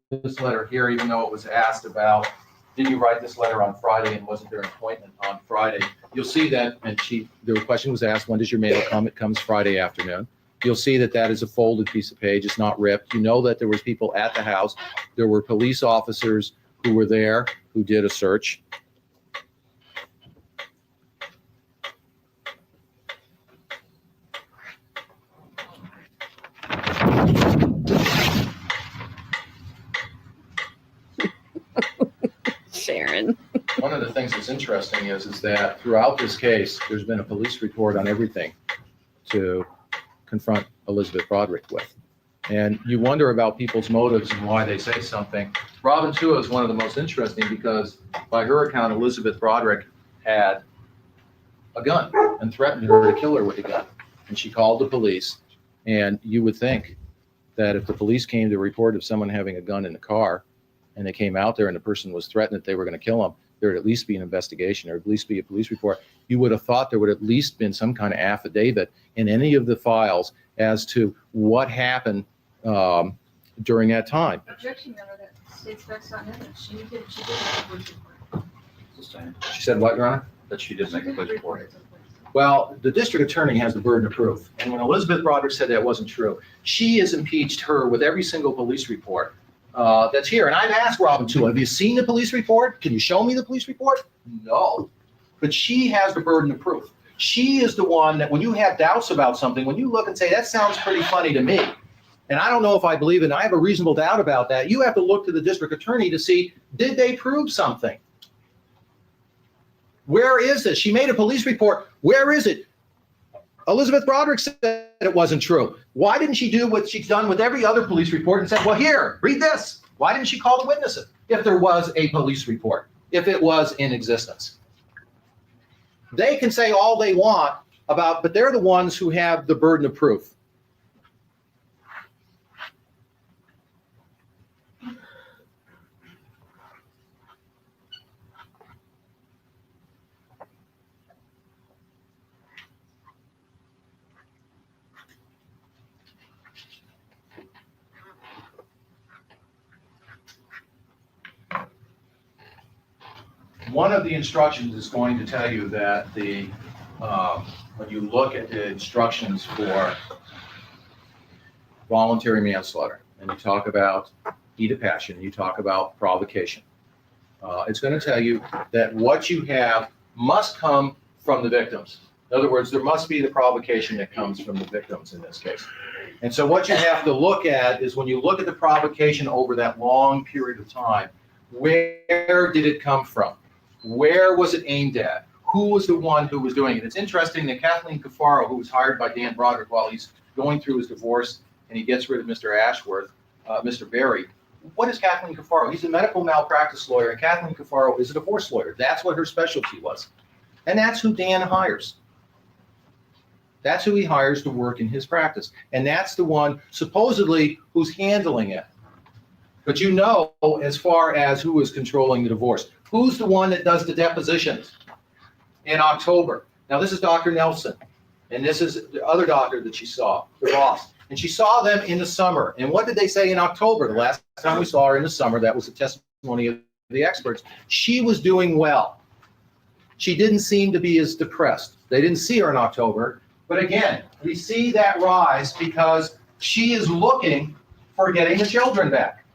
this letter here, even though it was asked about, did you write this letter on Friday and wasn't there an appointment on Friday? You'll see that, and the question was asked, when does your mail come? It comes Friday afternoon. You'll see that that is a folded piece of page. It's not ripped. You know that there was people at the house. There were police officers who were there who did a search. Sharon. One of the things that's interesting is that throughout this case, there's been a police report on everything to confront Elizabeth Broderick with. And you wonder about people's motives and why they say something. Robin Tua is one of the most interesting because by her account, Elizabeth Broderick had a gun and threatened her to kill her with a gun. And she called the police. And you would think that if the police came to report of someone having a gun in the car, and they came out there and the person was threatened that they were going to kill him, there would at least be an investigation or at least be a police report. You would have thought there would at least been some kind of affidavit in any of the files as to what happened during that time. Objection, Your Honor, that states facts on evidence. She did make a police report. She said what, Your Honor? That she did make a police report. Well, the district attorney has the burden of proof. And when Elizabeth Broderick said that wasn't true, she has impeached her with every single police report that's here. And I've asked Robin Tua, have you seen the police report? Can you show me the police report? No. But she has the burden of proof. She is the one that when you have doubts about something, when you look and say, that sounds pretty funny to me, and I don't know if I believe it, and I have a reasonable doubt about that, you have to look to the district attorney to see, did they prove something? Where is this? She made a police report. Where is it? Elizabeth Broderick said it wasn't true. Why didn't she do what she's done with every other police report and said, well, here, read this. Why didn't she call the witnesses if there was a police report, if it was in existence? They can say all they want about, but they're the ones who have the burden of proof. One of the instructions is going to tell you that when you look at the instructions for voluntary manslaughter, and you talk about heat of passion, you talk about provocation, it's going to tell you that what you have must come from the victims. In other words, there must be the provocation that comes from the victims in this case. And so what you have to look at is when you look at the provocation over that long period of time, where did it come from? Where was it aimed at? Who was the one who was doing it? It's interesting that Kathleen Cafaro, who was hired by Dan Broderick while he's going through his divorce and he gets rid of Mr. Ashworth, Mr. Berry. What is Kathleen Cafaro? He's a medical malpractice lawyer, and Kathleen Cafaro is a divorce lawyer. That's what her specialty was. And that's who Dan hires. That's who he hires to work in his practice. And that's the one supposedly who's handling it. But you know, as far as who is controlling the divorce, who's the one that does the depositions in October? Now, this is Dr. Nelson, and this is the other doctor that she saw, the Ross. And she saw them in the summer. And what did they say in October? The last time we saw her in the summer, that was the testimony of the experts. She was doing well. She didn't seem to be as depressed. They didn't see her in October. But again, we see that rise because she is looking for getting the children back.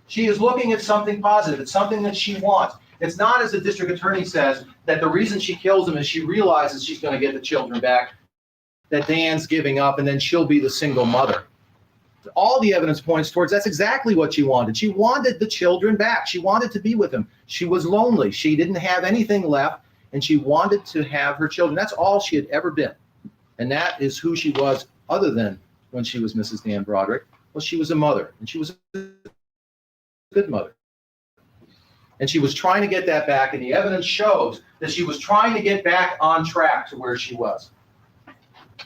She is looking at something positive. It's something that she wants. It's not, as the district attorney says, that the reason she kills him is she realizes she's going to get the children back, that Dan's giving up, and then she'll be the single mother. All the evidence points towards that's exactly what she wanted. She wanted the children back. She wanted to be with them. She was lonely. She didn't have anything left, and she wanted to have her children. That's all she had ever been. And that is who she was, other than when she was Mrs. Dan Broderick. Well, she was a mother, and she was a good mother. And she was trying to get that back, and the evidence shows that she was trying to get back on track to where she was.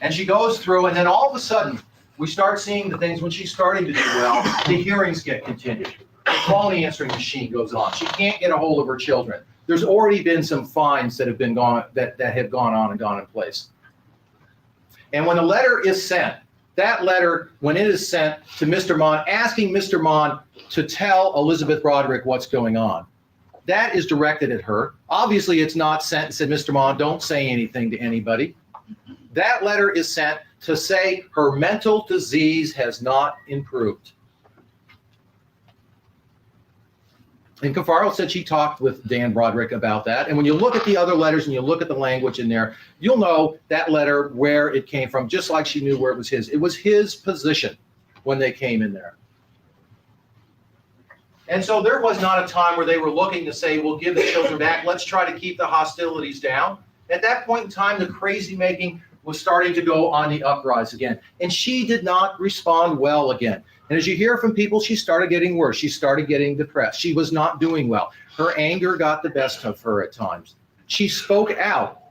And she goes through, and then all of a sudden, we start seeing the things when she's starting to do well. The hearings get continued. The phone answering machine goes on. She can't get a hold of her children. There's already been some fines that have been gone that have gone on and gone in place. And when a letter is sent, that letter, when it is sent to Mr. Mon, asking Mr. Mon to tell Elizabeth Broderick what's going on, that is directed at her. Obviously, it's not sent and said, Mr. Mon, don't say anything to anybody. That letter is sent to say her mental disease has not improved. And Cafaro said she talked with Dan Broderick about that. And when you look at the other letters and you look at the language in there, you'll know that letter, where it came from, just like she knew where it was his. It was his position when they came in there. And so there was not a time where they were looking to say, we'll give the children back. Let's try to keep the hostilities down. At that point in time, the crazy making was starting to go on the uprise again. And she did not respond well again. And as you hear from people, she started getting worse. She started getting depressed. She was not doing well. Her anger got the best of her at times. She spoke out.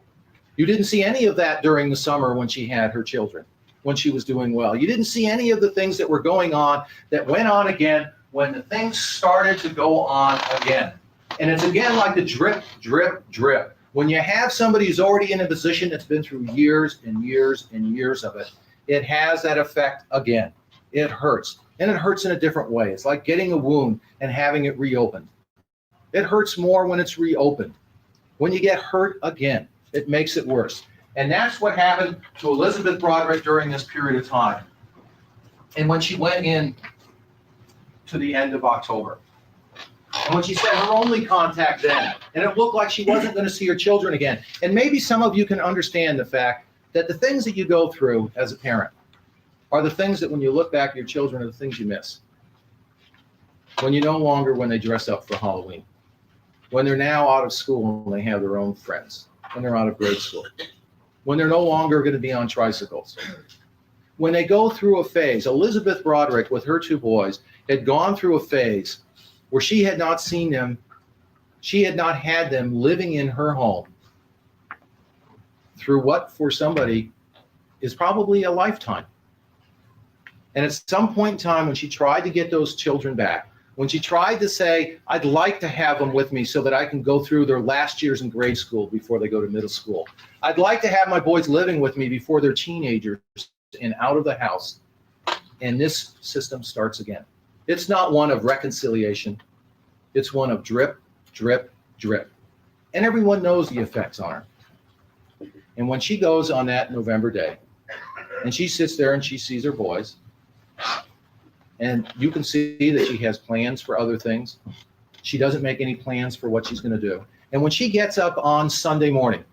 You didn't see any of that during the summer when she had her children, when she was doing well. You didn't see any of the things that were going on that went on again when the things started to go on again. And it's again like the drip, drip, drip. When you have somebody who's already in a position that's been through years and years and years of it, it has that effect again. It hurts. And it hurts in a different way. It's like getting a wound and having it reopened. It hurts more when it's reopened. When you get hurt again, it makes it worse. And that's what happened to Elizabeth Broderick during this period of time. And when she went in to the end of October. And when she said her only contact then, and it looked like she wasn't going to see her children again. And maybe some of you can understand the fact that the things that you go through as a parent are the things that when you look back at your children are the things you miss. When you no longer, when they dress up for Halloween, when they're now out of school and they have their own friends, when they're out of grade school, when they're no longer going to be on tricycles, when they go through a phase. Elizabeth Broderick with her two boys had gone through a phase where she had not seen them, she had not had them living in her home through what for somebody is probably a lifetime. And at some point in time when she tried to get those children back, when she tried to say, I'd like to have them with me so that I can go through their last years in grade school before they go to middle school. I'd like to have my boys living with me before they're teenagers and out of the house. And this system starts again. It's not one of reconciliation. It's one of drip, drip, drip. And everyone knows the effects on her. And when she goes on that November day, and she sits there and she sees her boys, and you can see that she has plans for other things. She doesn't make any plans for what she's going to do. And when she gets up on Sunday morning,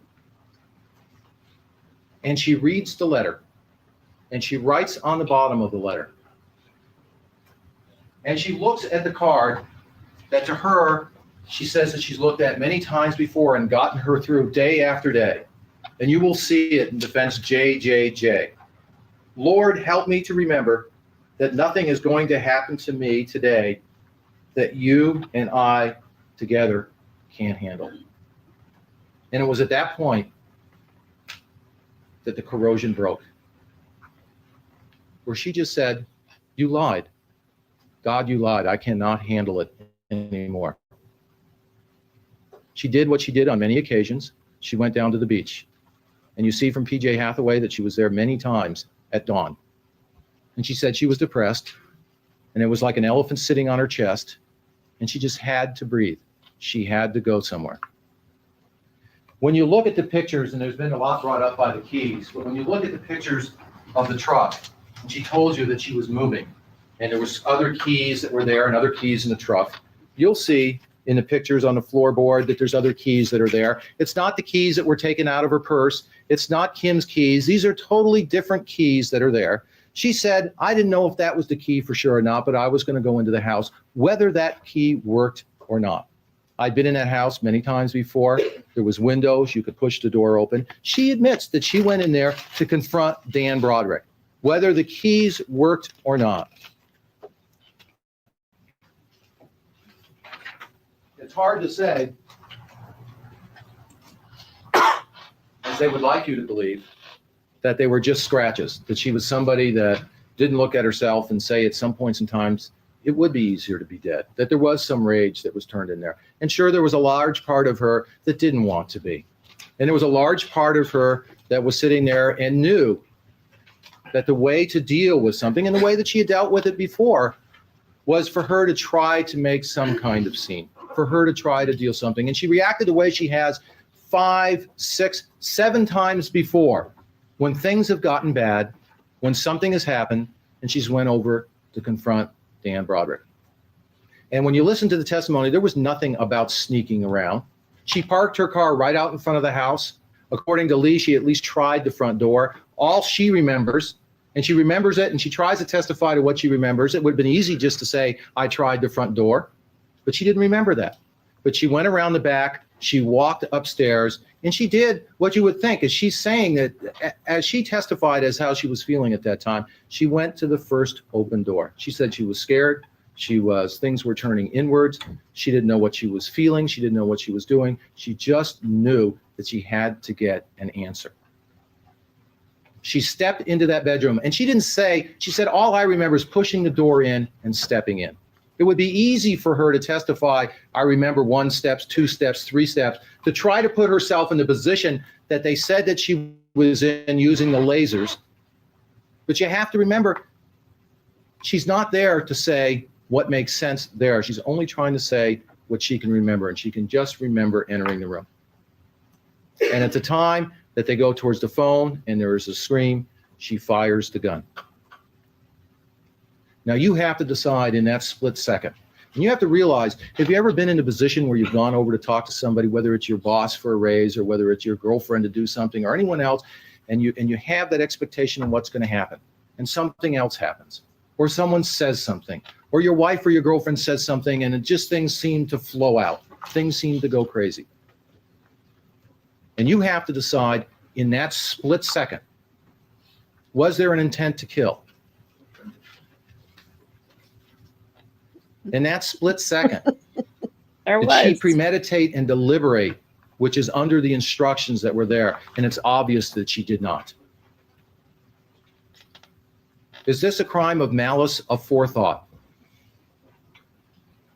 and she reads the letter, and she writes on the bottom of the letter, and she looks at the card that to her, she says that she's looked at many times before and gotten her through day after day. And you will see it in defense JJJ. Lord, help me to remember that nothing is going to happen to me today that you and I together can't handle. And it was at that point that the corrosion broke, where she just said, you lied. God, you lied. I cannot handle it anymore. She did what she did on many occasions. She went down to the beach. And you see from PJ Hathaway that she was there many times at dawn. And she said she was depressed, and it was like an elephant sitting on her chest, and she just had to breathe. She had to go somewhere. When you look at the pictures, and there's been a lot brought up by the Keys, but when you look at the pictures of the truck, and she told you that she was moving, and there was other keys that were there and other keys in the truck, you'll see in the pictures on the floorboard that there's other keys that are there. It's not the keys that were taken out of her purse. It's not Kim's keys. These are totally different keys that are there. She said, I didn't know if that was the key for sure or not, but I was going to go into the house, whether that key worked or not. I'd been in that house many times before. There was windows. You could push the door open. She admits that she went in there to confront Dan Broderick, whether the keys worked or not. It's hard to say, as they would like you to believe, that they were just scratches, that she was somebody that didn't look at herself and say at some points in times, it would be easier to be dead, that there was some rage that was turned in there. And sure, there was a large part of her that didn't want to be. And there was a large part of her that was sitting there and knew that the way to deal with something, and the way that she had dealt with it before, was for her to try to make some kind of scene, for her to try to deal something. And she reacted the way she has 5, 6, 7 times before, when things have gotten bad, when something has happened, and she's went over to confront Dan Broderick. And when you listen to the testimony, there was nothing about sneaking around. She parked her car right out in front of the house. According to Lee, she at least tried the front door. All she remembers, and she remembers it, and she tries to testify to what she remembers. It would have been easy just to say, I tried the front door, but she didn't remember that. But she went around the back, she walked upstairs, and she did what you would think, is she's saying that as she testified as how she was feeling at that time, she went to the first open door. She said she was scared. Things were turning inwards. She didn't know what she was feeling. She didn't know what she was doing. She just knew that she had to get an answer. She stepped into that bedroom, and she didn't say, she said, all I remember is pushing the door in and stepping in. It would be easy for her to testify, I remember 1 step, 2 steps, 3 steps, to try to put herself in the position that they said that she was in using the lasers. But you have to remember, she's not there to say what makes sense there. She's only trying to say what she can remember, and she can just remember entering the room. And at the time that they go towards the phone and there is a scream, she fires the gun. Now, you have to decide in that split second. And you have to realize, have you ever been in a position where you've gone over to talk to somebody, whether it's your boss for a raise or whether it's your girlfriend to do something or anyone else, and you have that expectation of what's going to happen, and something else happens, or someone says something, or your wife or your girlfriend says something, and things seem to flow out. Things seem to go crazy. And you have to decide in that split second, was there an intent to kill? In that split second, did she premeditate and deliberate, which is under the instructions that were there? And it's obvious that she did not. Is this a crime of malice aforethought?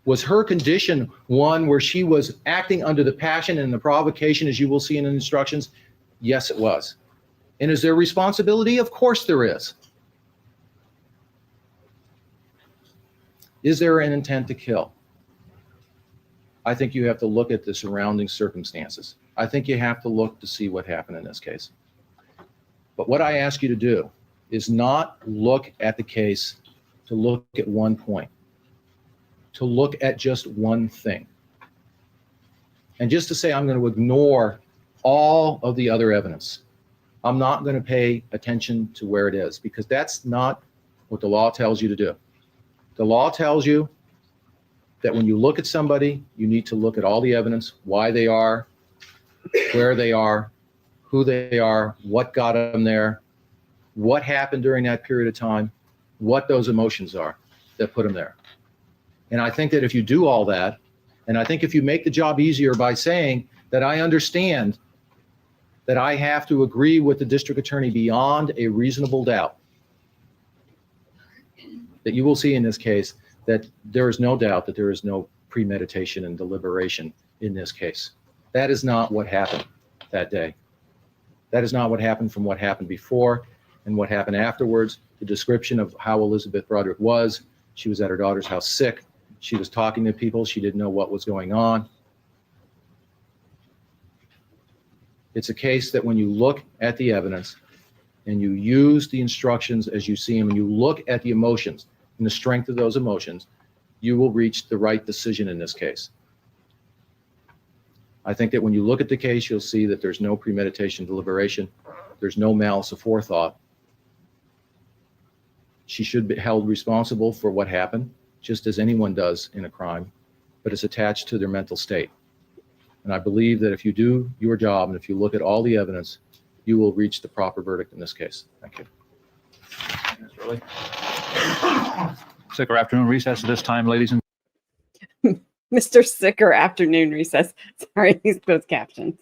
Was her condition one where she was acting under the passion and the provocation, as you will see in the instructions? Yes, it was. And is there responsibility? Of course there is. Is there an intent to kill? I think you have to look at the surrounding circumstances. I think you have to look to see what happened in this case. But what I ask you to do is not look at the case to look at one point, to look at just one thing. And just to say, I'm going to ignore all of the other evidence. I'm not going to pay attention to where it is, because that's not what the law tells you to do. The law tells you that when you look at somebody, you need to look at all the evidence, why they are, where they are, who they are, what got them there, what happened during that period of time, what those emotions are that put them there. And I think that if you do all that, and I think if you make the job easier by saying that I understand that I have to agree with the district attorney beyond a reasonable doubt, that you will see in this case that there is no doubt that there is no premeditation and deliberation in this case. That is not what happened that day. That is not what happened from what happened before and what happened afterwards. The description of how Elizabeth Broderick was, she was at her daughter's house sick. She was talking to people. She didn't know what was going on. It's a case that when you look at the evidence and you use the instructions as you see them, and you look at the emotions and the strength of those emotions, you will reach the right decision in this case. I think that when you look at the case, you'll see that there's no premeditation, deliberation. There's no malice aforethought. She should be held responsible for what happened, just as anyone does in a crime, but it's attached to their mental state. And I believe that if you do your job and if you look at all the evidence, you will reach the proper verdict in this case. Thank you. Mr. Early. Sicker afternoon recess at this time, ladies and Mr. Sicker afternoon recess. Sorry, these closed captions.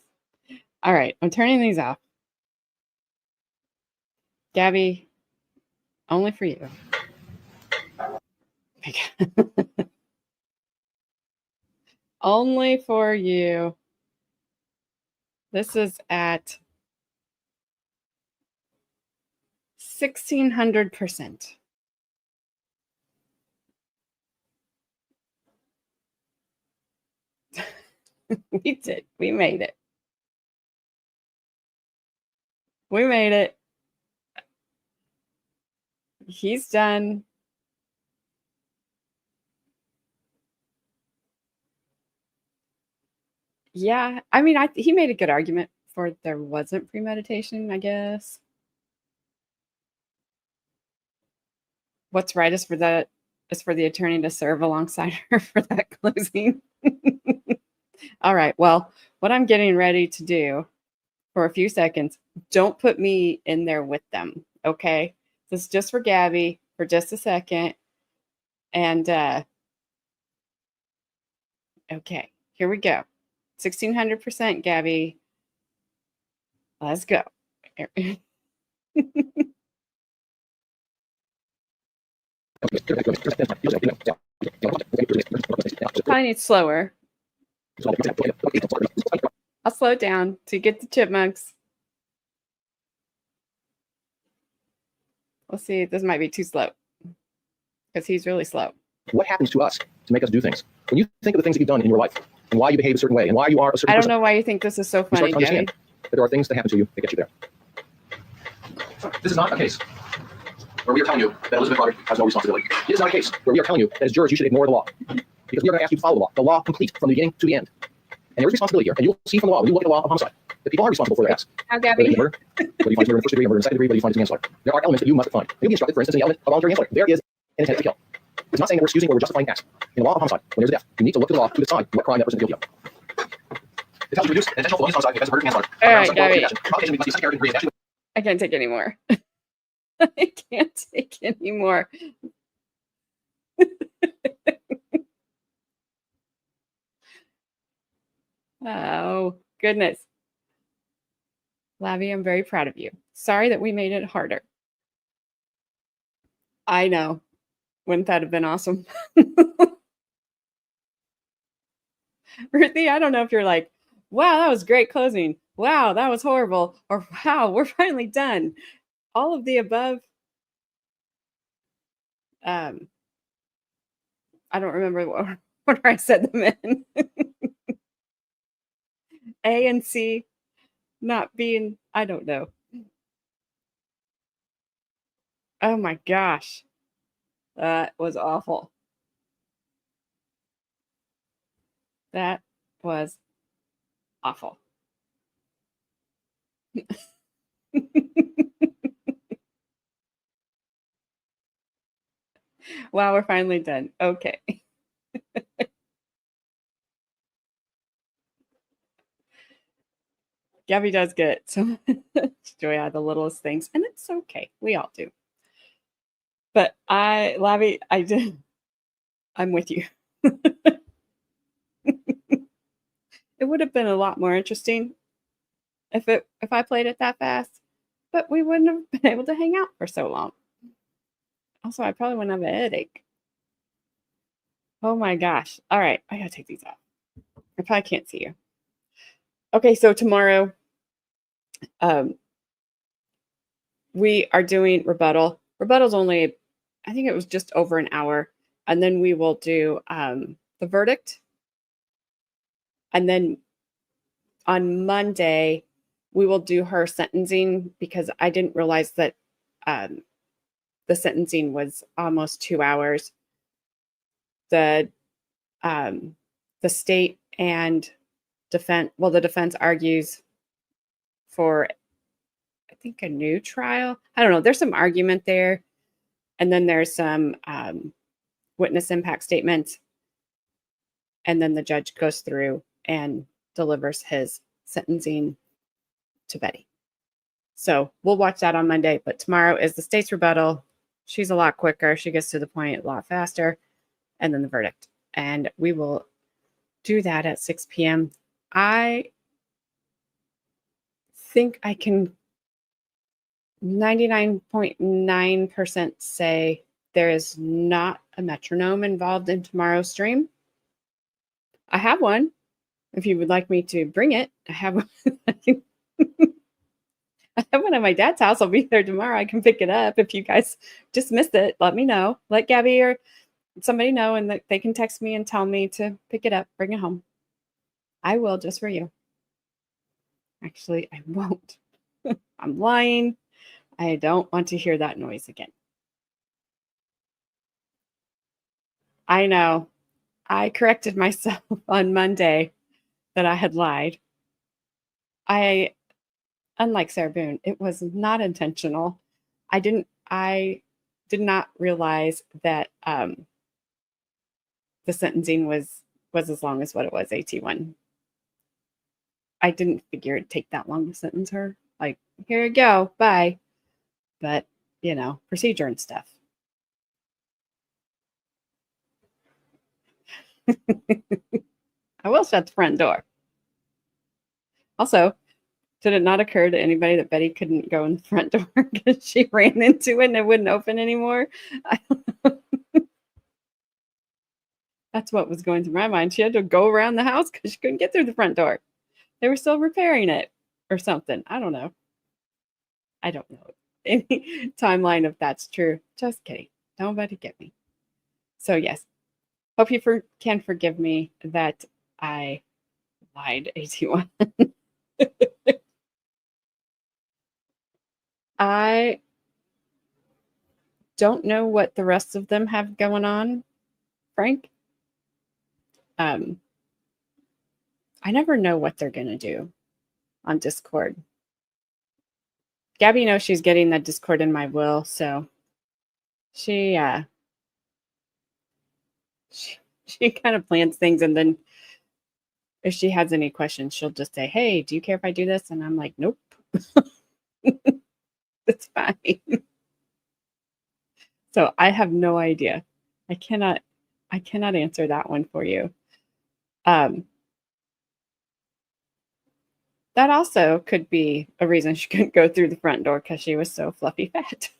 All right, I'm turning these off. Gabby, only for you. Only for you. This is at 1,600%. We did. We made it. We made it. He's done. Yeah, I mean, he made a good argument for there wasn't premeditation, I guess. What's right is for the attorney to serve alongside her for that closing. All right. Well, what I'm getting ready to do for a few seconds, don't put me in there with them. Okay. This is just for Gabby for just a second. And okay, here we go. 1,600%, Gabby. Let's go. Probably need slower. I'll slow it down to get the chipmunks. Let's see. This might be too slow because he's really slow. What happens to us to make us do things? When you think of the things that you've done in your life and why you behave a certain way and why you are a certain I don't person, know why you think this is so you start funny, to understand Gabby. that there are things that happen to you that get you there. This is not a case where we are telling you that Elizabeth Broderick has no responsibility. It is not a case where we are telling you that as jurors you should ignore the law. Because we are going to ask you to follow the law complete from the beginning to the end. And there is responsibility here. And you'll see from the law, when you look at the law of homicide, that people are responsible for their acts. How, Whether Gabby? it's murder, whether you find murder in first degree, or murder in second degree, whether you find it's manslaughter. There are elements that you must find. You'll be instructed, for instance, in the element of voluntary manslaughter. There is an intent to kill. It's not saying that we're excusing or we're justifying acts. In the law of homicide, when there's a death, you need to look to the law to decide what crime that person is guilty of. It tells you to reduce intentional felonious homicide because of murder and manslaughter. All right, Gabby. Provocation must be second degree and actually I can't take any more. I can't take any more. Oh, goodness. Lavi, I'm very proud of you. Sorry that we made it harder. I know. Wouldn't that have been awesome? Ruthie, I don't know if you're like, wow, that was great closing. Wow, that was horrible. Or wow, we're finally done. All of the above. I don't remember what order I said them in. A and C not being, I don't know. Oh my gosh. That was awful. That was awful. Wow, we're finally done. Okay. Gabby does get so joy out of the littlest things, and it's okay. We all do. But Lavi, I'm with you. It would have been a lot more interesting if I played it that fast, but we wouldn't have been able to hang out for so long. Also, I probably wouldn't have a headache. Oh my gosh. All right, I gotta take these off. I probably can't see you. Okay, so tomorrow, we are doing rebuttal. Rebuttal's only, I think it was just over an hour. And then we will do the verdict. And then on Monday, we will do her sentencing because I didn't realize that the sentencing was almost 2 hours. The state and defense, well, the defense argues for, I think, a new trial. I don't know. There's some argument there. And then there's some witness impact statements. And then the judge goes through and delivers his sentencing to Betty. So we'll watch that on Monday, but tomorrow is the state's rebuttal. She's a lot quicker. She gets to the point a lot faster. And then the verdict. And we will do that at 6 p.m. I think I can 99.9% say there is not a metronome involved in tomorrow's stream. I have one. If you would like me to bring it, I have one. I have one at my dad's house. I'll be there tomorrow. I can pick it up. If you guys just missed it, let me know. Let Gabby or somebody know, and they can text me and tell me to pick it up, bring it home. I will, just for you. Actually, I won't. I'm lying. I don't want to hear that noise again. I know. I corrected myself on Monday that I had lied. Unlike Sarah Boone, it was not intentional. I did not realize that the sentencing was as long as what it was, AT1. I didn't figure it'd take that long to sentence her. Like, here you go, bye. But, procedure and stuff. I will shut the front door. Also, did it not occur to anybody that Betty couldn't go in the front door because she ran into it and it wouldn't open anymore? That's what was going through my mind. She had to go around the house because she couldn't get through the front door. They were still repairing it or something. I don't know. I don't know any timeline if that's true. Just kidding. Nobody get me. So yes, hope you can forgive me that I lied, AT1. I don't know what the rest of them have going on, Frank. I never know what they're going to do on Discord. Gabby knows she's getting the Discord in my will, so she kind of plans things, and then if she has any questions, she'll just say, "Hey, do you care if I do this?" And I'm like, "Nope." It's fine. So I have no idea. I cannot answer that one for you. That also could be a reason she couldn't go through the front door, because she was so fluffy fat.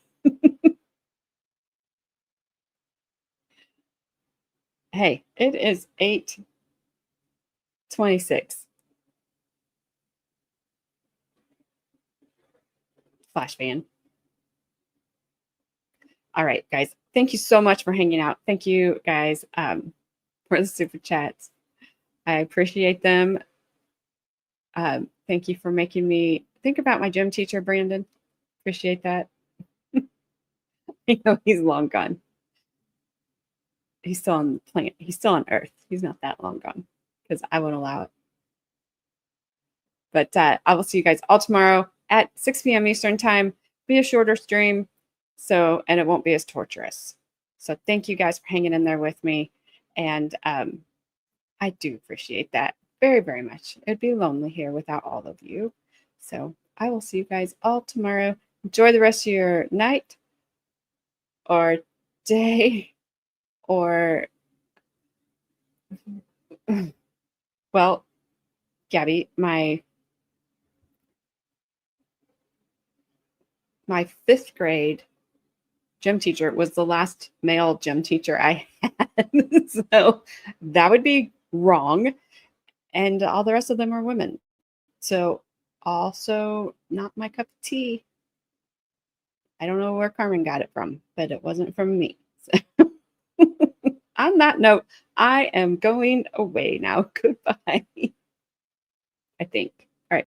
Hey, it is 8:26. Flash fan. All right, guys. Thank you so much for hanging out. Thank you, guys, for the super chats. I appreciate them. Thank you for making me think about my gym teacher, Brandon. Appreciate that. I know he's long gone. He's still on the planet. He's still on Earth. He's not that long gone, because I won't allow it. But I will see you guys all tomorrow at 6 p.m. Eastern time. Be a shorter stream, and it won't be as torturous. So thank you guys for hanging in there with me. And I do appreciate that very, very much. It'd be lonely here without all of you. So I will see you guys all tomorrow. Enjoy the rest of your night or day or, well, Gabby, my 5th grade gym teacher was the last male gym teacher I had. So that would be wrong. And all the rest of them are women. So also not my cup of tea. I don't know where Carmen got it from, but it wasn't from me. So on that note, I am going away now. Goodbye. I think. All right.